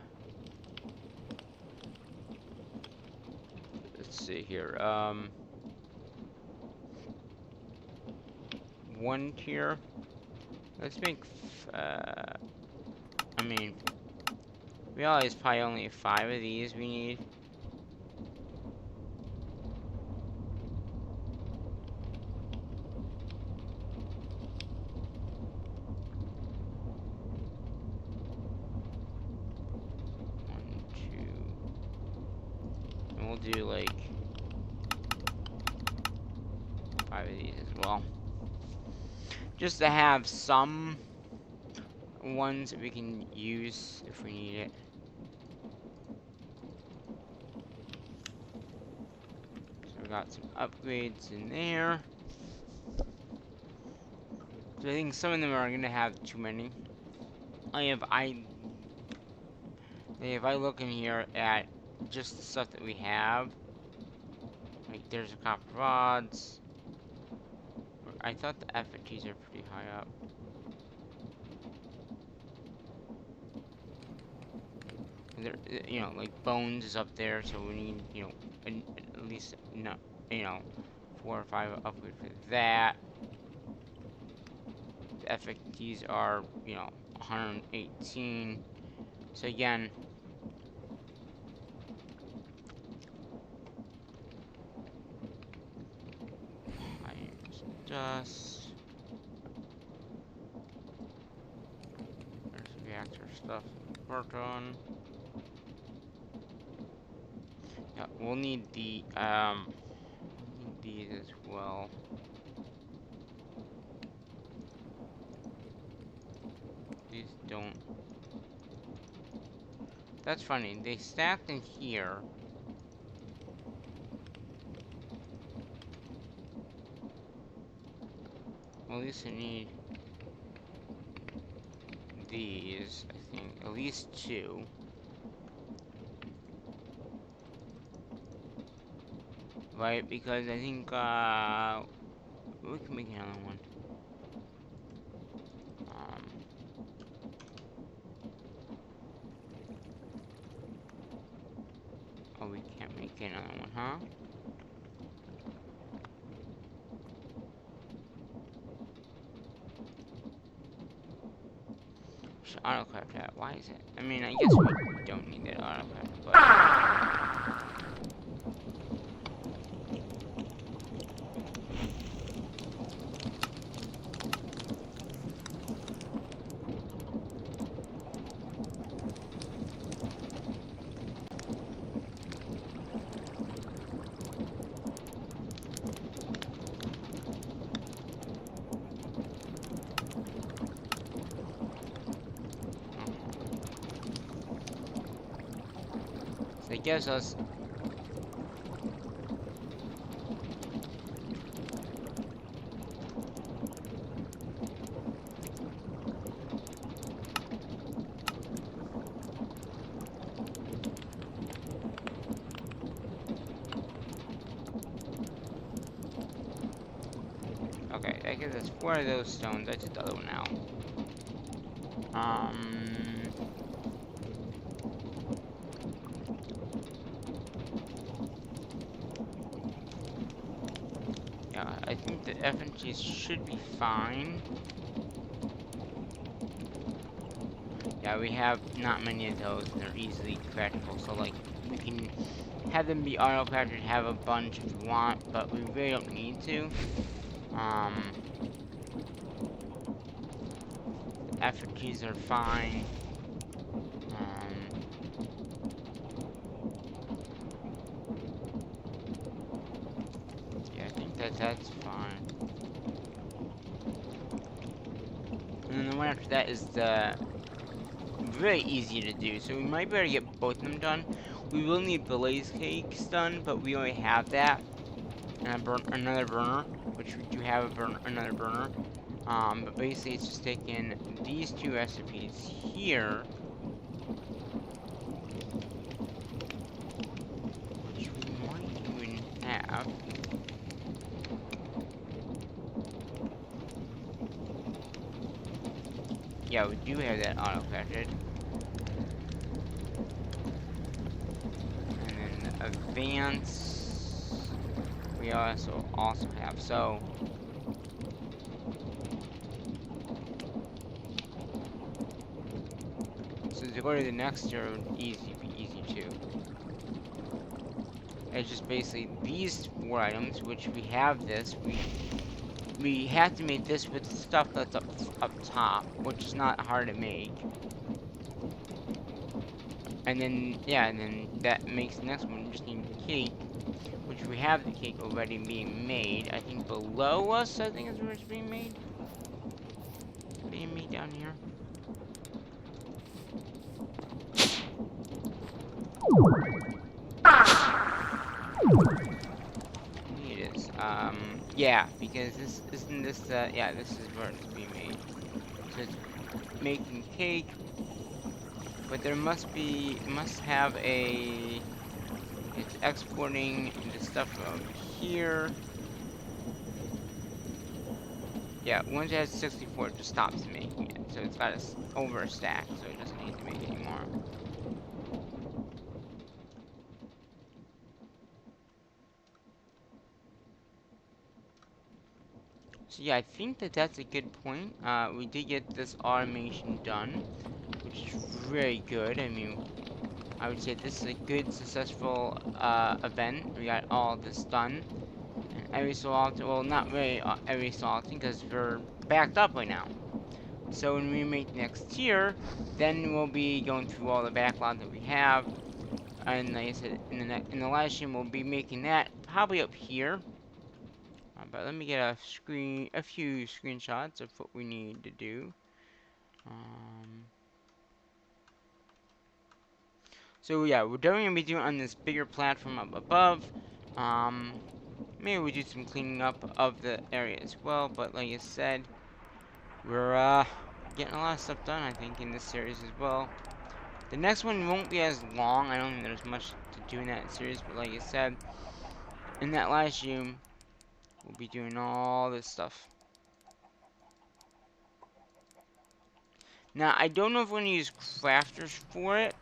Speaker 1: let's see here, 1 tier, let's make, I mean, realize probably only 5 of these we need. One, two, and we'll do like 5 of these as well. Just to have some ones that we can use if we need it. So we got some upgrades in there. So I think some of them are gonna have too many. If I look in here at just the stuff that we have, like there's a copper rods. I thought the FFTs are pretty high up. There, you know, like bones is up there, so we need, you know, at least, no, you know, 4 or 5 upgrade for that. The FFTs are, you know, 118. So again, just there's reactor stuff worked on. Yeah, we'll need these as well. These don't. That's funny. They stacked in here. Well, at least I need these. I think at least 2. Right, because I think we can make another one. Oh, we can't make another one, huh? Should autocraft that. Why is it? I mean, I guess we don't need that autocraft, but so it gives us. Okay, that gives us 4 of those stones. I took the other one out. Yeah, I think the FNGs should be fine. Yeah, we have not many of those, and they're easily craftable. So, like, we can have them be auto-crafted, have a bunch if we want, but we really don't need to. FNGs are fine. Yeah, I think that's fine. And then the one after that is the very easy to do, so we might be able to get both of them done. We will need blaze cakes done, but we already have that. And another burner, which we do have another burner. But basically it's just taking these 2 recipes here, which we might even have. Yeah, we do have that auto-crafted. And then the advance, we also have. So to go to the next tier would be easy too. It's just basically these 4 items, which we have this. We have to make this with stuff that's up top, which is not hard to make. And then, yeah, and then that makes the next one. We just need the cake, which we have the cake already being made. I think below us, I think is where it's being made. Being made down here. It is. Yeah, because yeah, this is where it's being made. So it's making cake, but there must have a, it's exporting the stuff from here. Yeah, once it has 64, it just stops making it. So it's got over a stack, so it doesn't need to make anymore. So yeah, I think that's a good point. We did get this automation done, which is very good. I mean, I would say this is a good, successful event. We got all this done. And every so often, well, not really every so often, because we're backed up right now. So when we make next tier, then we'll be going through all the backlog that we have. And like I said, in the live stream, we'll be making that probably up here. But let me get a few screenshots of what we need to do. So yeah, we're definitely gonna be doing on this bigger platform up above. Maybe we do some cleaning up of the area as well. But like I said, we're getting a lot of stuff done, I think, in this series as well. The next one won't be as long. I don't think there's much to do in that series, but like I said, in that live stream, we'll be doing all this stuff. Now, I don't know if we're going to use crafters for it.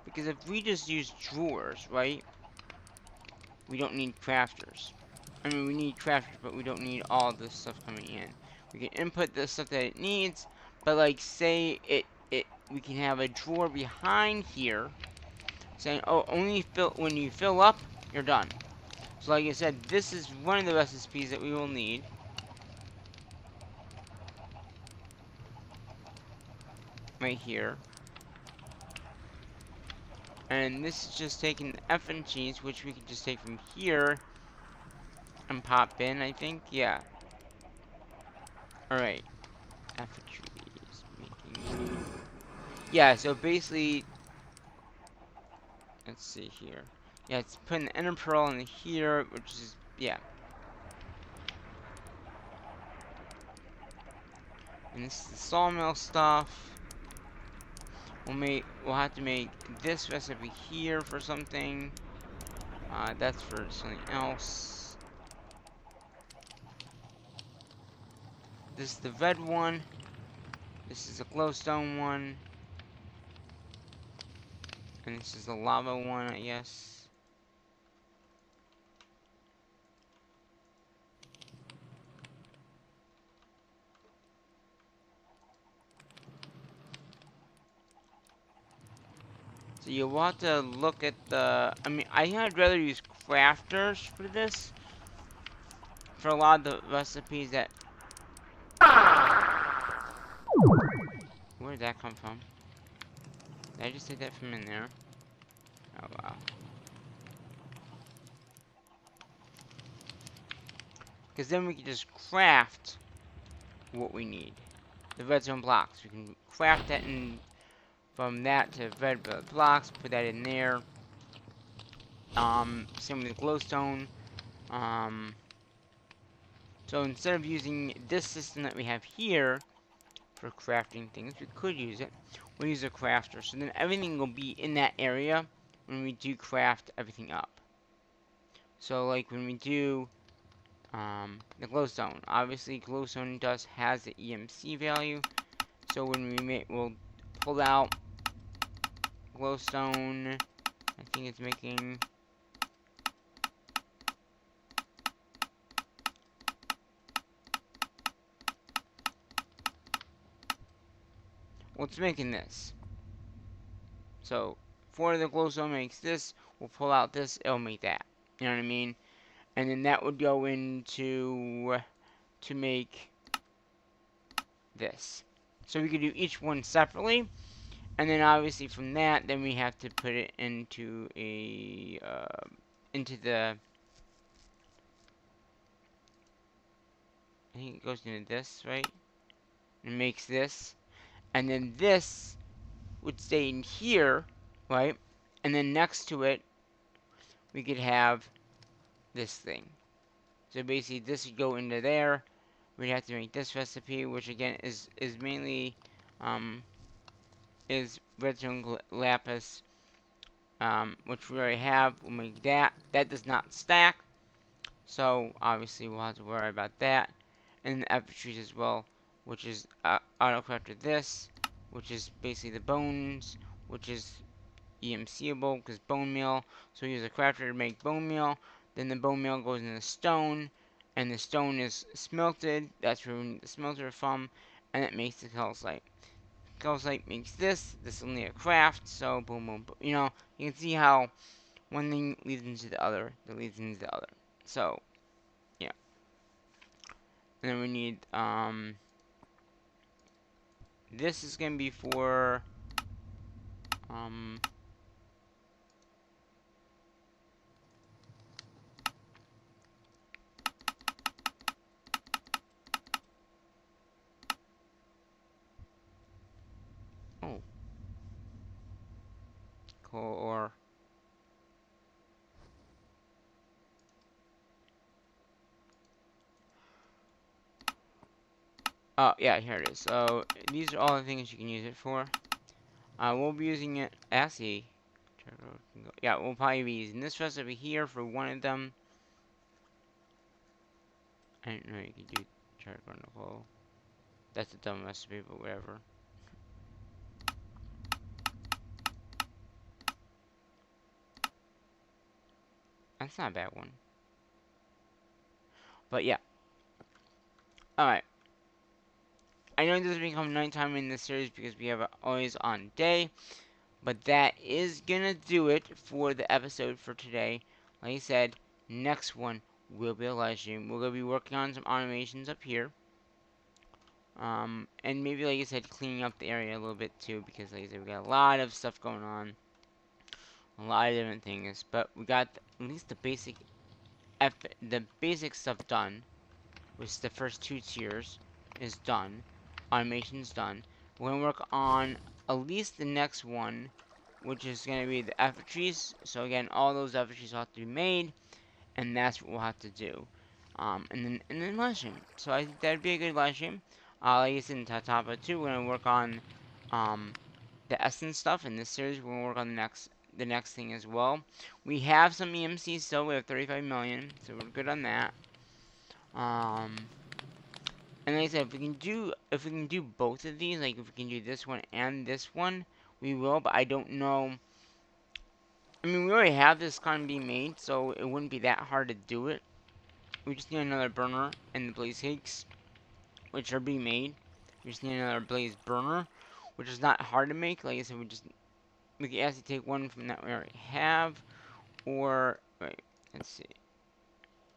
Speaker 1: Because if we just use drawers, right? We don't need crafters. I mean, we need crafters, but we don't need all this stuff coming in. We can input the stuff that it needs, but like, say we can have a drawer behind here saying, oh, only fill when you fill up, you're done. So like I said, this is one of the recipes that we will need. Right here. And this is just taking the effigies, which we can just take from here and pop in, I think. Yeah. Alright. Effigies. Making. Yeah, so basically. Let's see here. Yeah, it's putting the ender pearl in here, which is. Yeah. And this is the sawmill stuff. We'll have to make this recipe here for something. That's for something else. This is the red one. This is the glowstone one. And this is the lava one, I guess. So you'll have to look at the... I mean, I'd rather use crafters for this. For a lot of the recipes that... Where did that come from? Did I just take that from in there? Oh, wow. Because then we can just craft what we need. The redstone blocks. We can craft that in... From that to red blocks, put that in there. Same with the glowstone. So instead of using this system that we have here for crafting things, we could use it. We'll use a crafter. So then everything will be in that area when we do craft everything up. So like when we do the glowstone, obviously glowstone has the EMC value. So when we'll pull out glowstone, I think it's making... Well, it's making this. So, for the glowstone makes this, we'll pull out this, it'll make that. You know what I mean? And then that would go into to make this. So we could do each one separately, and then obviously from that, then we have to put it into a into the. I think it goes into this, right? And makes this, and then this would stay in here, right? And then next to it, we could have this thing. So basically, this would go into there. We'd have to make this recipe, which again is mainly is redstone lapis, which we already have. We'll make that. That does not stack, so obviously we'll have to worry about that. And the effigies as well, which is autocrafted this, which is basically the bones, which is EMCable because bone meal. So we use a crafter to make bone meal. Then the bone meal goes in the stone, and the stone is smelted. That's where we need the smelter from, and it makes the calcite. Calcite makes this. This is only a craft, so boom, boom, boom. You know, you can see how one thing leads into the other, that leads into the other. So, yeah. And then we need, this is gonna be for, oh, core. Oh, yeah, here it is. So, these are all the things you can use it for. We'll be using it, actually, yeah, we'll probably be using this recipe here for one of them. I didn't know you could do charcoal Nicole. That's a dumb recipe, but whatever. That's not a bad one. But yeah. Alright. I know this has become nighttime in this series because we have an always on day. But that is gonna do it for the episode for today. Like I said, next one will be a live stream. We're gonna be working on some automations up here. And maybe, like I said, cleaning up the area a little bit too, because like I said, we got a lot of stuff going on. A lot of different things. But we got at least the basic stuff done, which is the first 2 tiers is done. Automation's done. We're gonna work on at least the next one, which is gonna be the effigies. So again, all those effigies have to be made, and that's what we'll have to do. And then live stream. So I think that'd be a good live stream. Like I said in Tatapa 2, we're gonna work on the essence stuff in this series. We're gonna work on the next thing as well. We have some EMC still. We have 35 million, so we're good on that. And like I said, if we can do both of these, like if we can do this one and this one, we will. But I don't know. I mean, we already have this kind of being made, so it wouldn't be that hard to do it. We just need another burner and the blaze cakes, which are being made. We just need another blaze burner, which is not hard to make. Like I said, we can actually take one from that we already have, or wait, let's see,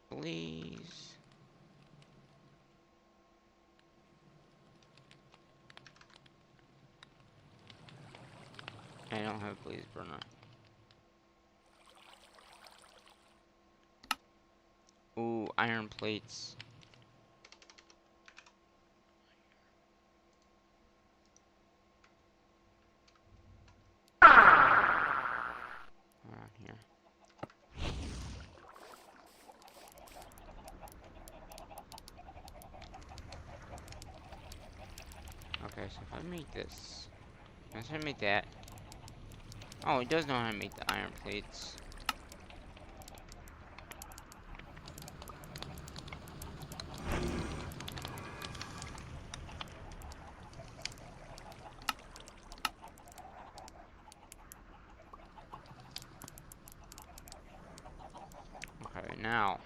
Speaker 1: blaze. I don't have a blaze burner. Ooh, iron plates. Around here. Okay, so if I make this, let's try to make that. Oh, it does know how to make the iron plates. Okay, now.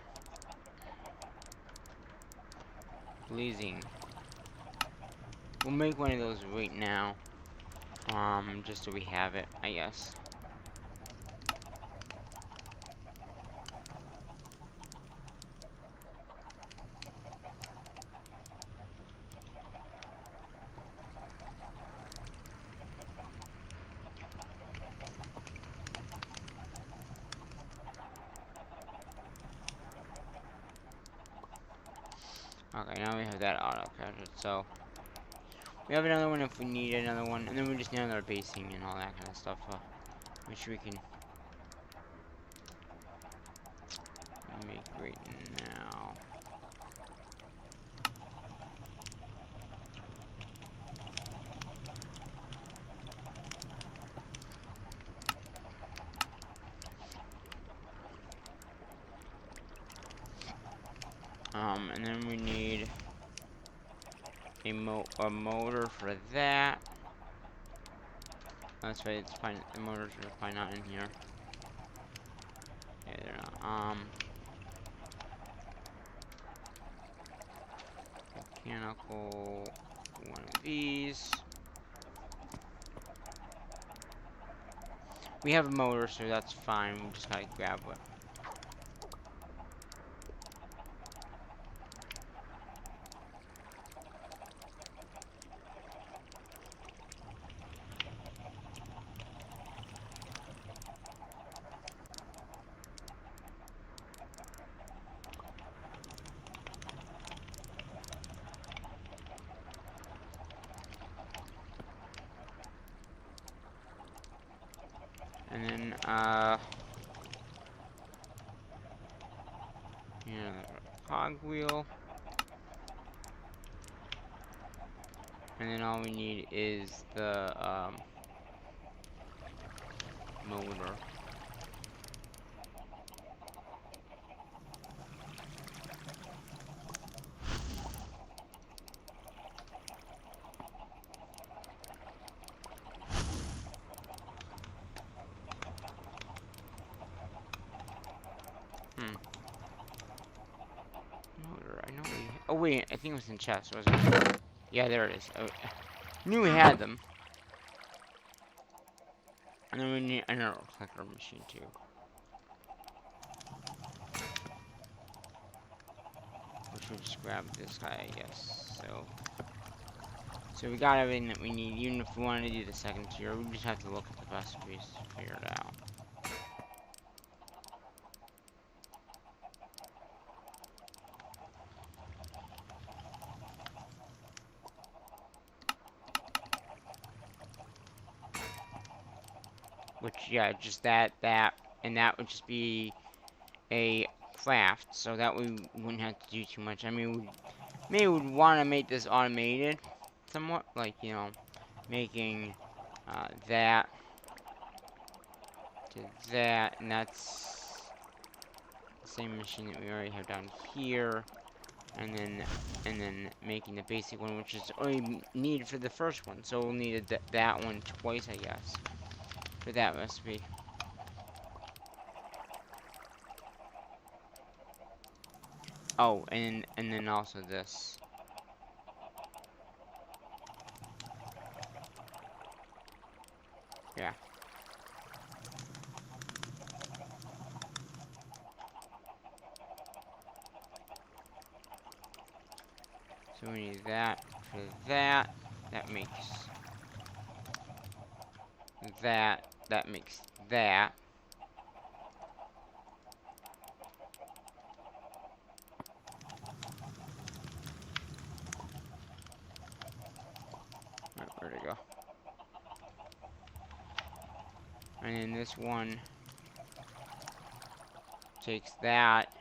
Speaker 1: Blazing. We'll make one of those right now. Just so we have it, I guess. Okay, now we have that auto captured, so we have another one if we need another one, and then we just need another basing and all that kind of stuff, which we can make right now. And then we need a motor for that. That's right, it's fine. The motors are probably not in here. Yeah, they're not. Mechanical, one of these. We have a motor, so that's fine. We just gotta grab it. And then, cogwheel. And then all we need is the, motor. Motor, I know we... Oh wait, I think it was in chest, wasn't it? Yeah, there it is. Oh, knew we had them. And then we need another clicker machine too. Which we'll just grab this guy, I guess. So we got everything that we need. Even if we wanted to do the second tier, we just have to look at the recipes to figure it out. Which, yeah, just that, and that would just be a craft, so that we wouldn't have to do too much. I mean, we maybe would want to make this automated somewhat, like, you know, making that to that, and that's the same machine that we already have down here, and then making the basic one, which is only needed for the first one, so we'll need that one twice, I guess, for that recipe. Oh, and then also this. Yeah. So we need that for that. That makes that. That makes that. Right, where'd it go? And then this one takes that.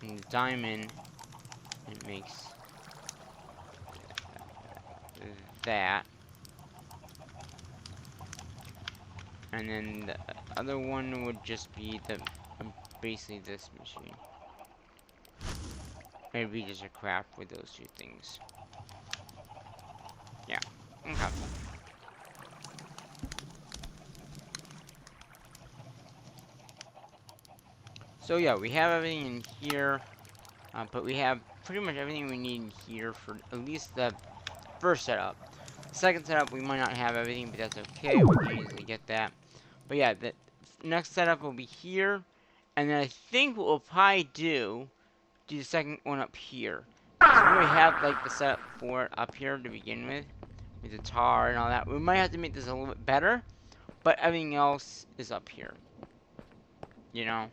Speaker 1: And the diamond, it makes that. And then the other one would just be the basically this machine. It'd be just a craft with those two things. Yeah. Okay. So yeah, we have everything in here, but we have pretty much everything we need in here for at least the first setup. Second setup, we might not have everything, but that's okay. We can easily get that. But yeah, the next setup will be here, and then I think what we'll probably do the second one up here. Because we already have like the setup for it up here to begin with the tar and all that. We might have to make this a little bit better, but everything else is up here. You know?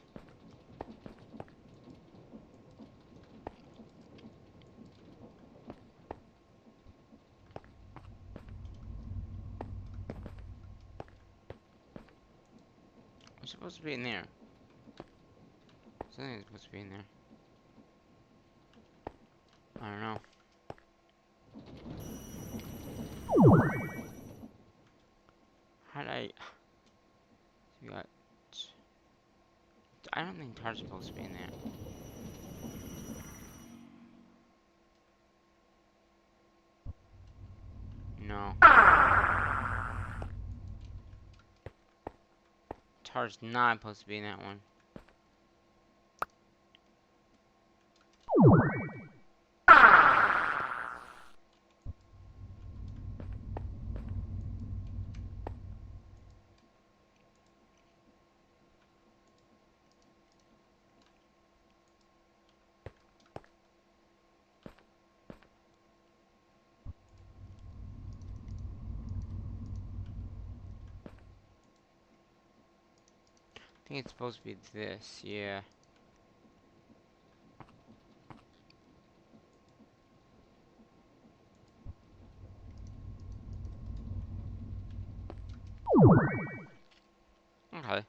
Speaker 1: It's supposed to be in there. Something's supposed to be in there. I don't know. How'd I... We got... I don't think tar's supposed to be in there. No. Tar's not supposed to be in that one. think it's supposed to be this, yeah. Okay.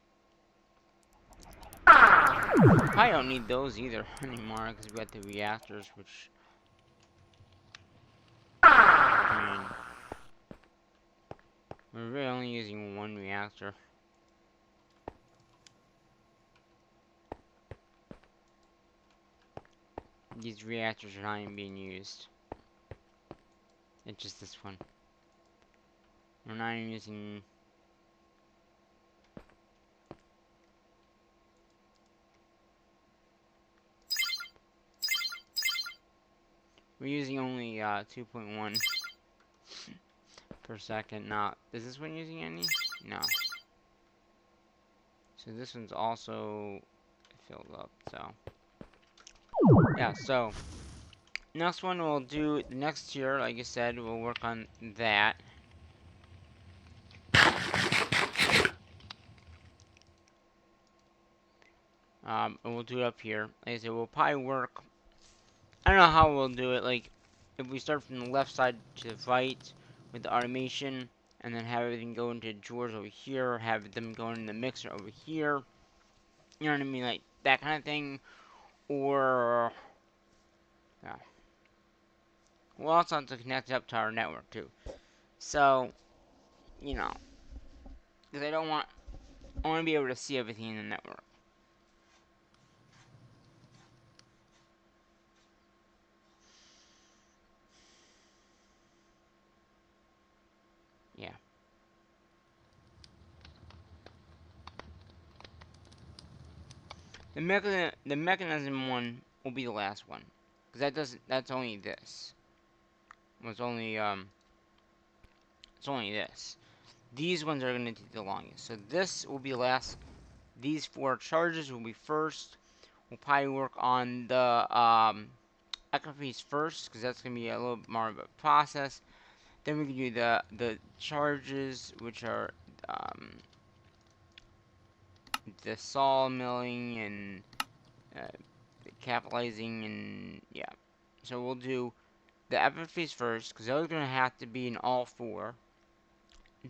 Speaker 1: I don't need those either anymore because we got the reactors, which, I mean, we're really only using one reactor. These reactors are not even being used. It's just this one. We're not even using... We're using only 2.1 per second. Not... Is this one using any? No. So this one's also filled up, so... Yeah, so... Next one we'll do... The next tier, like I said, we'll work on that. And we'll do it up here. Like I said, we'll probably work... I don't know how we'll do it, like... If we start from the left side to the right with the automation, and then have everything go into drawers over here, or have them go in the mixer over here. You know what I mean? Like, that kind of thing. Or... Yeah. We'll also have to connect it up to our network, too. So, you know. Because I don't want... I want to be able to see everything in the network. Yeah. The mechanism one will be the last one. Because that doesn't... That's only this. It's only this. These ones are going to take the longest. So this will be last. These 4 charges will be first. We'll probably work on the ecophees first, because that's going to be a little more of a process. Then we can do the charges, which are the sawmilling and capitalizing, and yeah. So we'll do the epiphyes first, because those are going to have to be in all 4.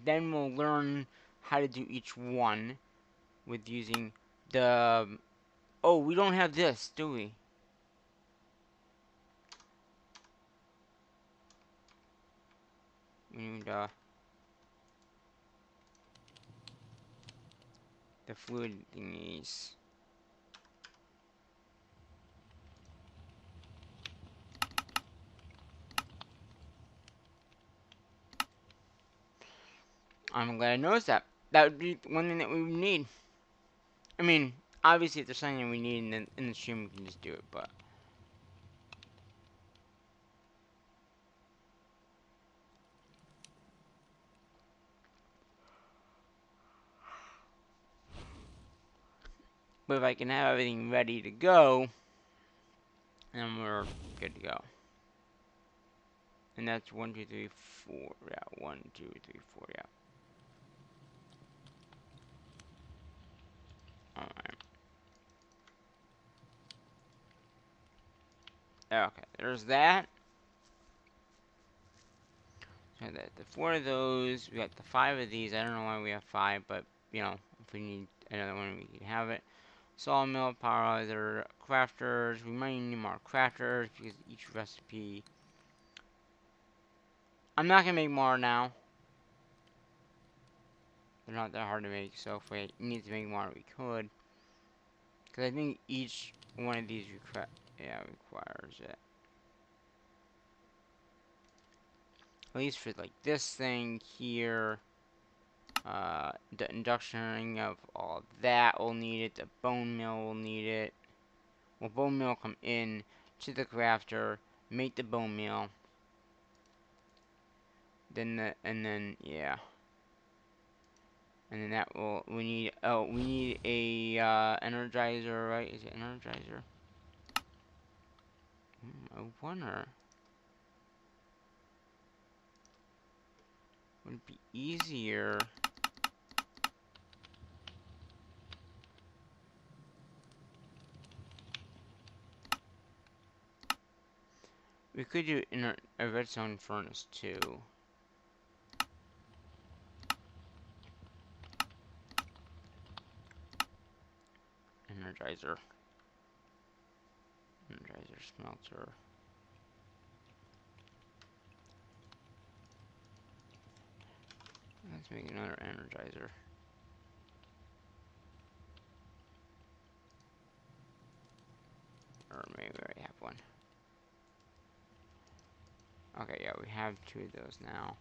Speaker 1: Then we'll learn how to do each one with using the... Oh, we don't have this, do we? We need the fluid thingies. I'm glad I noticed that. That would be one thing that we would need. I mean, obviously, if there's something we need in the stream, we can just do it, but... But if I can have everything ready to go, then we're good to go. And that's 1, 2, 3, 4. Yeah, 1, 2, 3, 4, yeah. Alright. Okay, there's that. So the 4 of those, we got the 5 of these. I don't know why we have 5, but, you know, if we need another one, we can have it. Sawmill, pyrolyzer, crafters. We might need more crafters, because each recipe... I'm not gonna make more now. They're not that hard to make, so if we need to make more, we could. Because I think each one of these requires it. At least for like this thing here. The inductioning of all that will need it. The bone mill will need it. Well, bone mill will come in to the crafter, make the bone meal. Then yeah. And then that will, we need a energizer, right? Is it energizer? I wonder. Would it be easier We could do in a redstone furnace too. Energizer. Energizer smelter. Let's make another energizer. Or maybe we already have one. Okay, yeah, we have 2 of those now.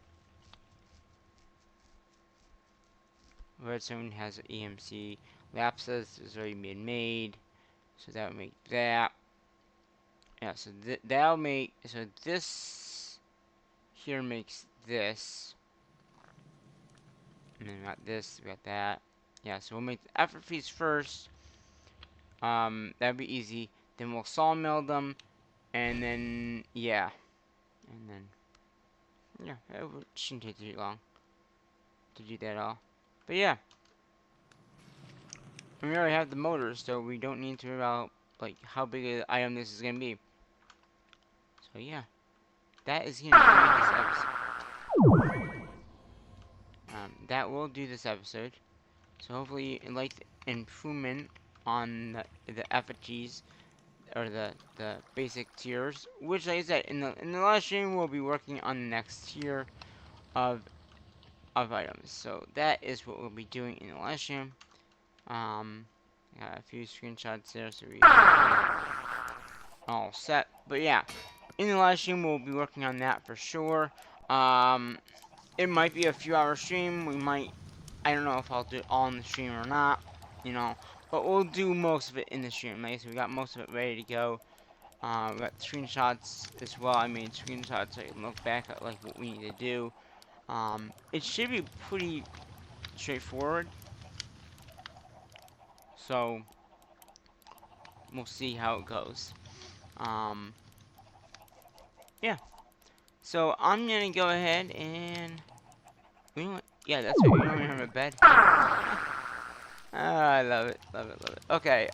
Speaker 1: Redstone has an EMC. Lapis has already been made. So that would make that. Yeah, so that'll make, so this here makes this. And then we got this, we got that. Yeah, so we'll make the effort fees first. That'd be easy. Then we'll sawmill them. And then, yeah. And then, yeah, it shouldn't take too long to do that all. But yeah. And we already have the motors, so we don't need to worry about, like, how big an item this is gonna be. So yeah. That is gonna do this episode. That will do this episode. So hopefully you like the improvement on the FFGs or the basic tiers, which, like I said, in the live stream we'll be working on the next tier of items. So that is what we'll be doing in the live stream. Got a few screenshots there, so we all set. But yeah, in the live stream we'll be working on that for sure. It might be a few-hour stream. We might, I don't know if I'll do it all in the stream or not, you know. But we'll do most of it in the stream. Like I said, we got most of it ready to go. We got screenshots as well. I made screenshots so I can look back at like what we need to do. It should be pretty straightforward. So we'll see how it goes. Yeah. So I'm gonna go ahead and yeah, that's right. We don't even have a bed. I love it, love it, love it. Okay,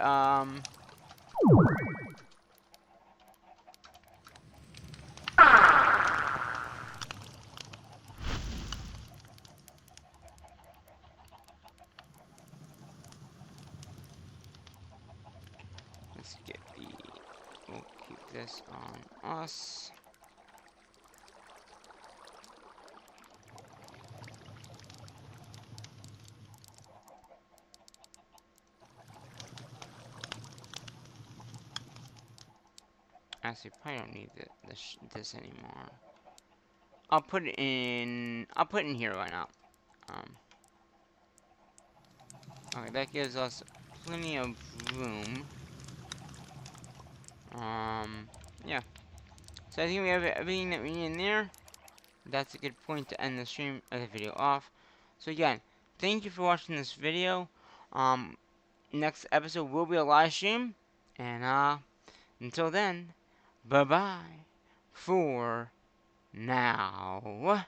Speaker 1: let's get the, we'll keep this on us. Actually, probably don't need this anymore. I'll put it in here right now. Okay, that gives us plenty of room. Yeah. So I think we have everything that we need in there. That's a good point to end the stream or the video off. So again, thank you for watching this video. Next episode will be a live stream. And until then, bye bye for now.